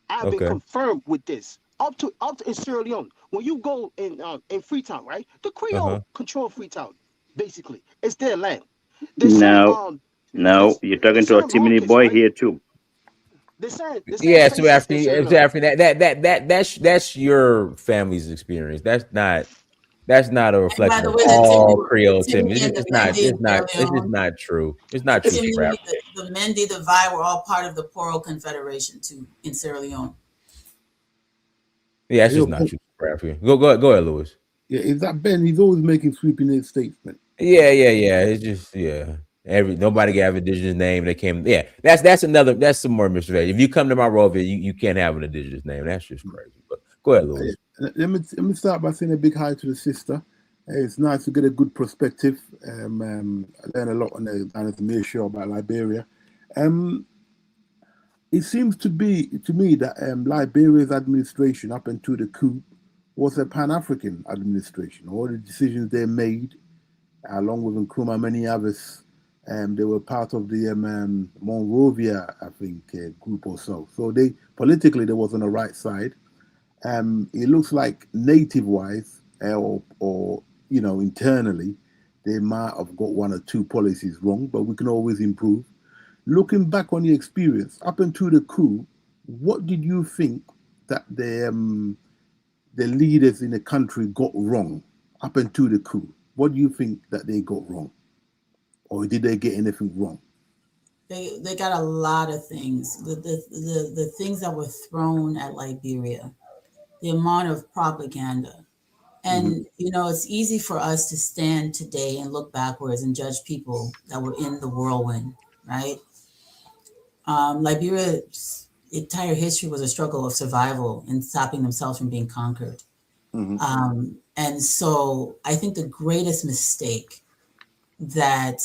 I've been confirmed with this. Up to in Sierra Leone, when you go in Freetown, right? The Creole control Freetown. Basically, it's their land. No, you're talking to a Timini boy here too. Yeah, super African. That's your family's experience. That's not a reflection of all Creole Timmy. It's just not true. It's not true. The Mendi, the Vai were all part of the Poro Confederation too in Sierra Leone. Yeah, it's just not true. Go ahead, Louis. Yeah, is that Ben? He's always making sweeping statements. Yeah. It's just nobody can have an indigenous name. They came. Yeah, that's some more mystery. If you come to my role, you can't have an indigenous name. That's just crazy. But go ahead, Louis. Let me start by saying a big hi to the sister. It's nice to get a good perspective. I learn a lot on the Mere show about Liberia. It seems to me that Liberia's administration up until the coup was a Pan-African administration. All the decisions they made, along with Nkrumah, many others, they were part of the Monrovia, I think, group or so. So politically, they was on the right side. It looks like native-wise, or internally, they might have got one or two policies wrong, but we can always improve. Looking back on your experience up until the coup, what did you think that the leaders in the country got wrong up until the coup? What do you think that they got wrong, or did they get anything wrong? They got a lot of things. The things that were thrown at Liberia, the amount of propaganda. And, it's easy for us to stand today and look backwards and judge people that were in the whirlwind, right? Liberia's entire history was a struggle of survival and stopping themselves from being conquered. And so I think the greatest mistake that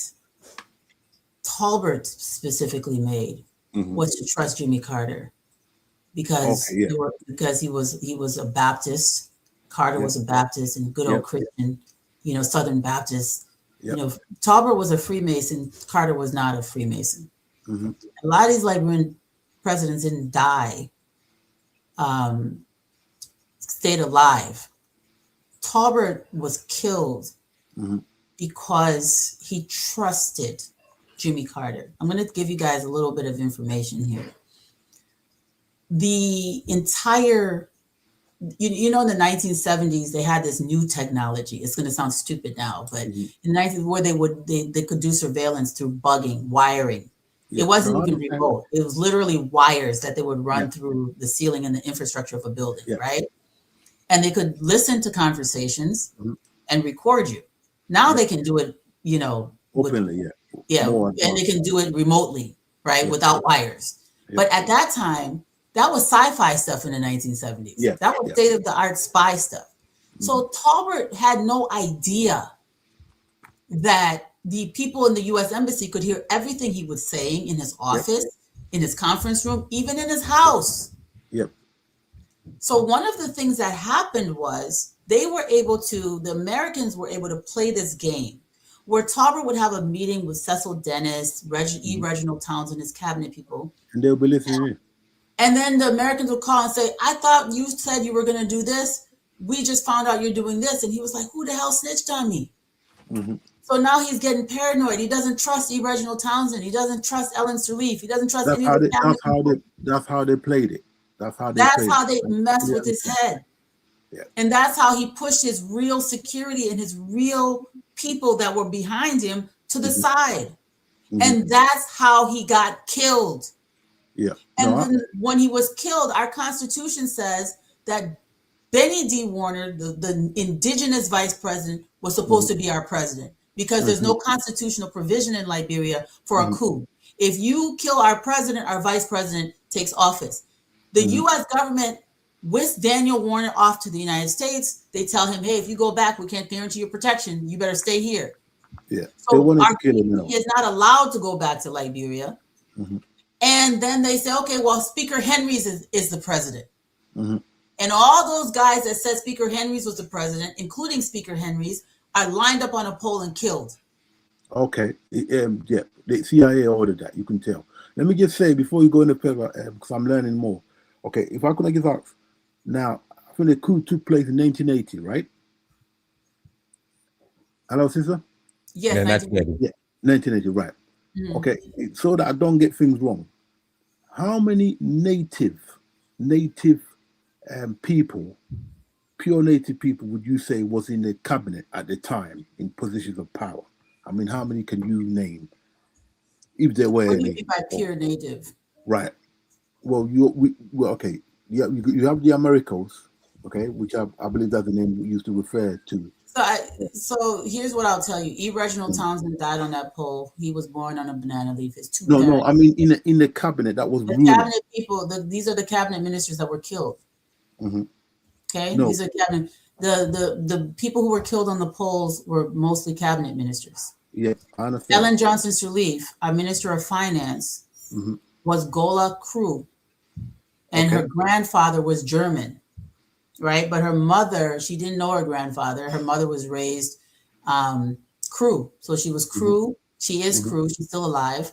Talbert specifically made was to trust Jimmy Carter. Because he was a Baptist, Carter was a Baptist, and good old Christian, Southern Baptist. Talbert was a Freemason. Carter was not a Freemason. A lot of these Liberian presidents didn't die, stayed alive. Talbert was killed because he trusted Jimmy Carter. I'm going to give you guys a little bit of information here. The entire, in the 1970s, they had this new technology. It's going to sound stupid now, but in the 90s, where they could do surveillance through bugging, wiring. It wasn't even remote. It was literally wires that they would run through the ceiling and the infrastructure of a building, right? And they could listen to conversations and record you. Now they can do it, openly, and they can do it remotely, right, without wires. But at that time, that was sci-fi stuff in the 1970s. That was state-of-the-art spy stuff. So Talbert had no idea that the people in the U.S. Embassy could hear everything he was saying in his office, in his conference room, even in his house. So one of the things that happened was the Americans were able to play this game where Talbert would have a meeting with Cecil Dennis, Reginald Townsend, his cabinet people. And they'll be listening. And then the Americans would call and say, I thought you said you were going to do this. we just found out you're doing this. And he was like, who the hell snitched on me? Mm-hmm. So now he's getting paranoid. He doesn't trust E. Reginald Townsend. He doesn't trust Ellen Sirleaf. He doesn't trust That's any how of the they. cabinet people. That's how they played it. That's how they. That's played how it. they messed with his head. Yeah. And that's how he pushed his real security and his real people that were behind him to the side. Mm-hmm. And that's how he got killed. Yeah. And then when he was killed, our Constitution says that Benny D. Warner, the indigenous vice president, was supposed to be our president because there's no constitutional provision in Liberia for a coup. If you kill our president, our vice president takes office. The U.S. government whisked Daniel Warner off to the United States. They tell him, hey, if you go back, we can't guarantee your protection. You better stay here. Yeah. So he is not allowed to go back to Liberia. And then they say, okay, well, Speaker Henrys is the president. And all those guys that said Speaker Henrys was the president, including Speaker Henrys, are lined up on a pole and killed. Okay. Yeah, the CIA ordered that. You can tell. Let me just say before you go into further, because I'm learning more. Okay, if I could just ask, now I think the coup took place in 1980, right? Hello, sister. Yes, yeah, 1980, right? Okay, so that I don't get things wrong. How many native people, pure native people, would you say was in the cabinet at the time in positions of power? I mean, how many can you name? If there were any. What do you mean by pure native? Right. Well, okay. You have the Americans, okay, which I believe that's the name we used to refer to. So here's what I'll tell you. E. Reginald Townsend died on that pole. He was born on a banana leaf. His two parents. No. I mean, in the cabinet that was ruling. Cabinet people. These are the cabinet ministers that were killed. Okay, these are cabinet. The people who were killed on the poles were mostly cabinet ministers. Yeah, I understand. Ellen Johnson Sirleaf, our Minister of Finance, was Gola Crew, and her grandfather was German. Right, but her mother, she didn't know her grandfather. Her mother was raised Crew, so she was Crew. She is Crew. She's still alive.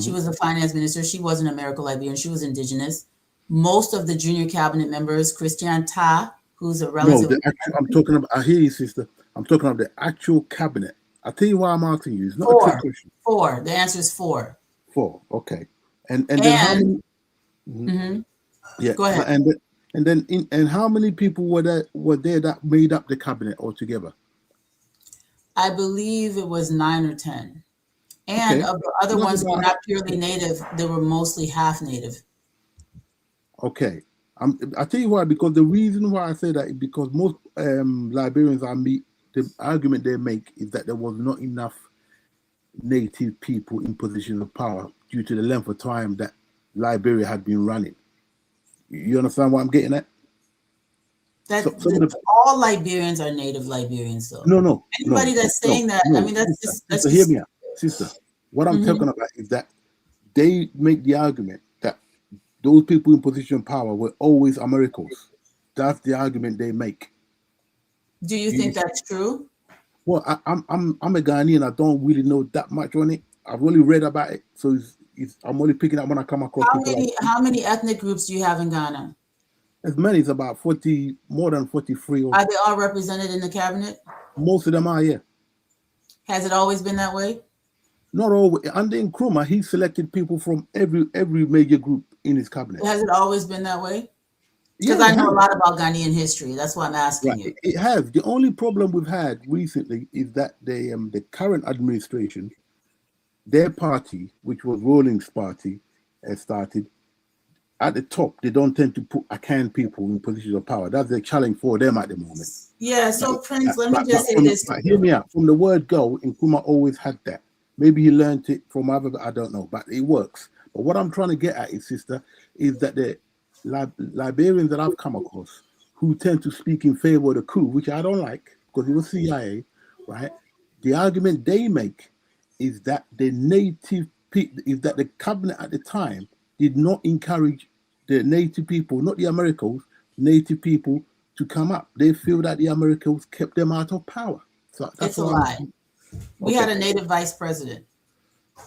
She was a finance minister. She wasn't American Liberian. She was indigenous. Most of the junior cabinet members, Christian Ta, who's a relative. No, I'm talking about. I hear you, sister. I'm talking about the actual cabinet. I'll tell you why I'm asking you. It's not a trick question. 4. The answer is 4. 4. Okay, and then how many? Yeah, go ahead. And then how many people were there that made up the cabinet altogether? I believe it was 9 or 10. And of the other ones who were not purely native, they were mostly half native. Okay. I'll tell you why, because the reason why I say that is because most Liberians the argument they make is that there was not enough native people in positions of power due to the length of time that Liberia had been running. You understand what I'm getting at? All Liberians are native Liberians, though. No. Anybody that's saying that, I mean, that's just hear me out, sister. What I'm talking about is that they make the argument that those people in position of power were always Americans. That's the argument they make. Do you think that's true? Well, I'm a Ghanaian. I don't really know that much on it. I've only read about it, so I'm only picking up when I come across. How many ethnic groups do you have in Ghana? As many as about 40, more than 43. Are they all represented in the cabinet? Most of them are, yeah. Has it always been that way? Not always. Under Nkrumah, he selected people from every major group in his cabinet. Has it always been that way? Because I know a lot about Ghanaian history. That's why I'm asking you. It has. The only problem we've had recently is that the current administration, their party, which was Rawlings' party, started at the top. They don't tend to put Akan people in positions of power. That's the challenge for them at the moment. Yeah. So Prince, let me just say this. Hear me out. From the word go, Nkrumah always had that. Maybe he learned it from other. I don't know, but it works. But what I'm trying to get at, sister, is that the Liberians that I've come across who tend to speak in favor of the coup, which I don't like because it was CIA, right? The argument they make is that the the cabinet at the time did not encourage the native people, not the Americans, native people to come up. They feel that the Americans kept them out of power. So that's a lie. We had a native vice president.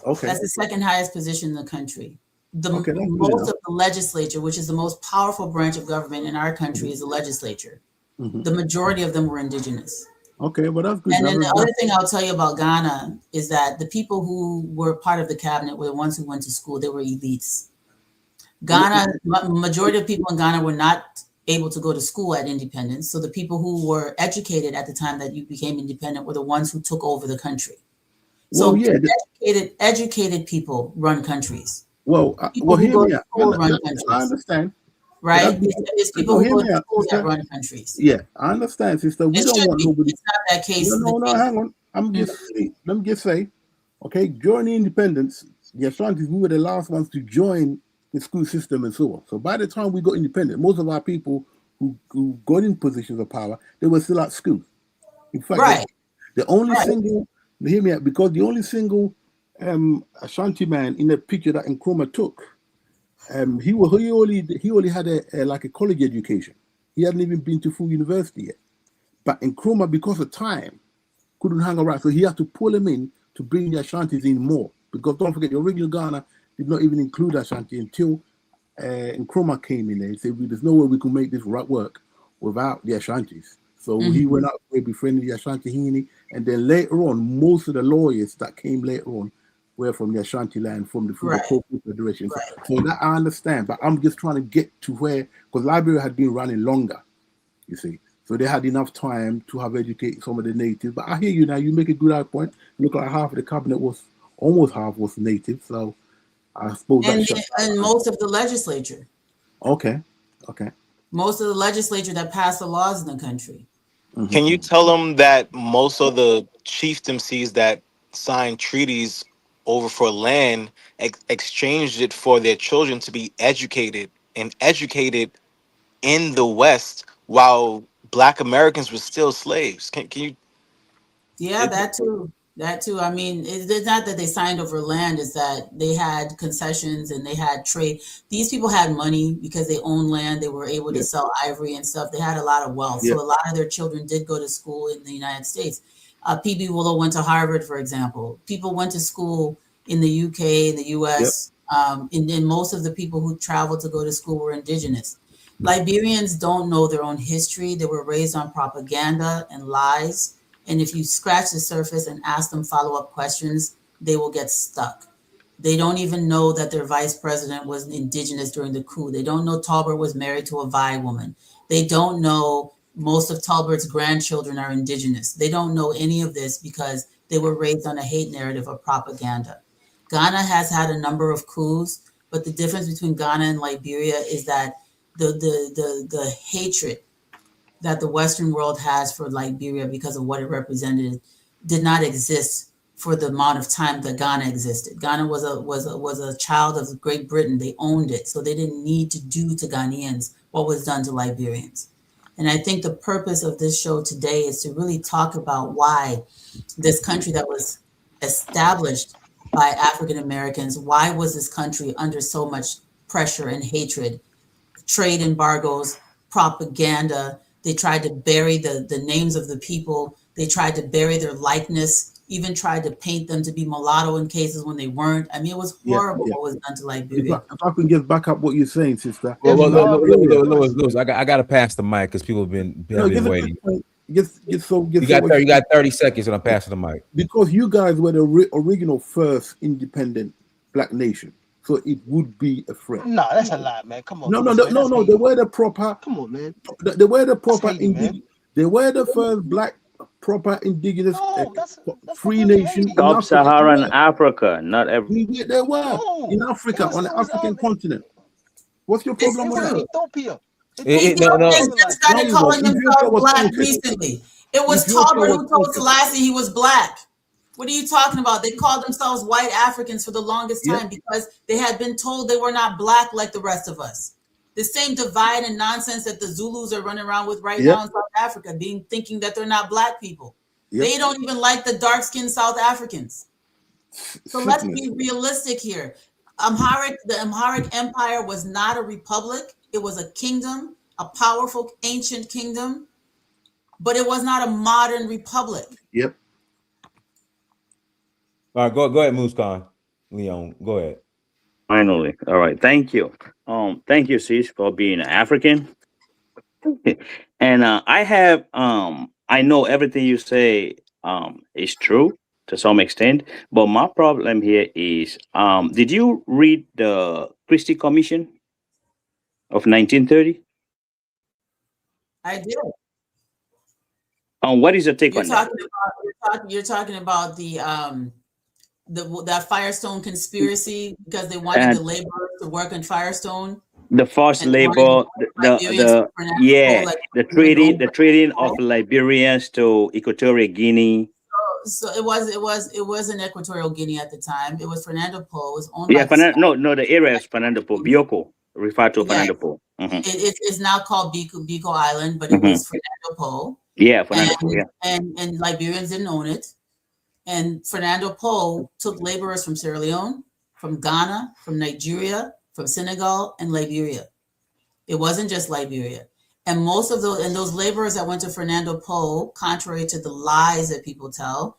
Okay. That's the second highest position in the country. Most of the legislature, which is the most powerful branch of government in our country, is the legislature. The majority of them were indigenous. Okay, well, that's good. And then the other thing I'll tell you about Ghana is that the people who were part of the cabinet were the ones who went to school. They were elites. Ghana, majority of people in Ghana were not able to go to school at independence. So the people who were educated at the time that you became independent were the ones who took over the country. So educated people run countries. Well, people who go to school run countries. I understand. Right? It's people who go to school that run countries. Yeah, I understand, sister. We don't want nobody. It's not that case. No, hang on. Let me just say, okay, during the independence, the Ashantis, we were the last ones to join the school system and so on. So by the time we got independent, most of our people who got in positions of power, they were still at school. In fact, the only single, hear me out, because the only single Ashanti man in the picture that Nkrumah took, he only had a college education. He hadn't even been to full university yet. But Nkrumah, because of time, couldn't hang around, so he had to pull him in to bring the Ashantis in more. Because don't forget, the original Ghana did not even include Ashanti until Nkrumah came in there. He said, "There's no way we can make this work without the Ashantis." So he went out there, befriended the Ashanti Hini, and then later on, most of the lawyers that came later on were from the Ashanti land, from the Confederation. So that I understand, but I'm just trying to get to where, because Liberia had been running longer, you see. So they had enough time to have educated some of the natives. But I hear you now, you make a good point. Look like half of the cabinet almost half was native. So I suppose and most of the legislature. Okay. Most of the legislature that passed the laws in the country. Can you tell them that most of the chieftaincies that signed treaties over for land exchanged it for their children to be educated in the West while Black Americans were still slaves? Can you? Yeah, that too. I mean, it's not that they signed over land, it's that they had concessions and they had trade. These people had money because they owned land. They were able to sell ivory and stuff. They had a lot of wealth. So a lot of their children did go to school in the United States. P.B. Willow went to Harvard, for example. People went to school in the UK, in the US. And then most of the people who traveled to go to school were indigenous. Liberians don't know their own history. They were raised on propaganda and lies. And if you scratch the surface and ask them follow-up questions, they will get stuck. They don't even know that their vice president was indigenous during the coup. They don't know Talbert was married to a Vai woman. They don't know most of Talbert's grandchildren are indigenous. They don't know any of this because they were raised on a hate narrative of propaganda. Ghana has had a number of coups, but the difference between Ghana and Liberia is that the hatred that the Western world has for Liberia because of what it represented did not exist for the amount of time that Ghana existed. Ghana was a child of Great Britain. They owned it, so they didn't need to do to Ghanaians what was done to Liberians. And I think the purpose of this show today is to really talk about why this country that was established by African Americans, why was this country under so much pressure and hatred, trade embargoes, propaganda. They tried to bury the names of the people. They tried to bury their likeness, even tried to paint them to be mulatto in cases when they weren't. I mean, it was horrible what was done to Liberia. If I can just back up what you're saying, sister. Lewis, I got to pass the mic because people have been waiting. You got 30 seconds and I'm passing the mic. Because you guys were the original first independent Black nation. So it would be a threat. No, that's a lie, man. Come on. No. They were the proper. Come on, man. They were the proper. They were the first Black proper indigenous free nation. Sub-Saharan Africa, not every. They were in Africa, on the African continent. What's your problem with that? Ethiopia. They just started calling themselves Black recently. It was Talbert who told Selassie he was Black. What are you talking about? They called themselves white Africans for the longest time because they had been told they were not Black like the rest of us. The same divide and nonsense that the Zulus are running around with right now in South Africa, thinking that they're not Black people. They don't even like the dark-skinned South Africans. So let's be realistic here. The Amharic Empire was not a republic. It was a kingdom, a powerful ancient kingdom, but it was not a modern republic. Yep. All right, go ahead, Moose Khan. Leon, go ahead. Finally. All right. Thank you. Thank you, Sis, for being African And I know everything you say is true to some extent, but my problem here is, did you read the Christie Commission of 1930? I did. What is your take You're on that? you're talking about that Firestone conspiracy, because they wanted the laborers to work in Firestone. The forced labor, the trading of Liberians to Equatorial Guinea. So it wasn't Equatorial Guinea at the time. It was Fernando Po. It was owned by the area is Fernando Po. Bioko, referred to Fernando Po. It's now called Biko Island, but it was Fernando Po. Yeah, Fernando Po. Yeah. And Liberians didn't own it. And Fernando Po took laborers from Sierra Leone, from Ghana, from Nigeria, from Senegal, and Liberia. It wasn't just Liberia. And most of those laborers that went to Fernando Po, contrary to the lies that people tell,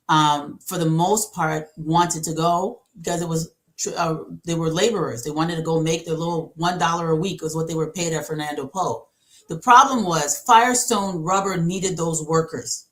for the most part wanted to go because it was they were laborers. They wanted to go make their little $1 a week was what they were paid at Fernando Po. The problem was Firestone Rubber needed those workers.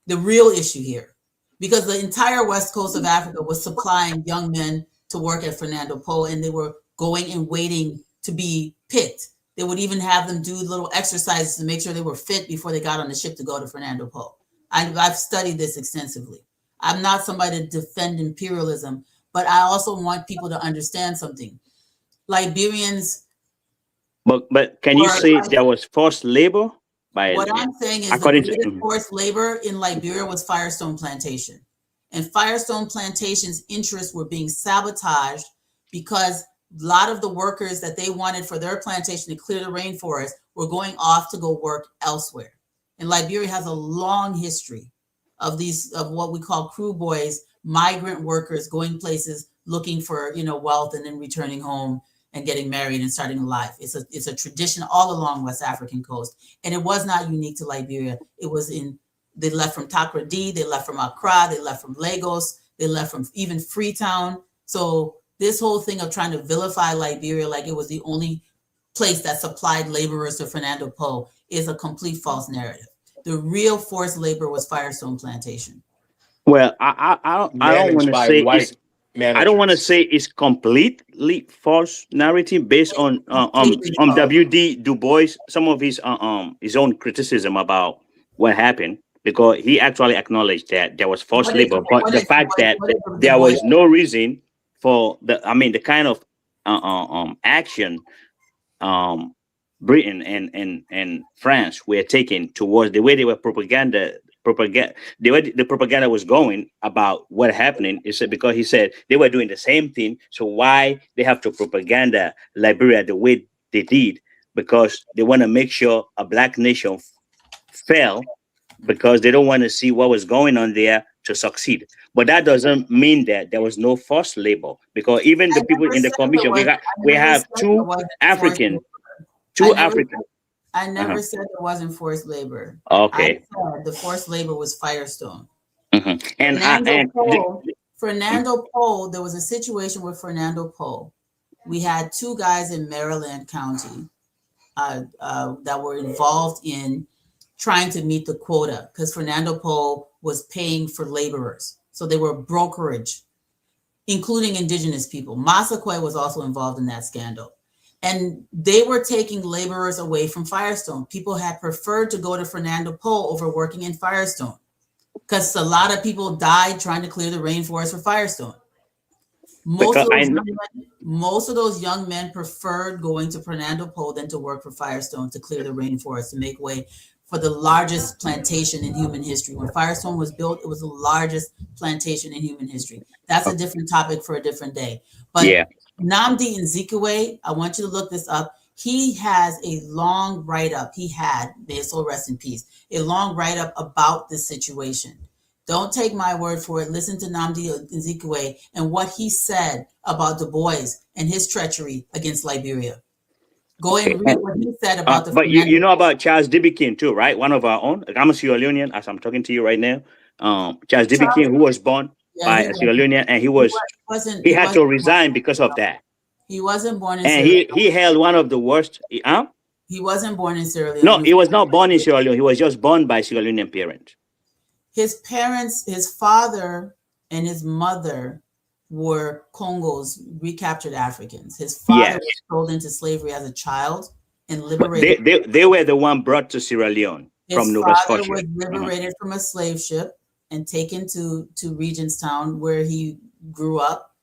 The real issue here, because the entire west coast of Africa was supplying young men to work at Fernando Po, and they were going and waiting to be picked. They would even have them do little exercises to make sure they were fit before they got on the ship to go to Fernando Po. I've studied this extensively. I'm not somebody to defend imperialism, but I also want people to understand something. Liberians. But can you say there was forced labor? What I'm saying is the greatest forced labor in Liberia was Firestone Plantation. And Firestone Plantation's interests were being sabotaged because a lot of the workers that they wanted for their plantation to clear the rainforest were going off to go work elsewhere. And Liberia has a long history of what we call crew boys, migrant workers going places looking for, wealth and then returning home and getting married and starting a life. It's a tradition all along West African coast. And it was not unique to Liberia. They left from Takoradi, they left from Accra, they left from Lagos, they left from even Freetown. So this whole thing of trying to vilify Liberia like it was the only place that supplied laborers to Fernando Po is a complete false narrative. The real forced labor was Firestone Plantation. Well, I don't want to say I don't want to say it's completely false narrative based on W.D. Du Bois, some of his own criticism about what happened, because he actually acknowledged that there was forced labor, but the fact that there was no reason for the kind of action Britain and France were taking towards the way they were the way the propaganda was going about what happening is because he said they were doing the same thing. So why they have to propaganda Liberia the way they did? Because they want to make sure a black nation fell, because they don't want to see what was going on there to succeed. But that doesn't mean that there was no forced labor, because even the people in the commission, we have two African. I never said there wasn't forced labor. Okay. I said the forced labor was Firestone. Mm-hmm. Fernando Po, there was a situation with Fernando Po. We had two guys in Maryland County that were involved in trying to meet the quota, because Fernando Po was paying for laborers. So they were brokerage, including indigenous people. Massaquoi was also involved in that scandal. And they were taking laborers away from Firestone. People had preferred to go to Fernando Po over working in Firestone, because a lot of people died trying to clear the rainforest for Firestone. Most of those young men preferred going to Fernando Po than to work for Firestone to clear the rainforest, to make way for the largest plantation in human history. When Firestone was built, it was the largest plantation in human history. That's a different topic for a different day. But yeah. Nnamdi Azikiwe, I want you to look this up. He has a long write-up. May his soul rest in peace. A long write-up about this situation. Don't take my word for it. Listen to Nnamdi Azikiwe and what he said about Du Bois and his treachery against Liberia. Go and read what he said about the. But you know about Charles D.B. King too, right? One of our own. I'm a Sierra Leonean as I'm talking to you right now. Charles D.B. King, who was born by a Sierra Leonean, and he had to resign because of that. He wasn't born in and he held one of the worst. He wasn't born in Sierra Leone. No, he was not born in Sierra Leone. He was just born by Sierra Leonean parents. His parents, his father and his mother were Congos, recaptured Africans. His father was sold into slavery as a child and liberated. They were the one brought to Sierra Leone from Nova Scotia. His father was liberated from a slave ship and taken to Regentstown, where he grew up,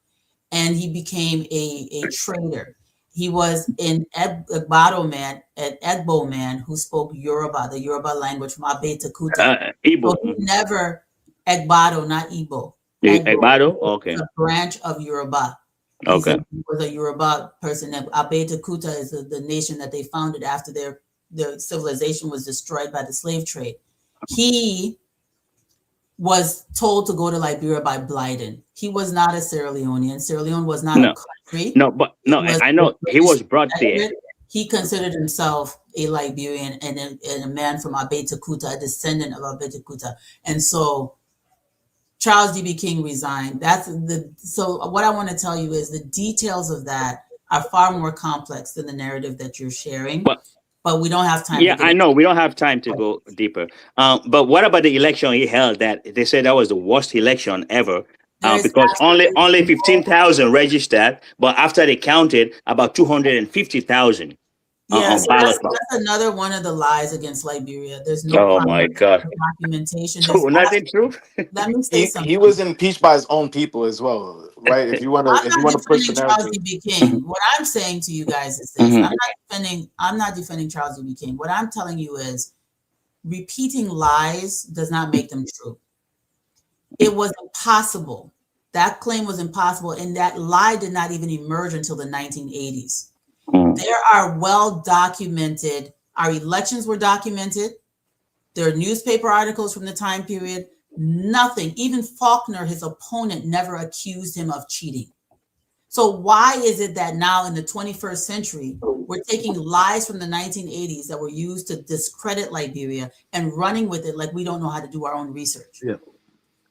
and he became a trader. He was an Egbo man who spoke Yoruba, the Yoruba language from Abe to Kuta. Igbo. So he never Egbado, not Igbo. Egbado, okay. A branch of Yoruba. Okay. He was a Yoruba person. Abe to Kuta is the nation that they founded after their civilization was destroyed by the slave trade. He was told to go to Liberia by Blyden. He was not a Sierra Leonean. Sierra Leone was not a country. I know he was brought there. He considered himself a Liberian and a man from Abe to Kuta, a descendant of Abe to Kuta. And so Charles D.B. King resigned. So what I want to tell you is the details of that are far more complex than the narrative that you're sharing. But we don't have time. Yeah, I know. We don't have time to go deeper. But what about the election he held that they said that was the worst election ever? Because only 15,000 registered, but after they counted, about 250,000 on ballot. That's another one of the lies against Liberia. There's no oh my God documentation. So nothing true. Let me say something. He was impeached by his own people as well, right? If you want to push the narrative. Charles D.B. King. What I'm saying to you guys is this: I'm not defending Charles D.B. King. What I'm telling you is, repeating lies does not make them true. It was impossible. That claim was impossible, and that lie did not even emerge until the 1980s. There are well documented, our elections were documented. There are newspaper articles from the time period. Nothing, even Faulkner, his opponent, never accused him of cheating. So why is it that now in the 21st century, we're taking lies from the 1980s that were used to discredit Liberia and running with it like we don't know how to do our own research? Yeah.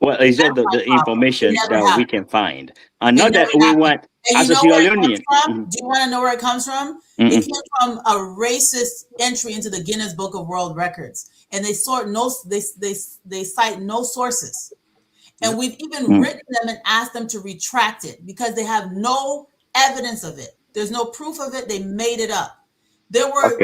Well, it's just the information that we can find. Not that we want as a Sierra Leonean. Do you want to know where it comes from? It came from a racist entry into the Guinness Book of World Records. And they cite no sources. And we've even written them and asked them to retract it because they have no evidence of it. There's no proof of it. They made it up. There were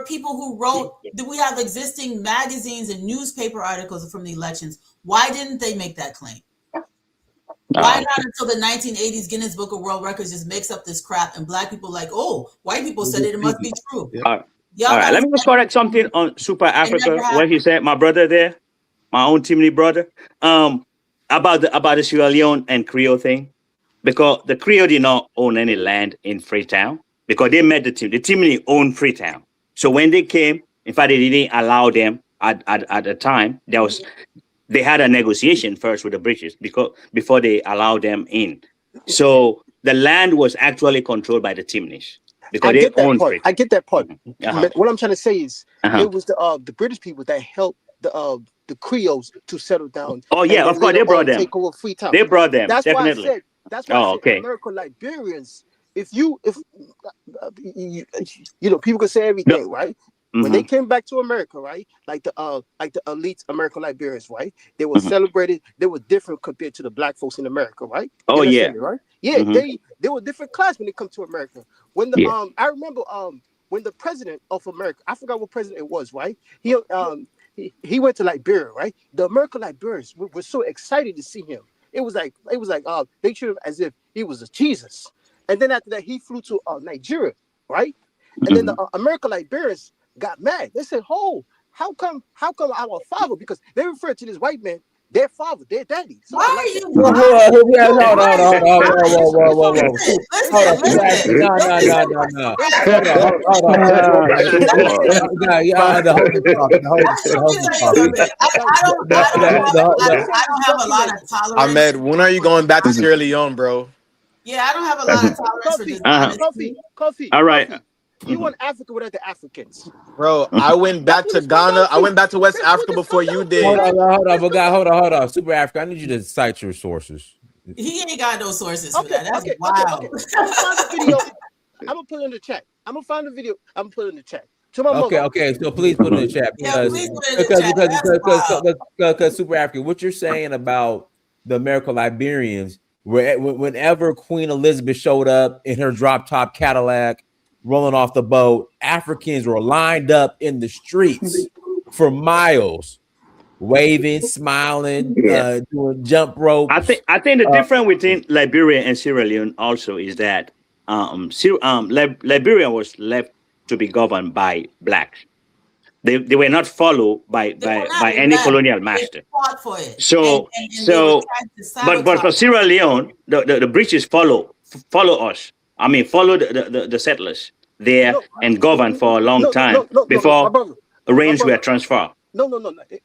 people who wrote, we have existing magazines and newspaper articles from the elections. Why didn't they make that claim? Why not until the 1980s Guinness Book of World Records just makes up this crap and black people like, oh, white people said it must be true. All right, let me just correct something on Super Africa. What he said, my brother there, my own Timney brother, about the Sierra Leone and Creole thing, because the Creole did not own any land in Freetown because they met the Timney owned Freetown. So when they came, in fact, they didn't allow them at the time. They had a negotiation first with the British before they allowed them in. So the land was actually controlled by the Timneys. Because they owned it. I get that part. What I'm trying to say is it was the British people that helped the Creoles to settle down. Oh yeah, of course they brought them. Take over Freetown. They brought them. That's definitely. why I said. That's why I said American Liberians. If you know, people can say everything, right? When they came back to America, right? Like the elite American Liberians, right? They were celebrated. They were different compared to the black folks in America, right? Oh yeah, right? Yeah, they were different class when they come to America. When the I remember when the president of America, I forgot what president it was, right? He went to Liberia, right? The American Liberians were so excited to see him. It was like they treated him as if he was a Jesus. And then after that, he flew to Nigeria, right? And then the American Liberians got mad. They said, "Oh, how come our father?" Because they referred to this white man, their father, their daddy. So why are you? Hold I don't have a lot of tolerance. Ahmed, when are you going back to Sierra Leone, bro? Yeah, I don't have a lot of tolerance for this. Coffee. All right. You want Africa without the Africans, bro? I went back to Ghana. I went back to West Africa before you did. Hold on. Super Africa, I need you to cite your sources. He ain't got no sources for that. That's wild. gonna put it in the chat. I'm gonna find the video. I'm gonna put it in the chat. To my Okay, mother. okay. So please put it in the chat because Super African, what you're saying about the American Liberians, whenever Queen Elizabeth showed up in her drop top Cadillac, rolling off the boat, Africans were lined up in the streets for miles, waving, smiling, doing jump ropes. I think the difference between Liberia and Sierra Leone also is that Liberia was left to be governed by blacks. They were not followed by any colonial master. They fought for it. So they were trying to but for Sierra Leone, the British follow us. I mean, follow the settlers there and govern for a long time before reigns were transferred. No. It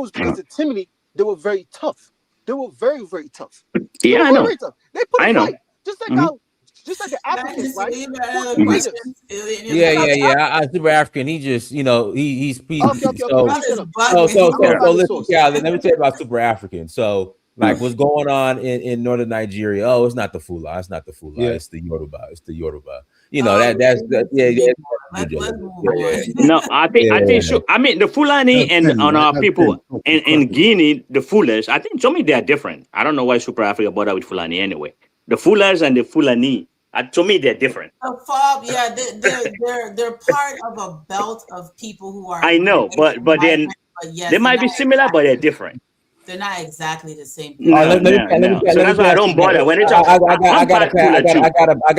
was because the Timini, they were very tough. They were very, very tough. Yeah, I know. Very tough. They put a fight, just like the Africans, right? Yeah. Super African. He just, he's okay. So listen, yeah. Let me tell you about Super African. So, like, what's going on in northern Nigeria? Oh, it's not the Fula. It's not the Fula. Yeah. It's the Yoruba. It's the Yoruba. That's No, I think so. I mean, the Fulani and on our people in Guinea, the Fulas. I think to me they are different. I don't know why Super Africa bother with Fulani anyway. The Fulas and the Fulani. To me, they're different. They're part of a belt of people who are. I know, but then they might be similar, but they're different. They're not exactly the same. No. So that's why I don't bother when it's. I'm part Fula too.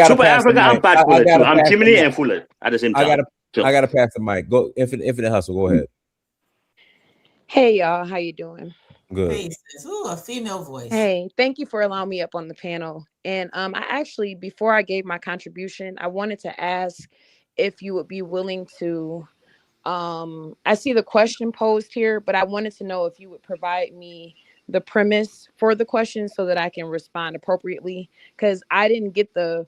Super Africa, I'm part Fula too. I'm Timini and Fula at the same time. I gotta pass the mic. Go, Infinite Hustle. Go ahead. Hey y'all, how you doing? Good. Ooh, a female voice. Hey, thank you for allowing me up on the panel. And I actually, before I gave my contribution, I wanted to ask if you would be willing to. I see the question posed here, but I wanted to know if you would provide me the premise for the question so that I can respond appropriately, because I didn't get the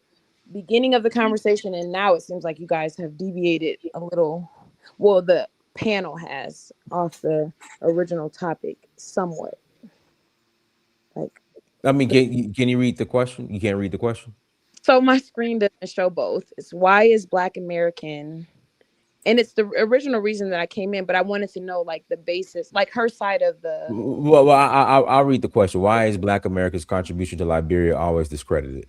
beginning of the conversation, and now it seems like you guys have deviated a little. Well, the panel has off the original topic somewhat. Like, I mean, can you read the question? You can't read the question. So my screen doesn't show both. It's why is Black American, and it's the original reason that I came in, but I wanted to know like the basis, like her side of the. Well, I'll read the question. Why is Black America's contribution to Liberia always discredited?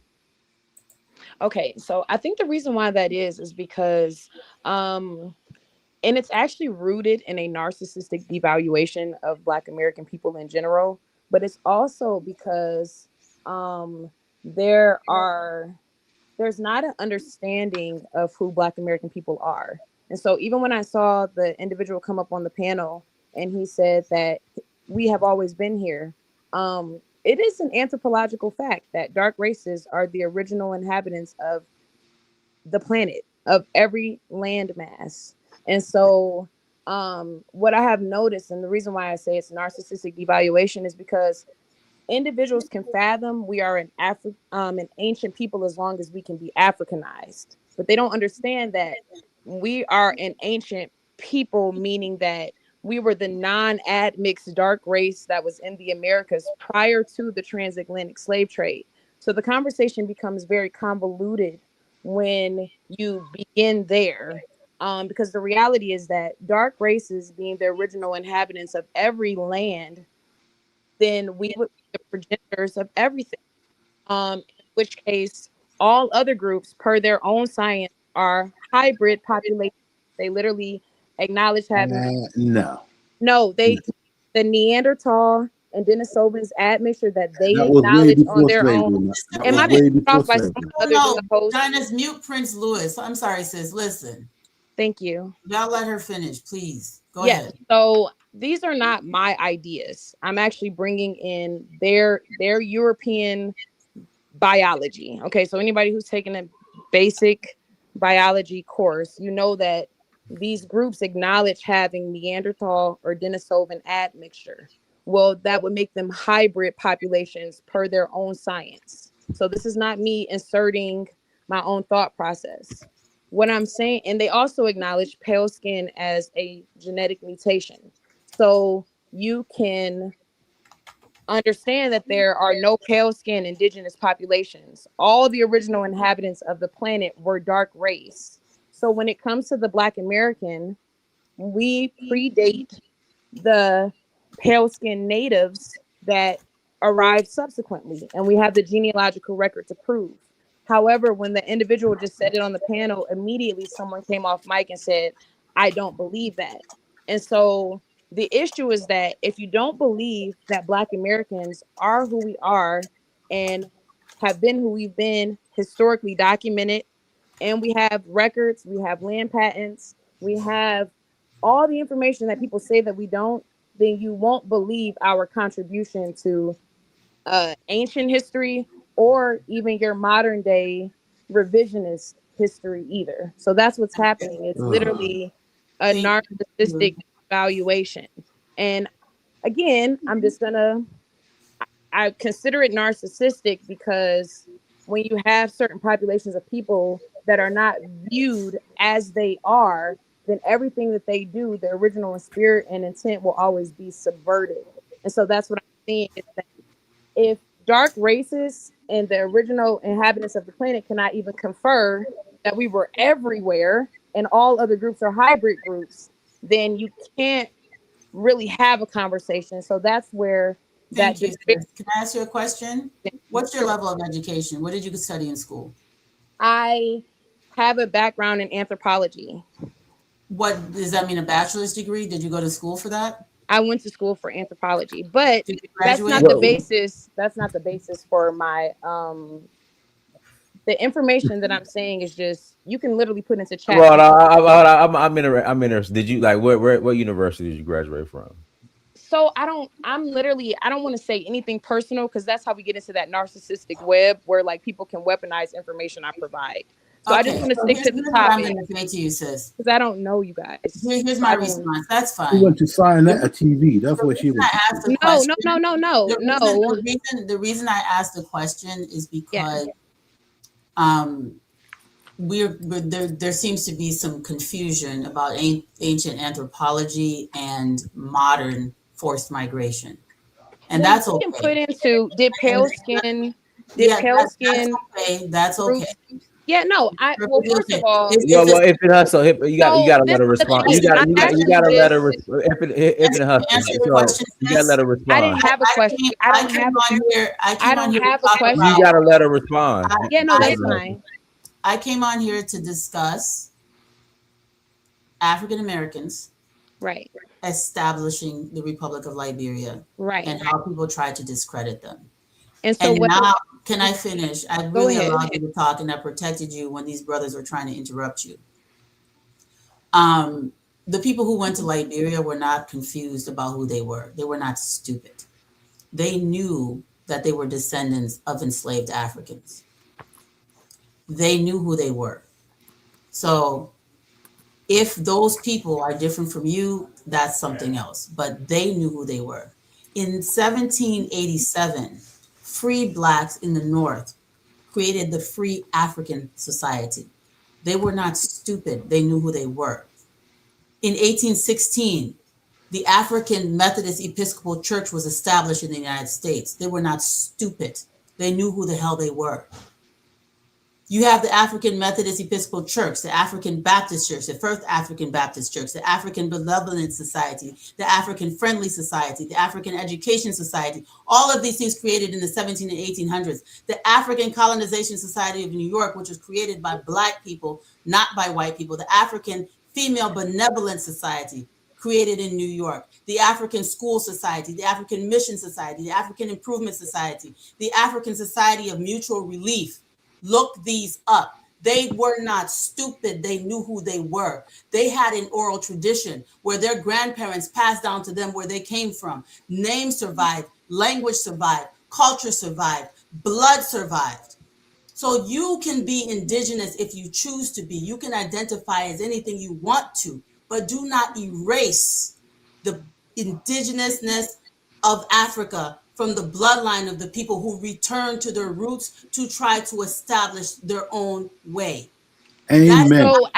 Okay, so I think the reason why that is because, and it's actually rooted in a narcissistic devaluation of Black American people in general, but it's also because there's not an understanding of who Black American people are. And so even when I saw the individual come up on the panel and he said that we have always been here, it is an anthropological fact that dark races are the original inhabitants of the planet, of every landmass. And so what I have noticed, and the reason why I say it's narcissistic devaluation, is because individuals can fathom we are an ancient people as long as we can be Africanized. But they don't understand that we are an ancient people, meaning that we were the non-admixed dark race that was in the Americas prior to the transatlantic slave trade. So the conversation becomes very convoluted when you begin there. Because the reality is that dark races being the original inhabitants of every land, then we would be the progenitors of everything. In which case, all other groups, per their own science, are hybrid populations. They literally acknowledge having the Neanderthal and Denisovans admixture that they acknowledge on their own. Am I being off by someone other than the host? Dinah's mute Prince Louis. I'm sorry, sis. Listen. Thank you. Y'all let her finish, please. Go ahead. So these are not my ideas. I'm actually bringing in their European biology. Okay, so anybody who's taken a basic biology course, you know that these groups acknowledge having Neanderthal or Denisovan admixture. Well, that would make them hybrid populations per their own science. So this is not me inserting my own thought process. What I'm saying, and they also acknowledge pale skin as a genetic mutation. So you can understand that there are no pale-skinned indigenous populations. All the original inhabitants of the planet were dark race. So when it comes to the Black American, we predate the pale-skinned natives that arrived subsequently, and we have the genealogical record to prove. However, when the individual just said it on the panel, immediately someone came off mic and said, I don't believe that. And so the issue is that if you don't believe that Black Americans are who we are and have been who we've been, historically documented, and we have records, we have land patents, we have all the information that people say that we don't, then you won't believe our contribution to ancient history or even your modern day revisionist history either. So that's what's happening. It's literally a narcissistic valuation. And again, I consider it narcissistic because when you have certain populations of people that are not viewed as they are, then everything that they do, the original spirit and intent will always be subverted. And so that's what I'm seeing is that if dark races and the original inhabitants of the planet cannot even confer that we were everywhere and all other groups are hybrid groups, then you can't really have a conversation. So that's where Thank you. Can I ask you a question? What's your level of education? What did you study in school? I have a background in anthropology. What does that mean? A bachelor's degree? Did you go to school for that? I went to school for anthropology, but that's not the basis. That's not the basis for my the information that I'm saying is just you can literally put into chat. Well, I'm interested. Did you like what university did you graduate from? So I don't want to say anything personal because that's how we get into that narcissistic web where like people can weaponize information I provide. So I just want to stick to the topic. I'm going to say to you, sis, because I don't know you guys. Here's my response. That's fine. She went to Sinetta TV. That's what she was. No. The reason I asked the question is because there seems to be some confusion about ancient anthropology and modern forced migration, and that's okay. You can put into did pale skin. That's okay. Yeah, no. First of all, if it hustle, you gotta let her respond. You gotta let her. If it hustle, you gotta let her respond. I didn't have a question. I don't have a question. You gotta let her respond. Yeah, no, that's fine. I came on here to discuss African Americans, right, establishing the Republic of Liberia, right, and how people tried to discredit them. And so now, can I finish? I really allowed you to talk, and I protected you when these brothers were trying to interrupt you. The people who went to Liberia were not confused about who they were. They were not stupid. They knew that they were descendants of enslaved Africans. They knew who they were. So if those people are different from you, that's something else. But they knew who they were. In 1787, free Blacks in the North created the Free African Society. They were not stupid. They knew who they were. In 1816, the African Methodist Episcopal Church was established in the United States. They were not stupid. They knew who the hell they were. You have the African Methodist Episcopal Church, the African Baptist Church, the First African Baptist Church, the African Benevolent Society, the African Friendly Society, the African Education Society, all of these things created in the 17 and 1800s. The African Colonization Society of New York, which was created by Black people, not by white people. The African Female Benevolent Society, created in New York. The African School Society, the African Mission Society, the African Improvement Society, the African Society of Mutual Relief. Look these up. They were not stupid. They knew who they were. They had an oral tradition where their grandparents passed down to them where they came from. Names survived, language survived, culture survived, blood survived. So you can be indigenous if you choose to be. You can identify as anything you want to, but do not erase the indigenousness of Africa from the bloodline of the people who return to their roots to try to establish their own way. Amen. So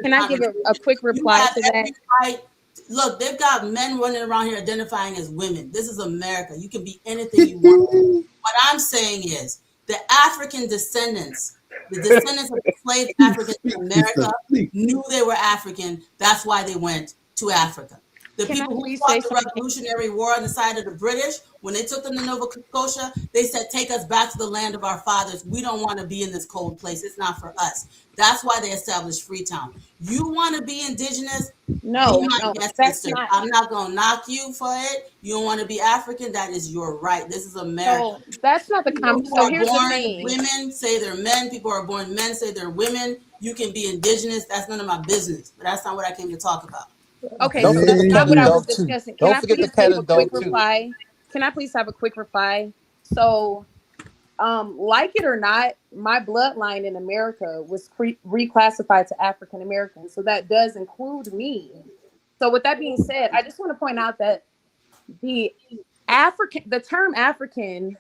can I give a quick reply to that? Right Look, they've got men running around here identifying as women. This is America. You can be anything you want. What I'm saying is the African descendants, the descendants of enslaved Africans in America knew they were African. That's why they went to Africa. The Can I people who please say fought the something? Revolutionary War on the side of the British, when they took them to Nova Scotia, they said, take us back to the land of our fathers. We don't want to be in this cold place. It's not for us. That's why they established Freetown. You want to be indigenous? No, Be my no, guest, that's sister. not. I'm not going to knock you for it. You don't want to be African? That is your right. This is America. So that's not the People who So are here's the born thing. women say they're men. People who are born men say they're women. You can be indigenous. That's none of my business. But that's not what I came to talk about. Okay, Don't so forget the that's cat not what and I was dog too. discussing. Can Don't I forget the please cat give a and quick dog too. reply? Can I please have a quick reply? So, like it or not, my bloodline in America was reclassified to African American, so that does include me. So, with that being said, I just want to point out that the term African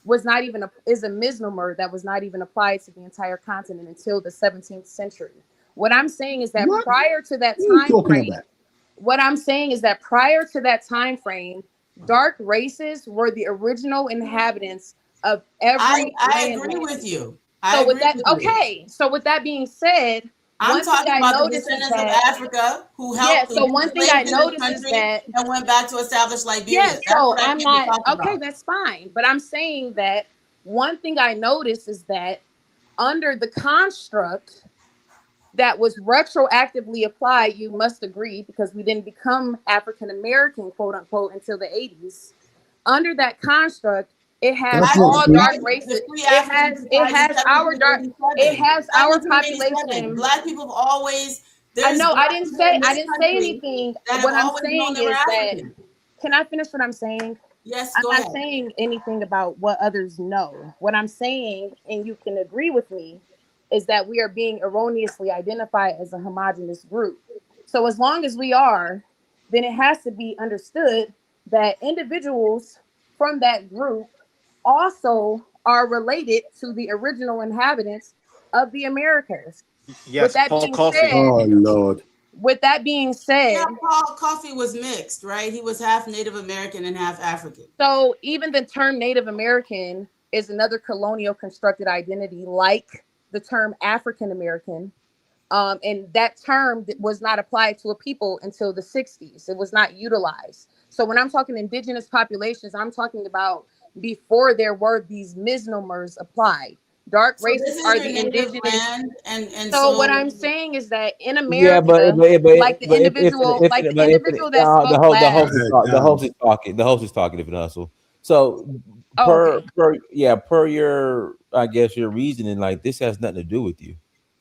was not even is a misnomer that was not even applied to the entire continent until the 17th century. What I'm saying is that What? prior to that What are you time talking frame, about? what I'm saying is that prior to that time frame, dark races were the original inhabitants of every I agree landmass. with you. So I with agree that, with you. okay. So with that being said, I'm one thing talking I about the noticed is descendants of that Africa who yeah. helped the So one thing I enslaved in this noticed is country that and went back to establish Liberia. yeah. That's So what I I'm came to not talk okay. about. That's fine. But I'm saying that one thing I noticed is that under the construct that was retroactively applied, you must agree, because we didn't become African American, quote unquote, until the 80s. Under that construct, it has That's not all true. dark The races. free It African has our dark. It 1787. has our 1787. population. Black people have always, I there's know. I black didn't people say. in I this didn't say country anything. that have What I'm always known saying they were is that. African. Can I finish what I'm saying? Yes, I'm go not ahead. saying anything about what others know. What I'm saying, and you can agree with me, is that we are being erroneously identified as a homogenous group. So as long as we are, then it has to be understood that individuals from that group also are related to the original inhabitants of the Americas. With Yes, that Paul being Coffey. said, Oh Lord. Yeah, with that being said, Paul Coffey was mixed, right? He was half Native American and half African. so even the term Native American is another colonial constructed identity, like the term African American. And that term was not applied to a people until the 60s. It was not utilized. So when I'm talking indigenous populations, I'm talking about before there were these misnomers applied. Dark So this races is are your the native indigenous. land, and So what so I'm saying is that in Yeah, America, like the individual, if like the if individual that the spoke host Go last. ahead now. the host is talking if it hustle. So Oh, okay. per your I guess your reasoning, like this has nothing to do with you.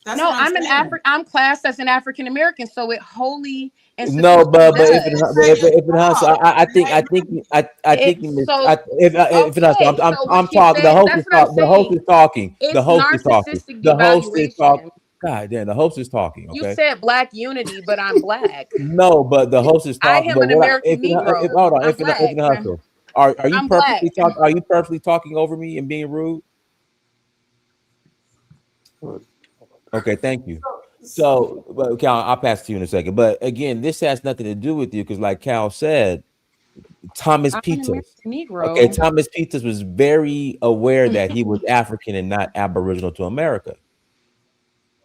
that's No, what I'm saying. I'm classed as an African American, so it wholly and No, sufficiently but if That's it does. just like if your it hustle, dog, right? I think It you missed. so If it hustle, okay. So I'm what you talking. The said, host is that's what I'm talking. The host saying. is talking. The It's host is talking. narcissistic The host is talking. devaluation. God damn, the host is talking. You Okay. said black unity, but I'm black. No, but the host is I talking. am But an what I, American if Negro. hold on, I'm if black. it hustle, are you I'm black. purposely talk? Are you purposely talking over me and being rude? Okay, thank you. So, well, Cal, I'll pass to you in a second. But again, this has nothing to do with you because, like Cal said, Thomas I'm an Peters. American Okay, Negro. Thomas Peters was very aware that he was African and not Aboriginal to America.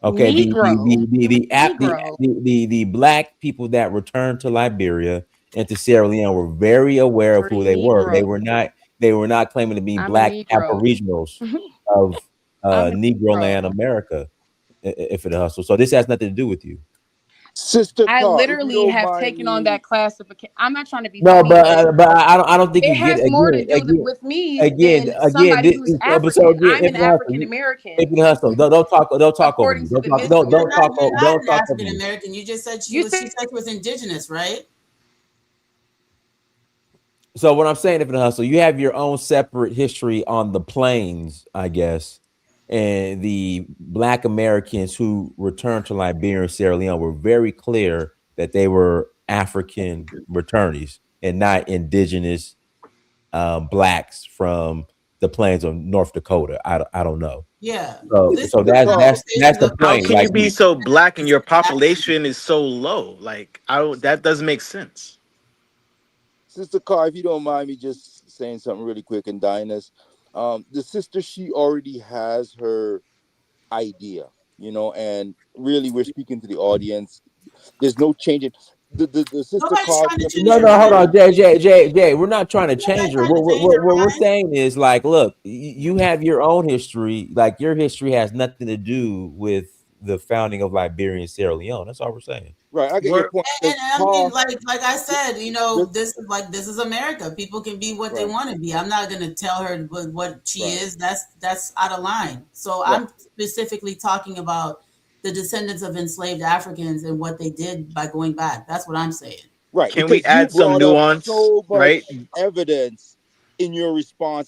Okay, Negro. Negro. the black people that returned to Liberia and to Sierra Leone were very aware of Or who they were. Negro. They were not claiming to be I'm a black Negro. Aboriginals of I'm a Negro Negro. land America. If it hustle, so this has nothing to do with you. Sister I Car, if you literally don't have mind taken on me. that classification. I'm not trying to be No, funny, but but I don't think it you get has more to do with me than somebody who's but so African. again, I'm an African American, if you hustle, don't talk over according me. to the You're not, misnomer. you're not Don't an talk over African me. American. You just said You she said said she was indigenous, right? So what I'm saying, if it hustle, you have your own separate history on the plains, I guess. And the Black Americans who returned to Liberia and Sierra Leone were very clear that they were African returnees and not indigenous blacks from the plains of North Dakota. I don't know. Yeah. So that's the How point. can you Like, be so black and your population is so low? Like, that doesn't make sense. Sister Carr, if you don't mind me just saying something really quick and Dinus, the sister, she already has her idea, and really we're speaking to the audience. There's no changing. The sister Nobody's Carr. trying to change no, her no, hold mind. on, Jay. We're not trying to Nobody's change her. trying to change her What we're mind. saying is, like, look, you have your own history. Like, your history has nothing to do with the founding of Liberia and Sierra Leone. That's all we're saying. Right, I get your point. And I mean, Carr, like I said, this is America. People can be what they right, want to be. I'm not gonna tell her what she right, is. That's out of line. So right, I'm specifically talking about the descendants of enslaved Africans and what they did by going back. That's what I'm saying. right. Can we Because you add some brought up nuance, so right? much evidence in your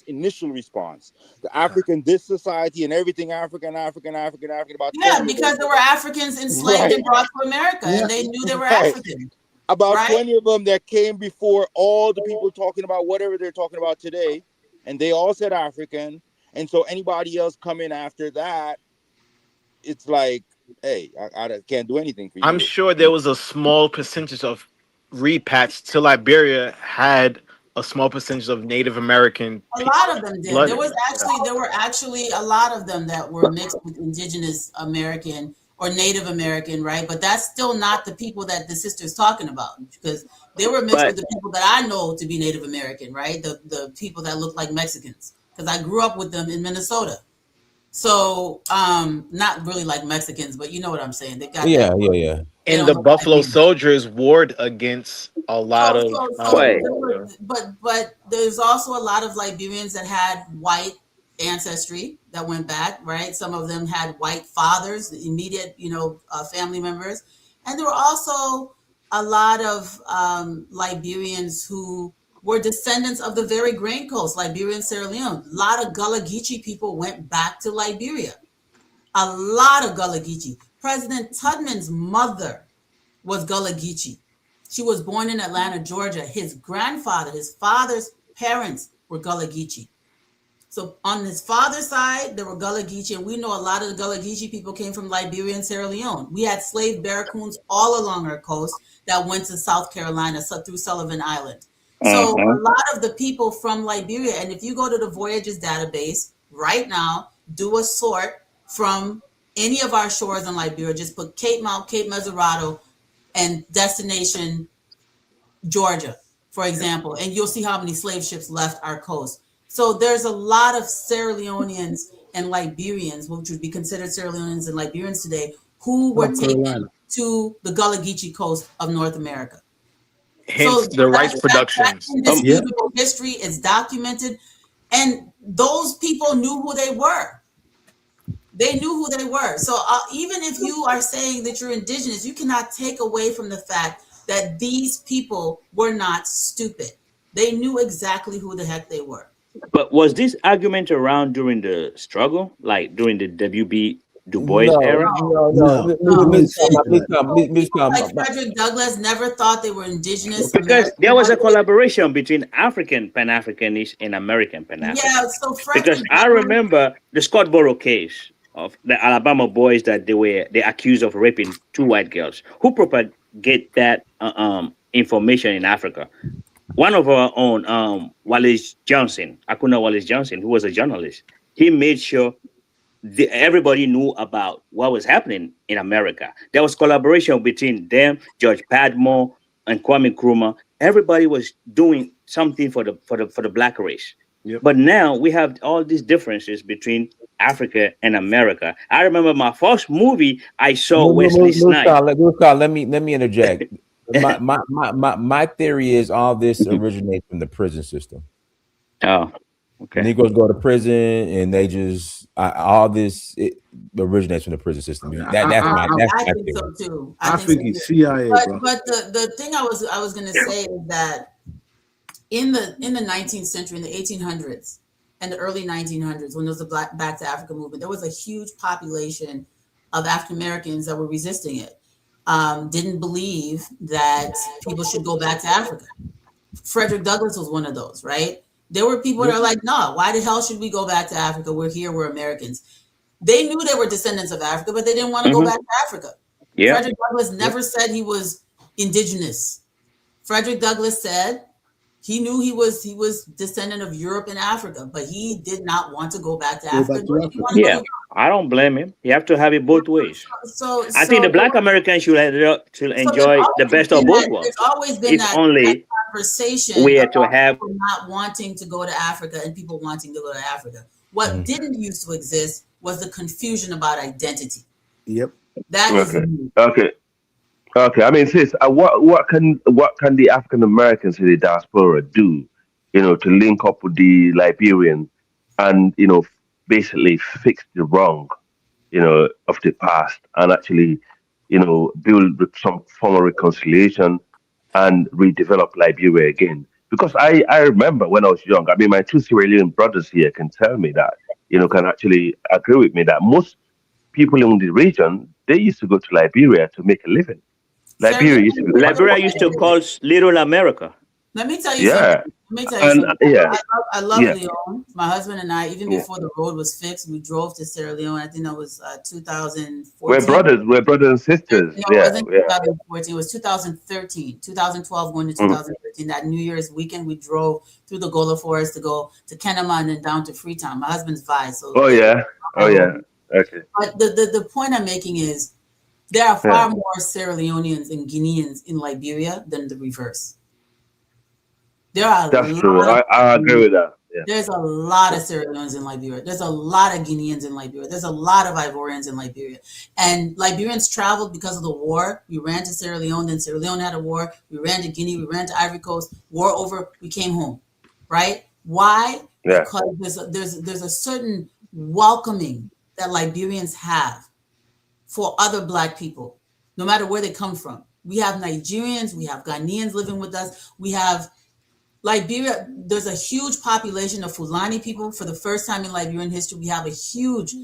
initial response. The African, this society, and everything African, about Yeah, 20 of because them. there were Africans enslaved Right, and brought to America, Yeah. and they knew they were right. African, About right? 20 of them that came before all the people talking about whatever they're talking about today, and they all said African. And so anybody else coming after that, it's like, hey, I can't do anything for I'm you. sure there was a small percentage of repats to Liberia had a small percentage of Native American A lot of them did. blood in it. There were actually a lot of them that were mixed with indigenous American or Native American, right? But that's still not the people that the sister's talking about, because they were mixed But with the people that I know to be Native American, right? The people that look like Mexicans, because I grew up with them in Minnesota. So not really like Mexicans, but you know what I'm saying. They got that. Yeah. They And don't the look like Buffalo me. Soldiers warred against a lot So, of so, so, wait, there were, but there's also a lot of Liberians that had white ancestry that went back, right? Some of them had white fathers, immediate, family members, and there were also a lot of Liberians who were descendants of the very Grain Coast, Liberia and Sierra Leone. A lot of Gullah Geechee people went back to Liberia. A lot of Gullah Geechee. President Tubman's mother was Gullah Geechee. She was born in Atlanta, Georgia. His father's parents were Gullah Geechee. So on his father's side, there were Gullah Geechee, and we know a lot of the Gullah Geechee people came from Liberia and Sierra Leone. We had slave barracoons all along our coast that went to South Carolina through Sullivan Island. So a lot of the people from Liberia, and if you go to the Voyages database right now, do a sort from any of our shores in Liberia, just put Cape Mount, Cape Mesurado, and destination Georgia, for example, and you'll see how many slave ships left our coast. So there's a lot of Sierra Leoneans and Liberians, which would be considered Sierra Leoneans and Liberians today, who were North taken Carolina. to the Gullah Geechee coast of North America. So hence the rice that's productions. Yeah. indisputable history. It's documented, and those people knew who they were. They knew who they were. So even if you are saying that you're indigenous, you cannot take away from the fact that these people were not stupid. They knew exactly who the heck they were. but was this argument around during the struggle, like during the WB Du Bois No, era? No. Miss Speak of that. People like Frederick Douglass never thought they were indigenous Because American. there was a collaboration between African Pan-Africanists and American Pan-Africanists. Yeah, so Because Frederick I Douglass, remember the Scottsboro case of the Alabama boys that they accused of raping two white girls. Who propagate that information in Africa? One of our own, Wallace Johnson, Akuna Wallace Johnson, who was a journalist. He made sure everybody knew about what was happening in America. There was collaboration between them, George Padmore, and Kwame Nkrumah. Everybody was doing something for the black race. Yep. But now we have all these differences between Africa and America. I remember my first movie I saw Wesley Snipes. Let me interject. My theory is all this originates from the prison system. Oh, okay. Negroes go to prison and they just all this originates from the prison system. That's my I think theory. so too. I think it's CIA, bro. But the thing I was going to say is that in the 19th century, in the 1800s and the early 1900s, when there was the Back to Africa movement, there was a huge population of African Americans that were resisting it. Didn't believe that people should go back to Africa. Frederick Douglass was one of those, right? There were people that are like, no, why the hell should we go back to Africa? We're here, we're Americans. They knew they were descendants of Africa, but they didn't want to go back to Africa. Yeah. Frederick Douglass never said he was indigenous. Frederick Douglass said he knew he was descendant of Europe and Africa, but he did not want to go back to Africa. Yeah, I don't blame him. You have to have it both ways. So I think the Black Americans should enjoy the best of both worlds. There's always been that conversation we about to have people not wanting to go to Africa and people wanting to go to Africa. What didn't used to exist was the confusion about identity. Yep. That is Okay. I mean, sis, what can the African Americans in the diaspora do, to link up with the Liberian, and basically fix the wrong, of the past, and actually, build some form of reconciliation and redevelop Liberia again? Because I remember when I was young. I mean, my two Sierra Leone brothers here can tell me that, can actually agree with me that most people in the region, they used to go to Liberia to make a living. Liberia used to call Little America. Let me tell you something. Let me tell you something. I love Leon. My husband and I, even before the road was fixed, we drove to Sierra Leone. I think that was 2014. We're brothers and sisters. No, it wasn't 2014. It was 2013, 2012 going to 2013. That New Year's weekend, we drove through the Gola Forest to go to Kenema and then down to Freetown. My husband's Vi. So Okay. But the point I'm making is there are far more Sierra Leoneans and Guineans in Liberia than the reverse. That's true. I agree with that. Yeah. There's a lot of Sierra Leoneans in Liberia. There's a lot of Guineans in Liberia. There's a lot of Ivorians in Liberia. And Liberians traveled because of the war. We ran to Sierra Leone, then Sierra Leone had a war. We ran to Guinea, we ran to Ivory Coast. War over, we came home. Right? Why? Yeah. Because there's a certain welcoming that Liberians have for other Black people, no matter where they come from. We have Nigerians, we have Ghanaians living with us. We have Liberia, there's a huge population of Fulani people. For the first time in Liberian history, we have a huge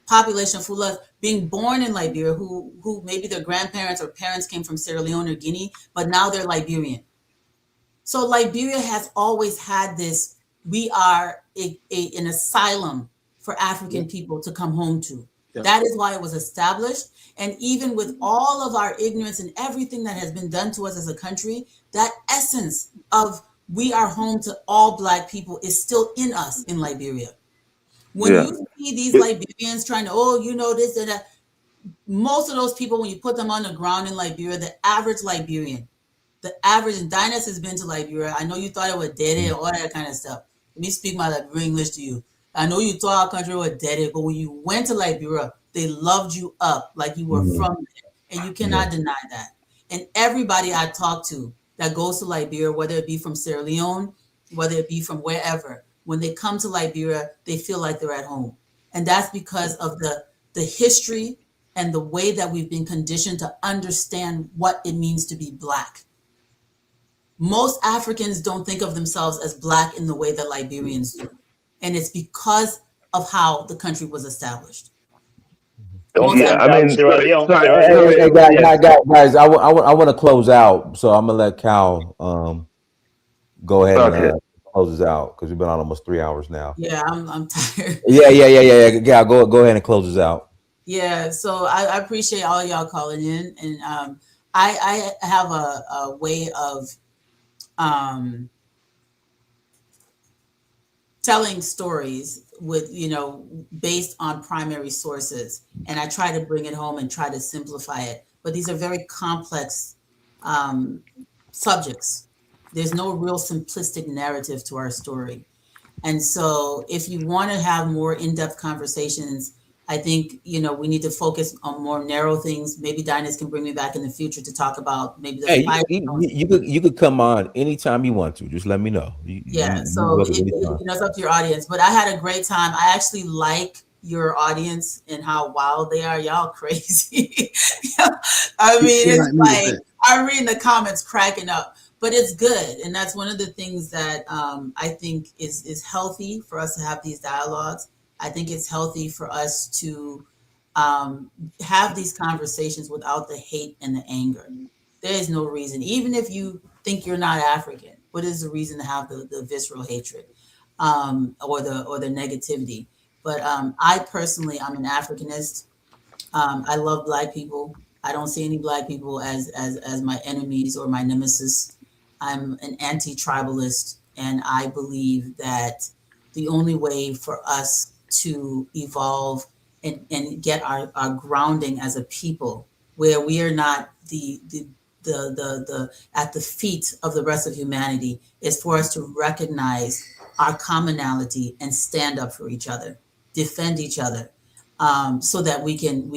population of Fulani being born in Liberia who maybe their grandparents or parents came from Sierra Leone or Guinea, but now they're Liberian. So Liberia has always had this, we are an asylum for African people to come home to. That is why it was established. And even with all of our ignorance and everything that has been done to us as a country, that essence of we are home to all Black people is still in us in Liberia. When you see these Liberians trying to, this and that, most of those people, when you put them on the ground in Liberia, the average Liberian, and Dynas has been to Liberia. I know you thought it was dead and all that kind of stuff. Let me speak my Liberian English to you. I know you thought our country was dead, but when you went to Liberia, they loved you up like you were from there. And you cannot deny that. And everybody I talk to that goes to Liberia, whether it be from Sierra Leone, whether it be from wherever, when they come to Liberia, they feel like they're at home. And that's because of the history and the way that we've been conditioned to understand what it means to be Black. Most Africans don't think of themselves as Black in the way that Liberians do. And it's because of how the country was established. Guys, I want to close out, so I'm gonna let Cal go ahead and close us out because we've been on almost 3 hours now. Yeah, I'm tired. Yeah. Cal, go ahead and close us out. Yeah, so I appreciate all y'all calling in, and I have a way of telling stories with, based on primary sources. And I try to bring it home and try to simplify it. But these are very complex subjects. There's no real simplistic narrative to our story. And so if you want to have more in-depth conversations, I think, we need to focus on more narrow things. Maybe Dynas can bring me back in the future to talk about maybe the you could come on anytime you want to. Just let me know. So it's up to your audience. But I had a great time. I actually like your audience and how wild they are. Y'all crazy. I mean, it's like I'm reading the comments cracking up. But it's good. And that's one of the things that I think is healthy for us to have these dialogues. I think it's healthy for us to have these conversations without the hate and the anger. There is no reason, even if you think you're not African, what is the reason to have the visceral hatred? or the negativity. But I personally, I'm an Africanist. I love Black people. I don't see any Black people as my enemies or my nemesis. I'm an anti-tribalist, and I believe that the only way for us to evolve and get our grounding as a people, where we are not the at the feet of the rest of humanity, is for us to recognize our commonality and stand up for each other, defend each other, so that we can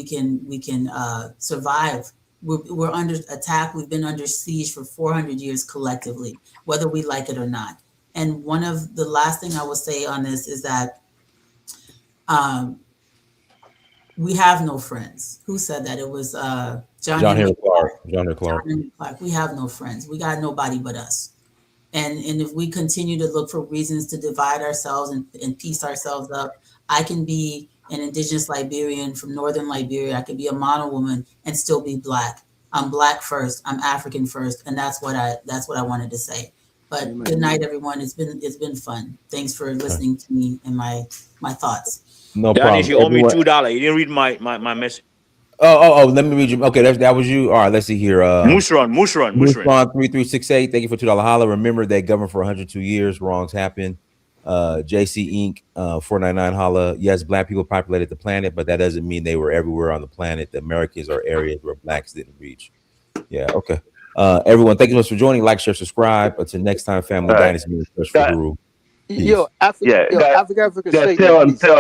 survive. We're under attack. We've been under siege for 400 years collectively, whether we like it or not. And one of the last thing I will say on this is that we have no friends. Who said that? It was John Henry Clark. John Henry Clark. We have no friends. We got nobody but us. And if we continue to look for reasons to divide ourselves and piece ourselves up, I can be an indigenous Liberian from northern Liberia. I could be a mono woman and still be Black. I'm Black first. I'm African first, and that's what I wanted to say. But Amen. Good night, everyone. It's been fun. Thanks for listening to me and my thoughts. No problem. You owe me $2. You didn't read my message. Oh, let me read you. Okay, that was you. All right, let's see here. Mushron 3368. Thank you for $2 holla. Remember, they governed for 102 years. Wrongs happen. JC Inc. 499 holla. Yes, Black people populated the planet, but that doesn't mean they were everywhere on the planet. The Americas are areas where Blacks didn't reach. Yeah, okay. Everyone, thank you so much for joining. Like, share, subscribe. Until next time, family. Dynasty Search for Uhuru. Yo, Africa, tell